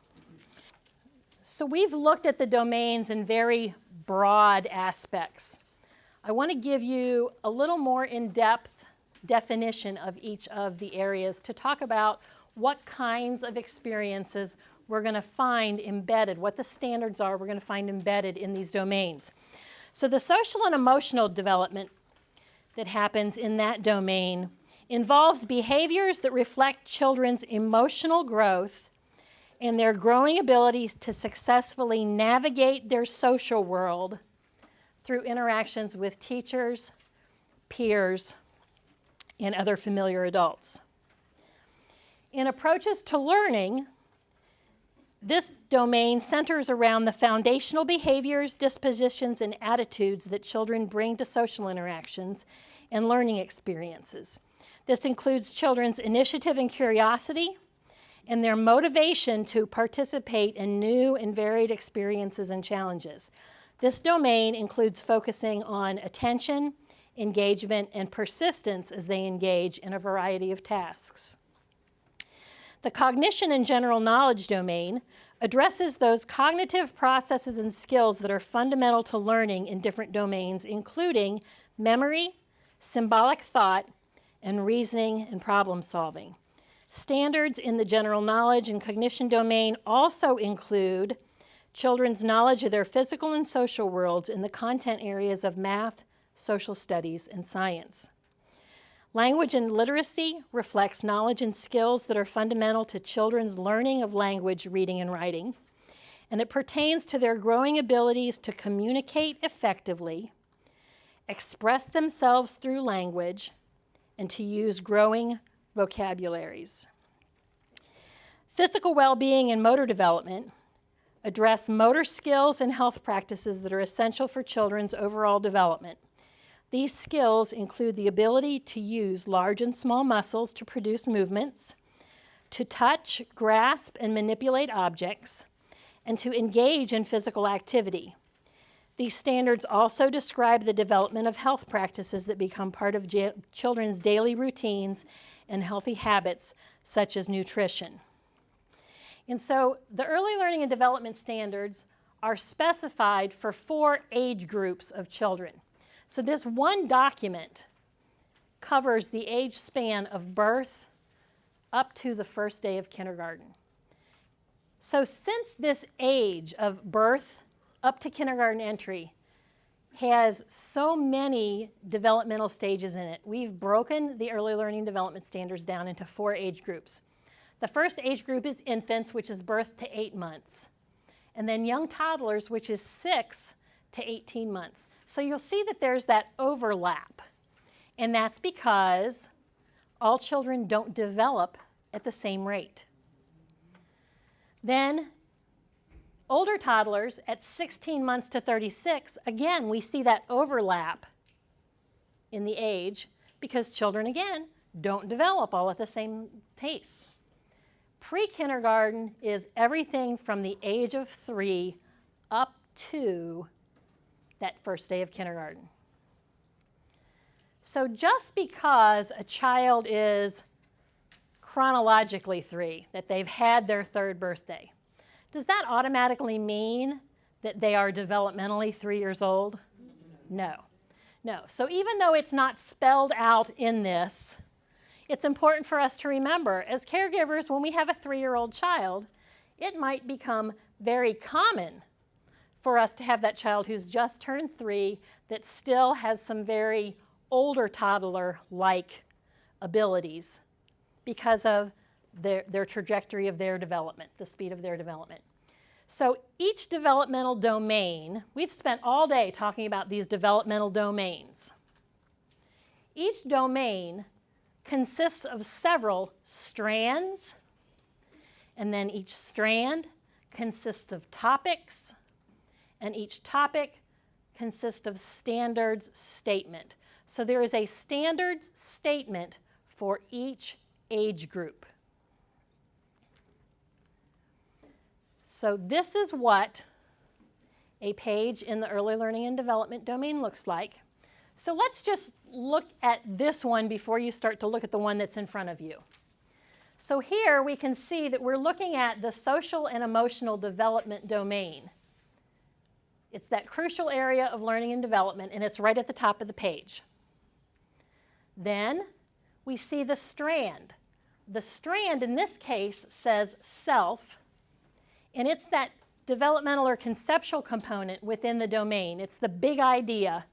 So we've looked at the domains in very broad aspects. I want to give you a little more in-depth definition of each of the areas to talk about what kinds of experiences we're going to find embedded, what the standards are we're going to find embedded in these domains. So the social and emotional development that happens in that domain involves behaviors that reflect children's emotional growth and their growing ability to successfully navigate their social world through interactions with teachers, peers, and other familiar adults. In approaches to learning, this domain centers around the foundational behaviors, dispositions, and attitudes that children bring to social interactions and learning experiences. This includes children's initiative and curiosity, and their motivation to participate in new and varied experiences and challenges. This domain includes focusing on attention, engagement, and persistence as they engage in a variety of tasks. The cognition and general knowledge domain addresses those cognitive processes and skills that are fundamental to learning in different domains, including memory, symbolic thought, and reasoning and problem solving. Standards in the general knowledge and cognition domain also include children's knowledge of their physical and social worlds in the content areas of math, social studies, and science. Language and literacy reflects knowledge and skills that are fundamental to children's learning of language, reading, and writing, and it pertains to their growing abilities to communicate effectively, express themselves through language, and to use growing vocabularies. Physical well-being and motor development address motor skills and health practices that are essential for children's overall development. These skills include the ability to use large and small muscles to produce movements, to touch, grasp, and manipulate objects, and to engage in physical activity. These standards also describe the development of health practices that become part of children's daily routines and healthy habits, such as nutrition. And so the early learning and development standards are specified for 4 age groups of children. So this one document covers the age span of birth up to the first day of kindergarten. So since this age of birth up to kindergarten entry has so many developmental stages in it, we've broken the early learning development standards down into 4 age groups. The first age group is infants, which is birth to 8 months. And then young toddlers, which is 6 to 18 months. So you'll see that there's that overlap. And that's because all children don't develop at the same rate. Then older toddlers at 16 months to 36, again, we see that overlap in the age because children, again, don't develop all at the same pace. Pre-kindergarten is everything from the age of 3 up to that first day of kindergarten. So just because a child is chronologically 3, that they've had their 3rd birthday, does that automatically mean that they are developmentally 3 years old? No. No. So even though it's not spelled out in this, it's important for us to remember, as caregivers, when we have a 3-year-old child, it might become very common for us to have that child who's just turned 3 that still has some very older toddler-like abilities because of their trajectory of their development, the speed of their development. So each developmental domain, we've spent all day talking about these developmental domains. Each domain consists of several strands, and then each strand consists of topics, and each topic consists of standards statement. So there is a standards statement for each age group. So this is what a page in the early learning and development domain looks like. So let's just look at this one before you start to look at the one that's in front of you. So here we can see that we're looking at the social and emotional development domain. It's that crucial area of learning and development, and it's right at the top of the page. Then we see the strand. The strand in this case says self, and it's that developmental or conceptual component within the domain. It's the big idea,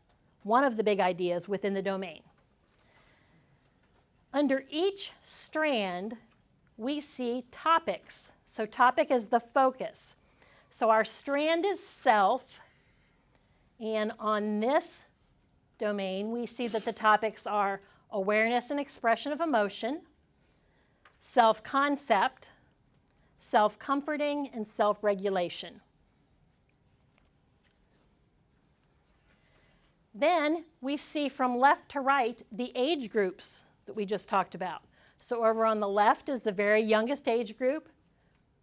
one of the big ideas within the domain. Under each strand, we see topics. So topic is the focus. So our strand is self, and on this domain, we see that the topics are awareness and expression of emotion, self-concept, self-comforting, and self-regulation. Then we see from left to right the age groups that we just talked about. So over on the left is the very youngest age group,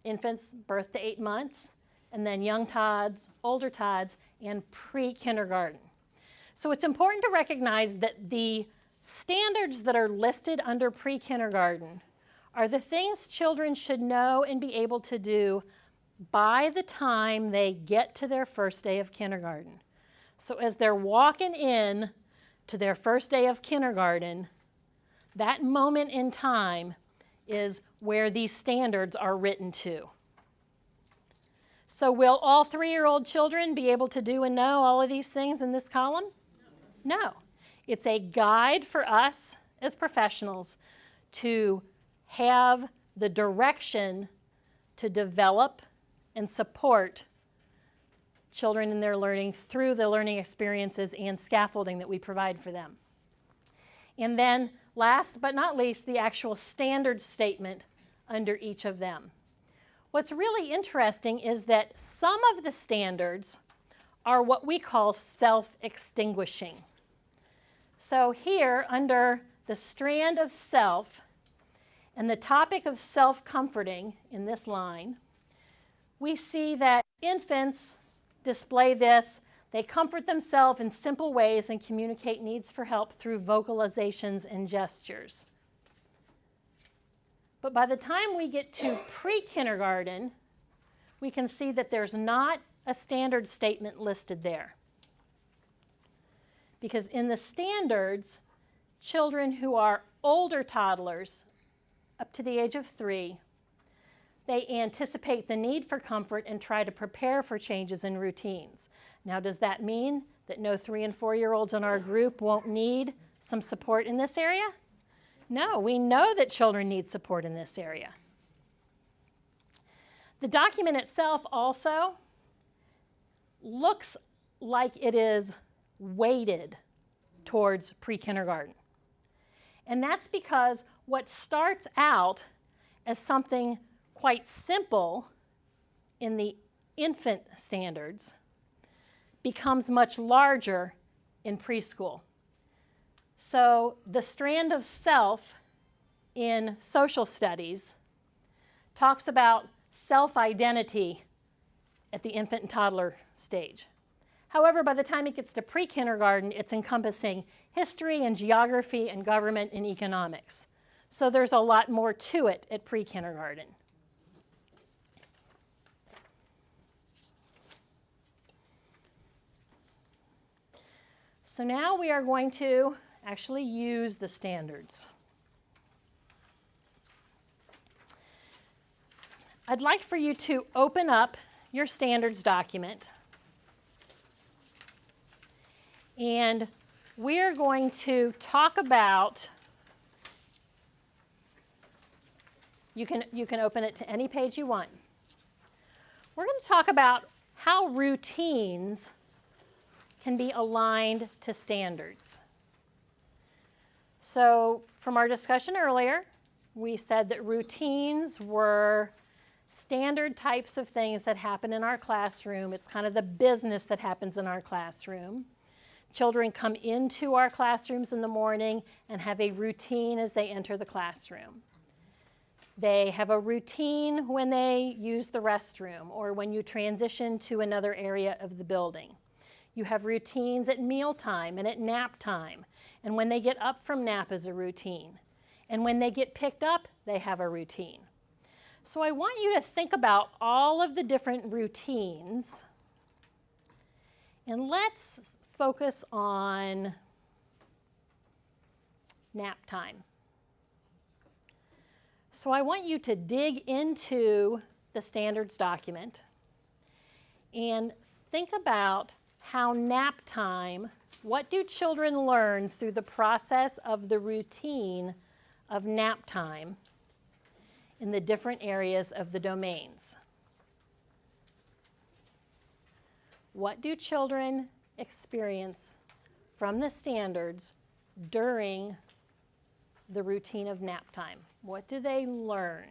infants birth to 8 months, and then young tots, older tots, and pre-kindergarten. So it's important to recognize that the standards that are listed under pre-kindergarten are the things children should know and be able to do by the time they get to their first day of kindergarten. So as they're walking in to their first day of kindergarten, that moment in time is where these standards are written to. So will all 3-year-old children be able to do and know all of these things in this column? No. It's a guide for us as professionals to have the direction to develop and support children in their learning through the learning experiences and scaffolding that we provide for them. And then last but not least, the actual standard statement under each of them. What's really interesting is that some of the standards are what we call self-extinguishing. So here, under the strand of self and the topic of self-comforting in this line, we see that infants display this. They comfort themselves in simple ways and communicate needs for help through vocalizations and gestures. But by the time we get to pre-kindergarten, we can see that there's not a standard statement listed there. Because in the standards, children who are older toddlers, up to the age of 3, they anticipate the need for comfort and try to prepare for changes in routines. Now, does that mean that no 3- and 4-year-olds in our group won't need some support in this area? No, we know that children need support in this area. The document itself also looks like it is weighted towards pre-kindergarten. And that's because what starts out as something quite simple in the infant standards becomes much larger in preschool. So the strand of self in social studies talks about self-identity at the infant and toddler stage. However, by the time it gets to pre-kindergarten, it's encompassing history and geography and government and economics. So there's a lot more to it at pre-kindergarten. So now we are going to actually use the standards. I'd like for you to open up your standards document, and we're going to talk about, you can open it to any page you want. We're going to talk about how routines can be aligned to standards. So from our discussion earlier, we said that routines were standard types of things that happen in our classroom. It's kind of the business that happens in our classroom. Children come into our classrooms in the morning and have a routine as they enter the classroom. They have a routine when they use the restroom or when you transition to another area of the building. You have routines at mealtime and at nap time. And when they get up from nap is a routine. And when they get picked up, they have a routine. So I want you to think about all of the different routines. And let's focus on nap time. So I want you to dig into the standards document and think about how nap time, what do children learn through the process of the routine of nap time in the different areas of the domains? What do children experience from the standards during the routine of nap time? What do they learn?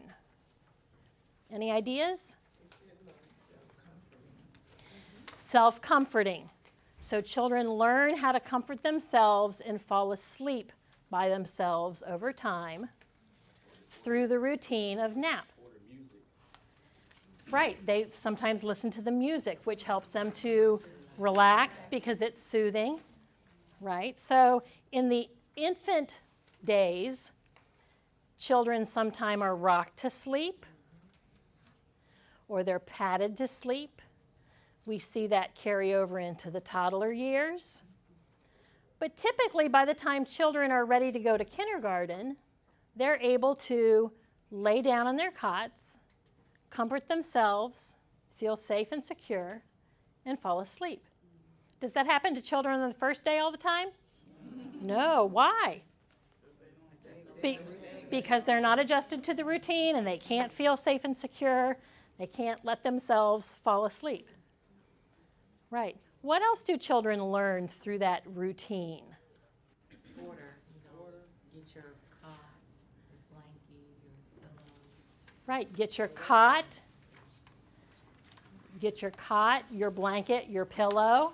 Any ideas? Self-comforting. So children learn how to comfort themselves and fall asleep by themselves over time through the routine of nap. Right, they sometimes listen to the music, which helps them to relax because it's soothing, right? So in the infant days, children sometimes are rocked to sleep or they're patted to sleep. We see that carry over into the toddler years. But typically, by the time children are ready to go to kindergarten, they're able to lay down on their cots, comfort themselves, feel safe and secure, and fall asleep. Does that happen to children on the first day all the time? No. Why? Because they're not adjusted to the routine and they can't feel safe and secure. They can't let themselves fall asleep. Right. What else do children learn through that routine? Order, get your cot, your blankie, your pillow. Right. Get your cot, your blanket, your pillow.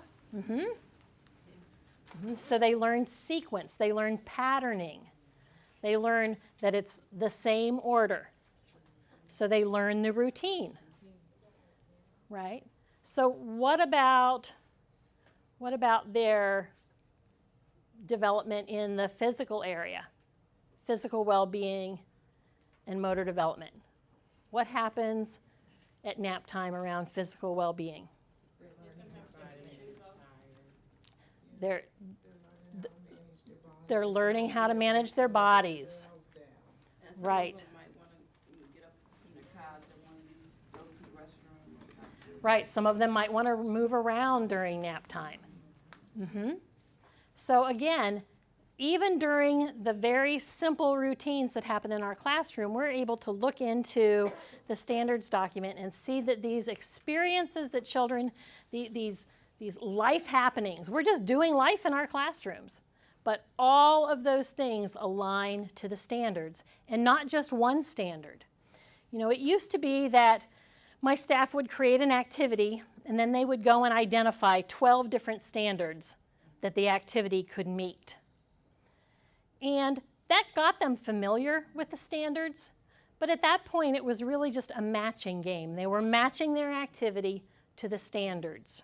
So they learn sequence. They learn patterning. They learn that it's the same order. So they learn the routine. Right? So what about their development in the physical area? Physical well-being and motor development. What happens at nap time around physical well-being? They're learning how to manage their bodies. Right. Right, some of them might want to move around during nap time. So again, even during the very simple routines that happen in our classroom, we're able to look into the standards document and see that these experiences that children, these life happenings, we're just doing life in our classrooms. But all of those things align to the standards, and not just one standard. You know, it used to be that my staff would create an activity, and then they would go and identify 12 different standards that the activity could meet. And that got them familiar with the standards, but at that point it was really just a matching game. They were matching their activity to the standards.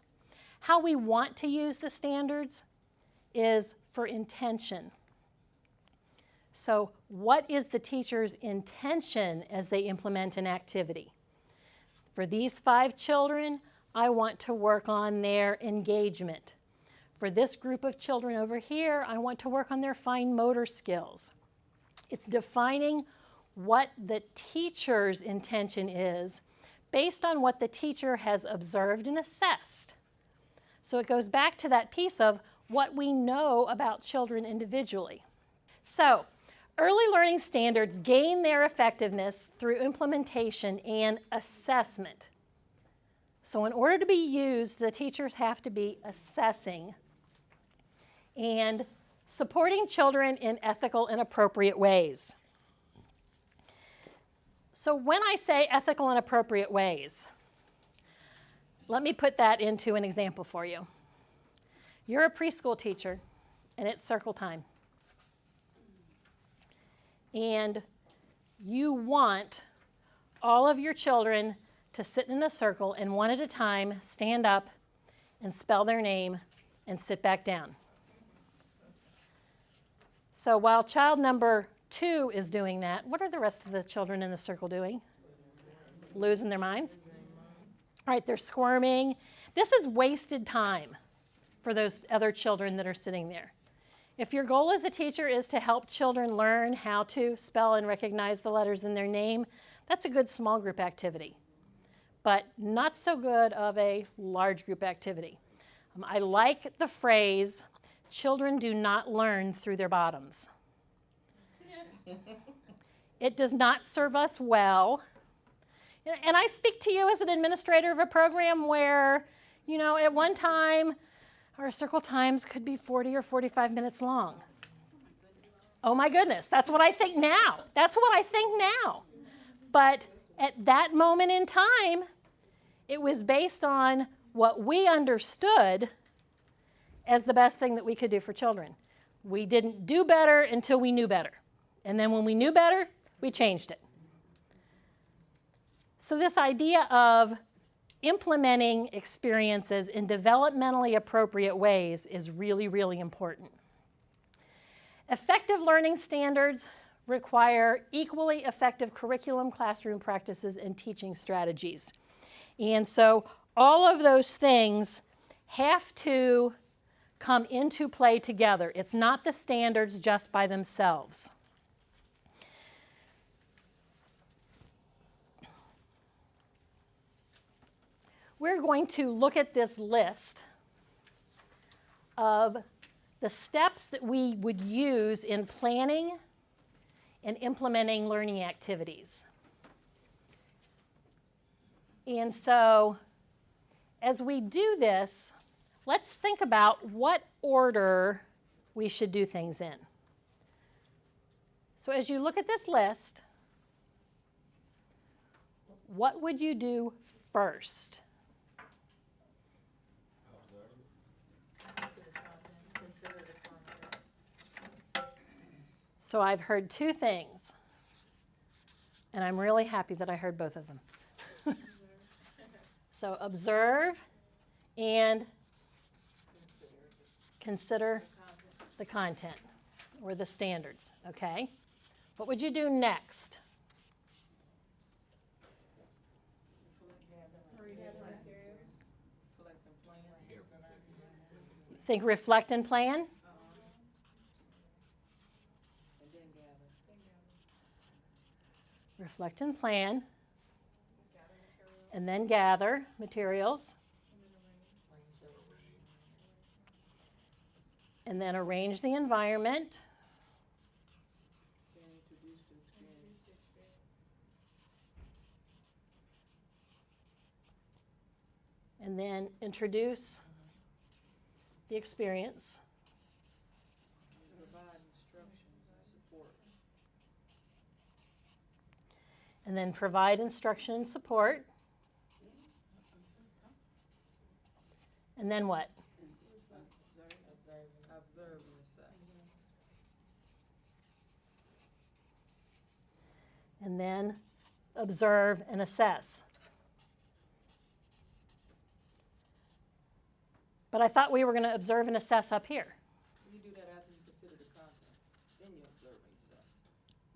How we want to use the standards is for intention. So what is the teacher's intention as they implement an activity? For these 5 children, I want to work on their engagement. For this group of children over here, I want to work on their fine motor skills. It's defining what the teacher's intention is based on what the teacher has observed and assessed. So it goes back to that piece of what we know about children individually. So, early learning standards gain their effectiveness through implementation and assessment. So in order to be used, the teachers have to be assessing and supporting children in ethical and appropriate ways. So when I say ethical and appropriate ways, let me put that into an example for you. You're a preschool teacher, and it's circle time. And you want all of your children to sit in a circle and one at a time stand up and spell their name and sit back down. So while child number 2 is doing that, what are the rest of the children in the circle doing? Losing their minds? All right, they're squirming. This is wasted time for those other children that are sitting there. If your goal as a teacher is to help children learn how to spell and recognize the letters in their name, that's a good small group activity, but not so good of a large group activity. I like the phrase, children do not learn through their bottoms. It does not serve us well. And I speak to you as an administrator of a program where, you know, at one time, our circle times could be 40 or 45 minutes long. Oh my goodness, that's what I think now. That's what I think now. But at that moment in time, it was based on what we understood as the best thing that we could do for children. We didn't do better until we knew better. And then when we knew better, we changed it. So this idea of implementing experiences in developmentally appropriate ways is really, really important. Effective learning standards require equally effective curriculum, classroom practices, and teaching strategies. And so all of those things have to come into play together. It's not the standards just by themselves. we're going to look at this list of the steps that we would use in planning and implementing learning activities. And so as we do this, let's think about what order we should do things in. So as you look at this list, what would you do first? So I've heard two things, and I'm really happy that I heard both of them. So observe and consider the content or the standards, okay? What would you do next? Think reflect and plan? Reflect and plan. And then gather materials. And then arrange the environment. And then introduce the experience. Provide instructions and support. And then provide instruction and support. And then what? Observe and assess. And then observe and assess. But I thought we were going to observe and assess up here. You do that after you consider the content. Then you observe and assess.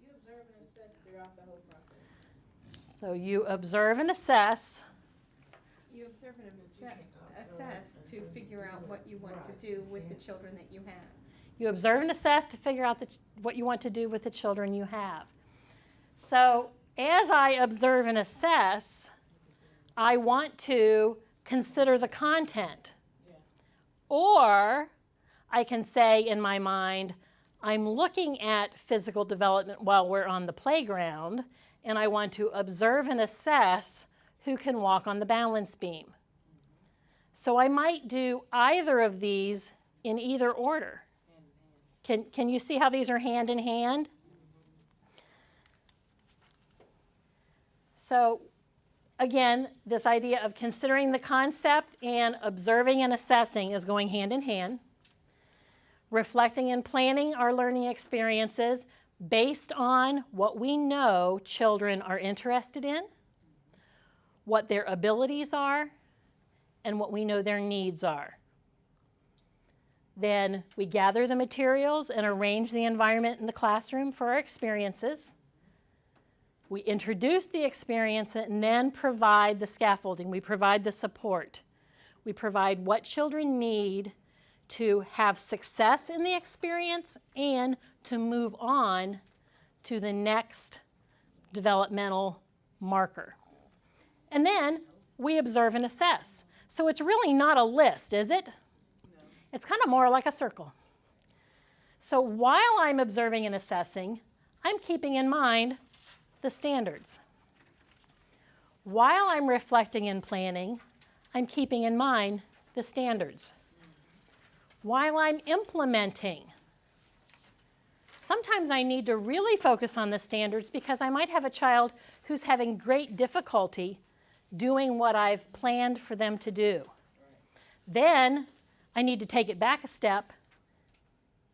You observe and assess throughout the whole process. So you observe and assess. You observe and assess to figure out what you want to do with the children that you have. You observe and assess to figure out what you want to do with the children you have. So as I observe and assess, I want to consider the content. Or I can say in my mind, I'm looking at physical development while we're on the playground, and I want to observe and assess who can walk on the balance beam. So I might do either of these in either order. Can you see how these are hand in hand? So again, this idea of considering the concept and observing and assessing is going hand in hand. Reflecting and planning our learning experiences based on what we know children are interested in, what their abilities are, and what we know their needs are. Then we gather the materials and arrange the environment in the classroom for our experiences. We introduce the experience and then provide the scaffolding. We provide the support. We provide what children need to have success in the experience and to move on to the next developmental marker. And then we observe and assess. So it's really not a list, is it? No. It's kind of more like a circle. So while I'm observing and assessing, I'm keeping in mind the standards. While I'm reflecting and planning, I'm keeping in mind the standards. While I'm implementing, sometimes I need to really focus on the standards because I might have a child who's having great difficulty doing what I've planned for them to do. Then I need to take it back a step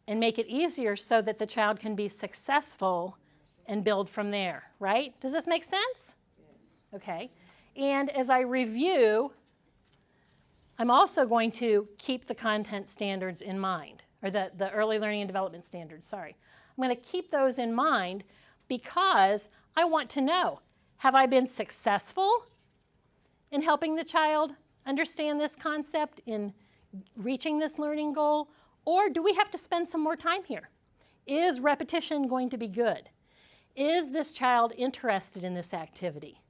and make it easier so that the child can be successful and build from there, right? Does this make sense? Yes. Okay. And as I review, I'm also going to keep the content standards in mind, or the early learning and development standards, sorry. I'm going to keep those in mind because I want to know, have I been successful in helping the child understand this concept, in reaching this learning goal, or do we have to spend some more time here? Is repetition going to be good? Is this child interested in this activity?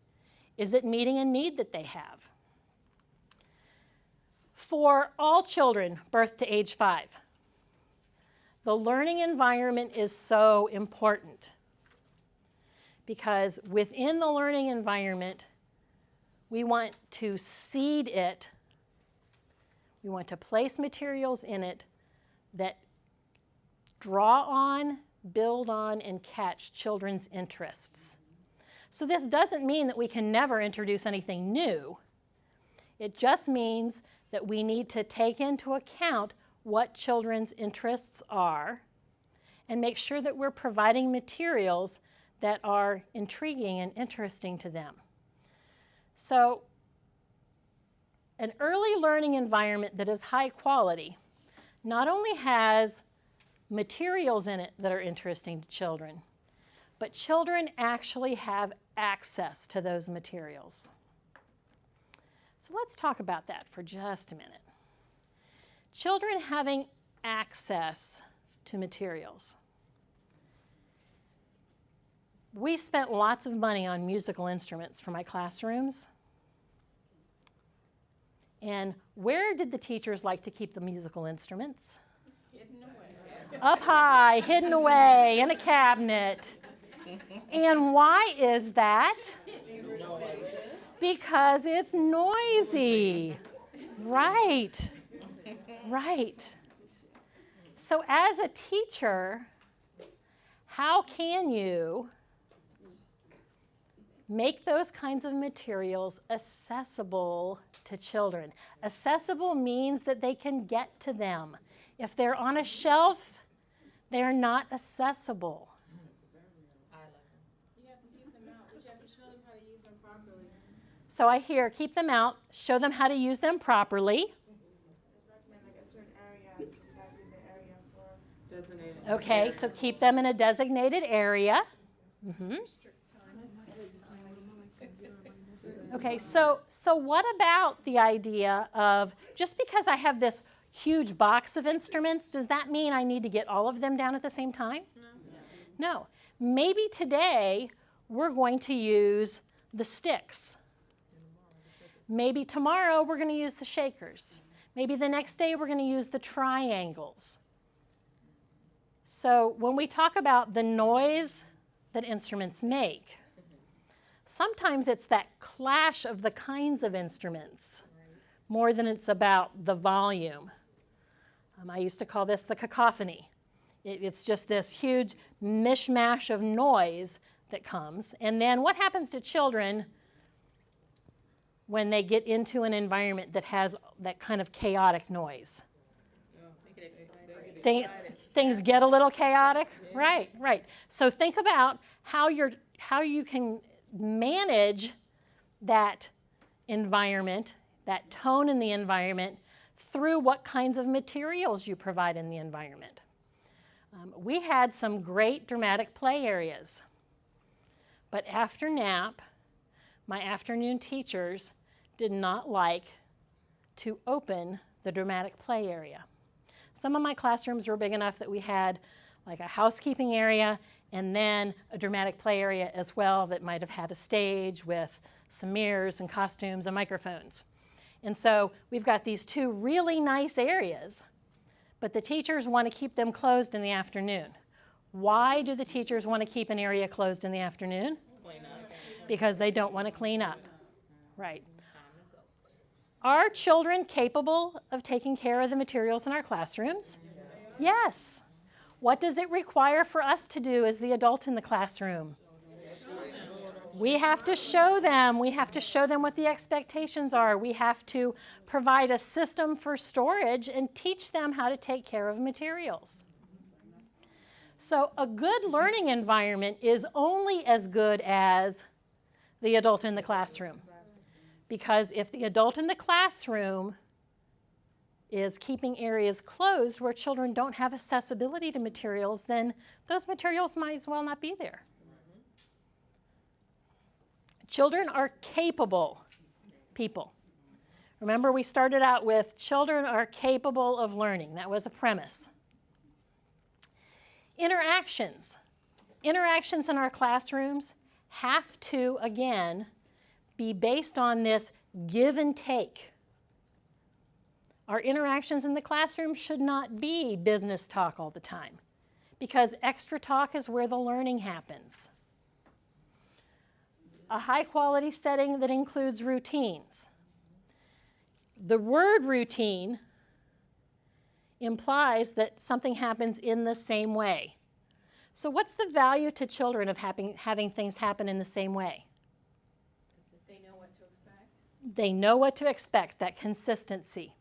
Is it meeting a need that they have? For all children birth to age 5, the learning environment is so important because within the learning environment, we want to seed it. We want to place materials in it that draw on, build on, and catch children's interests. So this doesn't mean that we can never introduce anything new. It just means that we need to take into account what children's interests are and make sure that we're providing materials that are intriguing and interesting to them. So an early learning environment that is high quality not only has materials in it that are interesting to children, but children actually have access to those materials. So let's talk about that for just a minute. Children having access to materials. We spent lots of money on musical instruments for my classrooms. And where did the teachers like to keep the musical instruments? Hidden away. Up high, hidden away in a cabinet. And why is that? Because it's noisy. Right. Right. So as a teacher, how can you make those kinds of materials accessible to children? Accessible means that they can get to them. If they're on a shelf, they're not accessible. You have to keep them out, but you have to show them how to use them properly. So I hear, keep them out, show them how to use them properly. Recommend like a certain area, because that'd be the area for. Designated. Okay, so keep them in a designated area. Okay, so what about the idea of, just because I have this huge box of instruments, does that mean I need to get all of them down at the same time? No. Maybe today we're going to use the sticks. Maybe tomorrow we're going to use the shakers. Maybe the next day we're going to use the triangles. So when we talk about the noise that instruments make, sometimes it's that clash of the kinds of instruments more than it's about the volume. I used to call this the cacophony. It's just this huge mishmash of noise that comes. And then what happens to children when they get into an environment that has that kind of chaotic noise? Things get a little chaotic? Right, right. So think about how you can manage that environment, that tone in the environment, through what kinds of materials you provide in the environment. We had some great dramatic play areas, but after nap, my afternoon teachers did not like to open the dramatic play area. Some of my classrooms were big enough that we had like a housekeeping area and then a dramatic play area as well that might have had a stage with some mirrors and costumes and microphones. And so we've got these two really nice areas, but the teachers want to keep them closed in the afternoon. Why do the teachers want to keep an area closed in the afternoon? Because they don't want to clean up. Right. Are children capable of taking care of the materials in our classrooms? Yes. What does it require for us to do as the adult in the classroom? We have to show them. We have to show them what the expectations are. We have to provide a system for storage and teach them how to take care of materials. So a good learning environment is only as good as the adult in the classroom. Because if the adult in the classroom is keeping areas closed where children don't have accessibility to materials, then those materials might as well not be there. Children are capable people. Remember, we started out with children are capable of learning. That was a premise. Interactions. Interactions in our classrooms have to, again, be based on this give and take. Our interactions in the classroom should not be business talk all the time, because extra talk is where the learning happens. A high-quality setting that includes routines. The word routine implies that something happens in the same way. So what's the value to children of having things happen in the same way? Because they know what to expect. They know what to expect, that consistency.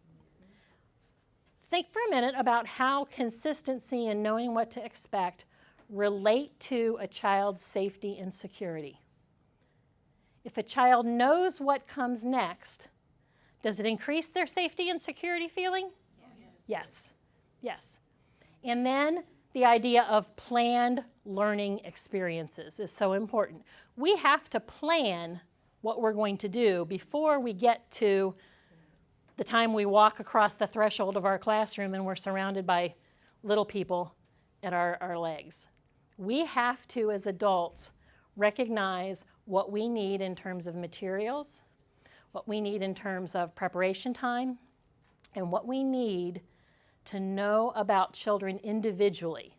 Think for a minute about how consistency and knowing what to expect relate to a child's safety and security. If a child knows what comes next, does it increase their safety and security feeling? Yes. Yes. And then the idea of planned learning experiences is so important. We have to plan what we're going to do before we get to the time we walk across the threshold of our classroom and we're surrounded by little people at our legs. We have to, as adults, recognize what we need in terms of materials, what we need in terms of preparation time, and what we need to know about children individually.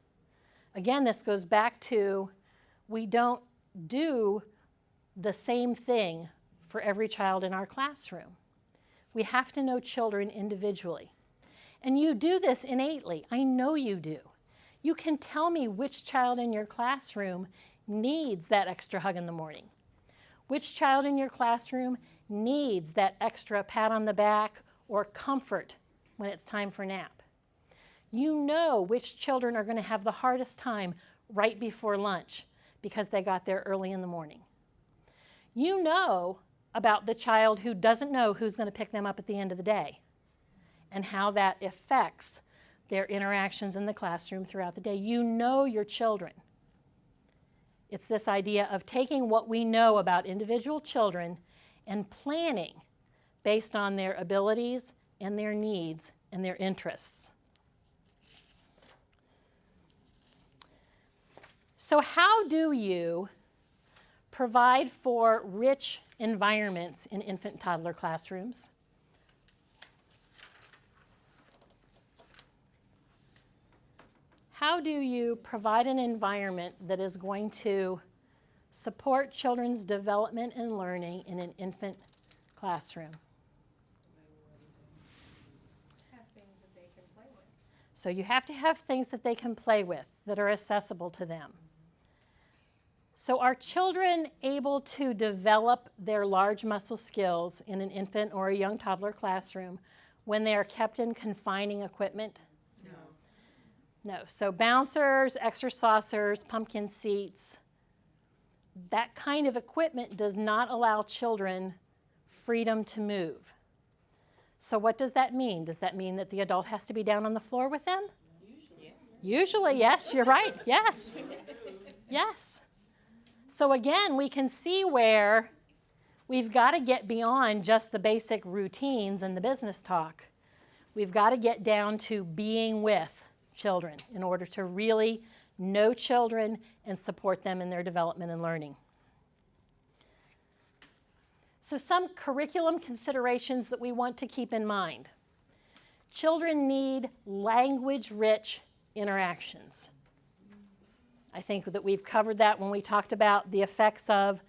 Again, this goes back to we don't do the same thing for every child in our classroom. We have to know children individually. And you do this innately. I know you do. You can tell me which child in your classroom needs that extra hug in the morning. Which child in your classroom needs that extra pat on the back or comfort when it's time for nap. You know which children are going to have the hardest time right before lunch because they got there early in the morning. You know about the child who doesn't know who's going to pick them up at the end of the day and how that affects their interactions in the classroom throughout the day. You know your children. It's this idea of taking what we know about individual children and planning based on their abilities and their needs and their interests. So how do you provide for rich environments in infant and toddler classrooms? How do you provide an environment that is going to support children's development and learning in an infant classroom? Have things that they can play with. So you have to have things that they can play with that are accessible to them. So are children able to develop their large muscle skills in an infant or a young toddler classroom when they are kept in confining equipment? No. So bouncers, exercisers, pumpkin seats, that kind of equipment does not allow children freedom to move. So what does that mean? Does that mean that the adult has to be down on the floor with them? Usually, yes, you're right. Yes. Yes. So again, we can see where we've got to get beyond just the basic routines and the business talk. We've got to get down to being with children in order to really know children and support them in their development and learning. So some curriculum considerations that we want to keep in mind. Children need language-rich interactions. I think that we've covered that when we talked about the effects of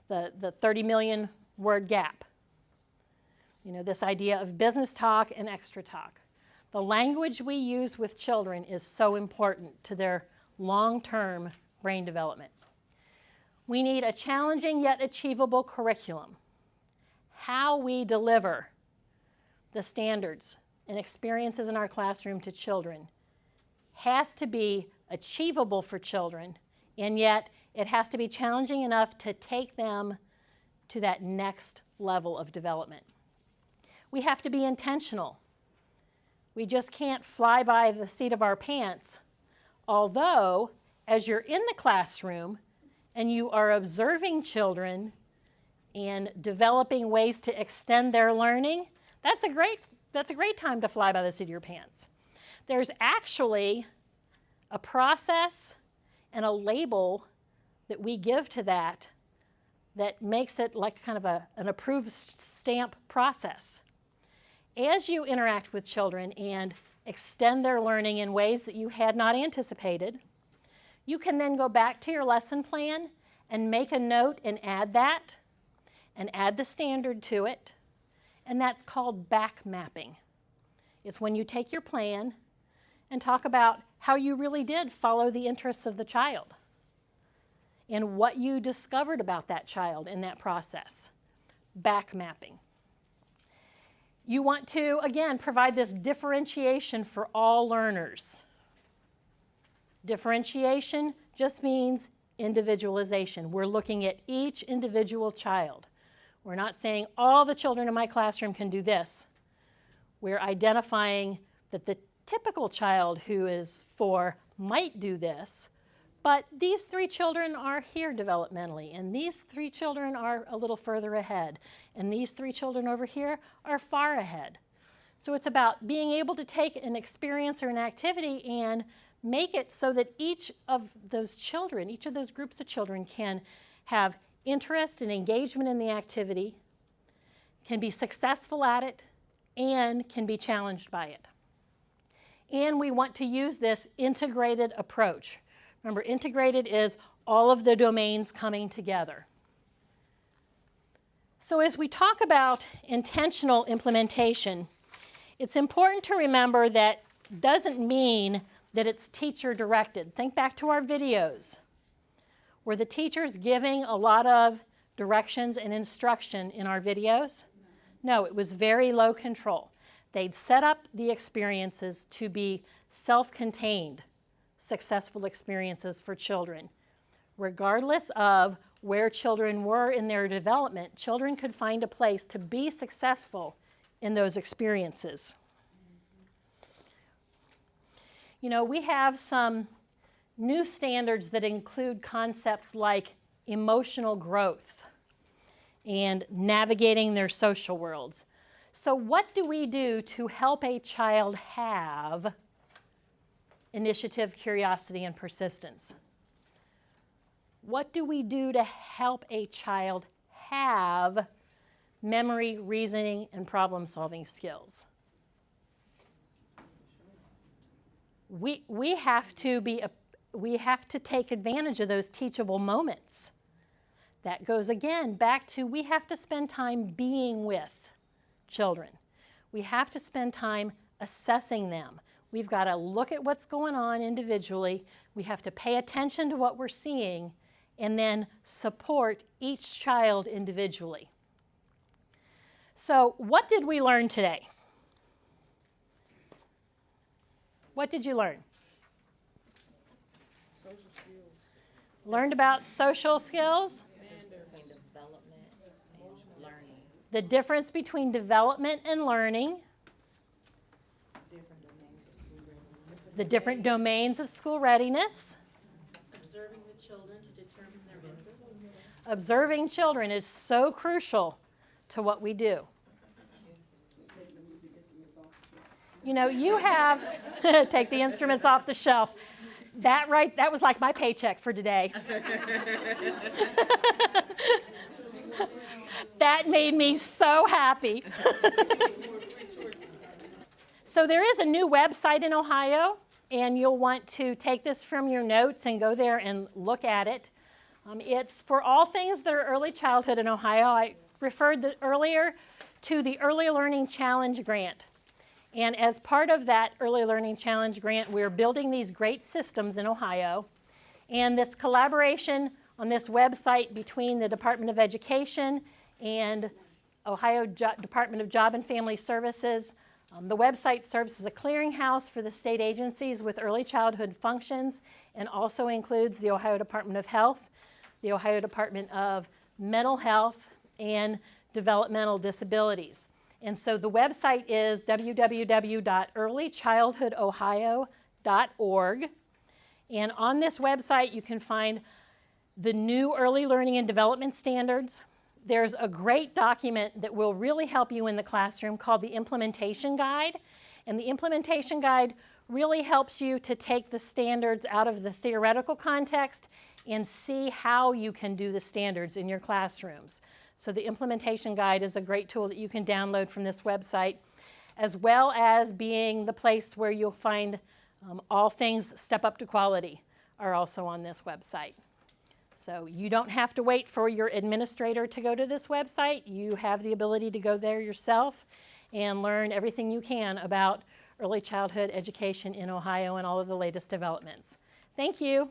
the 30 million word gap. You know, this idea of business talk and extra talk. The language we use with children is so important to their long-term brain development. We need a challenging yet achievable curriculum. How we deliver the standards and experiences in our classroom to children has to be achievable for children, and yet it has to be challenging enough to take them to that next level of development. We have to be intentional. We just can't fly by the seat of our pants, although as you're in the classroom and you are observing children and developing ways to extend their learning, that's a great time to fly by the seat of your pants. There's actually a process and a label that we give to that makes it like kind of an approved stamp process. as you interact with children and extend their learning in ways that you had not anticipated, you can then go back to your lesson plan and make a note and add that, and add the standard to it, and that's called back mapping. It's when you take your plan and talk about how you really did follow the interests of the child and what you discovered about that child in that process. Back mapping. You want to, again, provide this differentiation for all learners. Differentiation just means individualization. We're looking at each individual child. We're not saying all the children in my classroom can do this. We're identifying that the typical child who is 4 might do this, but these 3 children are here developmentally, and these 3 children are a little further ahead, and these 3 children over here are far ahead. So it's about being able to take an experience or an activity and make it so that each of those children, each of those groups of children can have interest and engagement in the activity, can be successful at it, and can be challenged by it. And we want to use this integrated approach. Remember, integrated is all of the domains coming together. So as we talk about intentional implementation, it's important to remember that doesn't mean that it's teacher directed. Think back to our videos. Were the teachers giving a lot of directions and instruction in our videos? No, it was very low control. They'd set up the experiences to be self-contained, successful experiences for children. Regardless of where children were in their development, children could find a place to be successful in those experiences. You know, we have some new standards that include concepts like emotional growth and navigating their social worlds. So what do we do to help a child have initiative, curiosity, and persistence? What do we do to help a child have memory, reasoning, and problem-solving skills? We have to take advantage of those teachable moments. That goes again back to we have to spend time being with children. We have to spend time assessing them. We've got to look at what's going on individually. We have to pay attention to what we're seeing and then support each child individually. So what did we learn today? What did you learn? Social skills. Learned about social skills, Between development and learning. the difference between development and learning, Different domains of school readiness. the different domains of school readiness. Observing the children to determine their interests. Observing children is so crucial to what we do. You know, you have, take the instruments off the shelf. That was like my paycheck for today. That made me so happy. So there is a new website in Ohio, and you'll want to take this from your notes and go there and look at it. It's for all things that are early childhood in Ohio. I referred earlier to the Early Learning Challenge Grant. And as part of that Early Learning Challenge Grant, we're building these great systems in Ohio. And this collaboration on this website between the Department of Education and Ohio Department of Job and Family Services. The website serves as a clearinghouse for the state agencies with early childhood functions and also includes the Ohio Department of Health, the Ohio Department of Mental Health, and Developmental Disabilities. And so the website is www.earlychildhoodohio.org. And on this website, you can find the new early learning and development standards. There's a great document that will really help you in the classroom called the Implementation Guide. And the Implementation Guide really helps you to take the standards out of the theoretical context and see how you can do the standards in your classrooms. So the Implementation Guide is a great tool that you can download from this website, as well as being the place where you'll find all things Step Up to Quality are also on this website. So you don't have to wait for your administrator to go to this website. You have the ability to go there yourself and learn everything you can about early childhood education in Ohio and all of the latest developments. Thank you.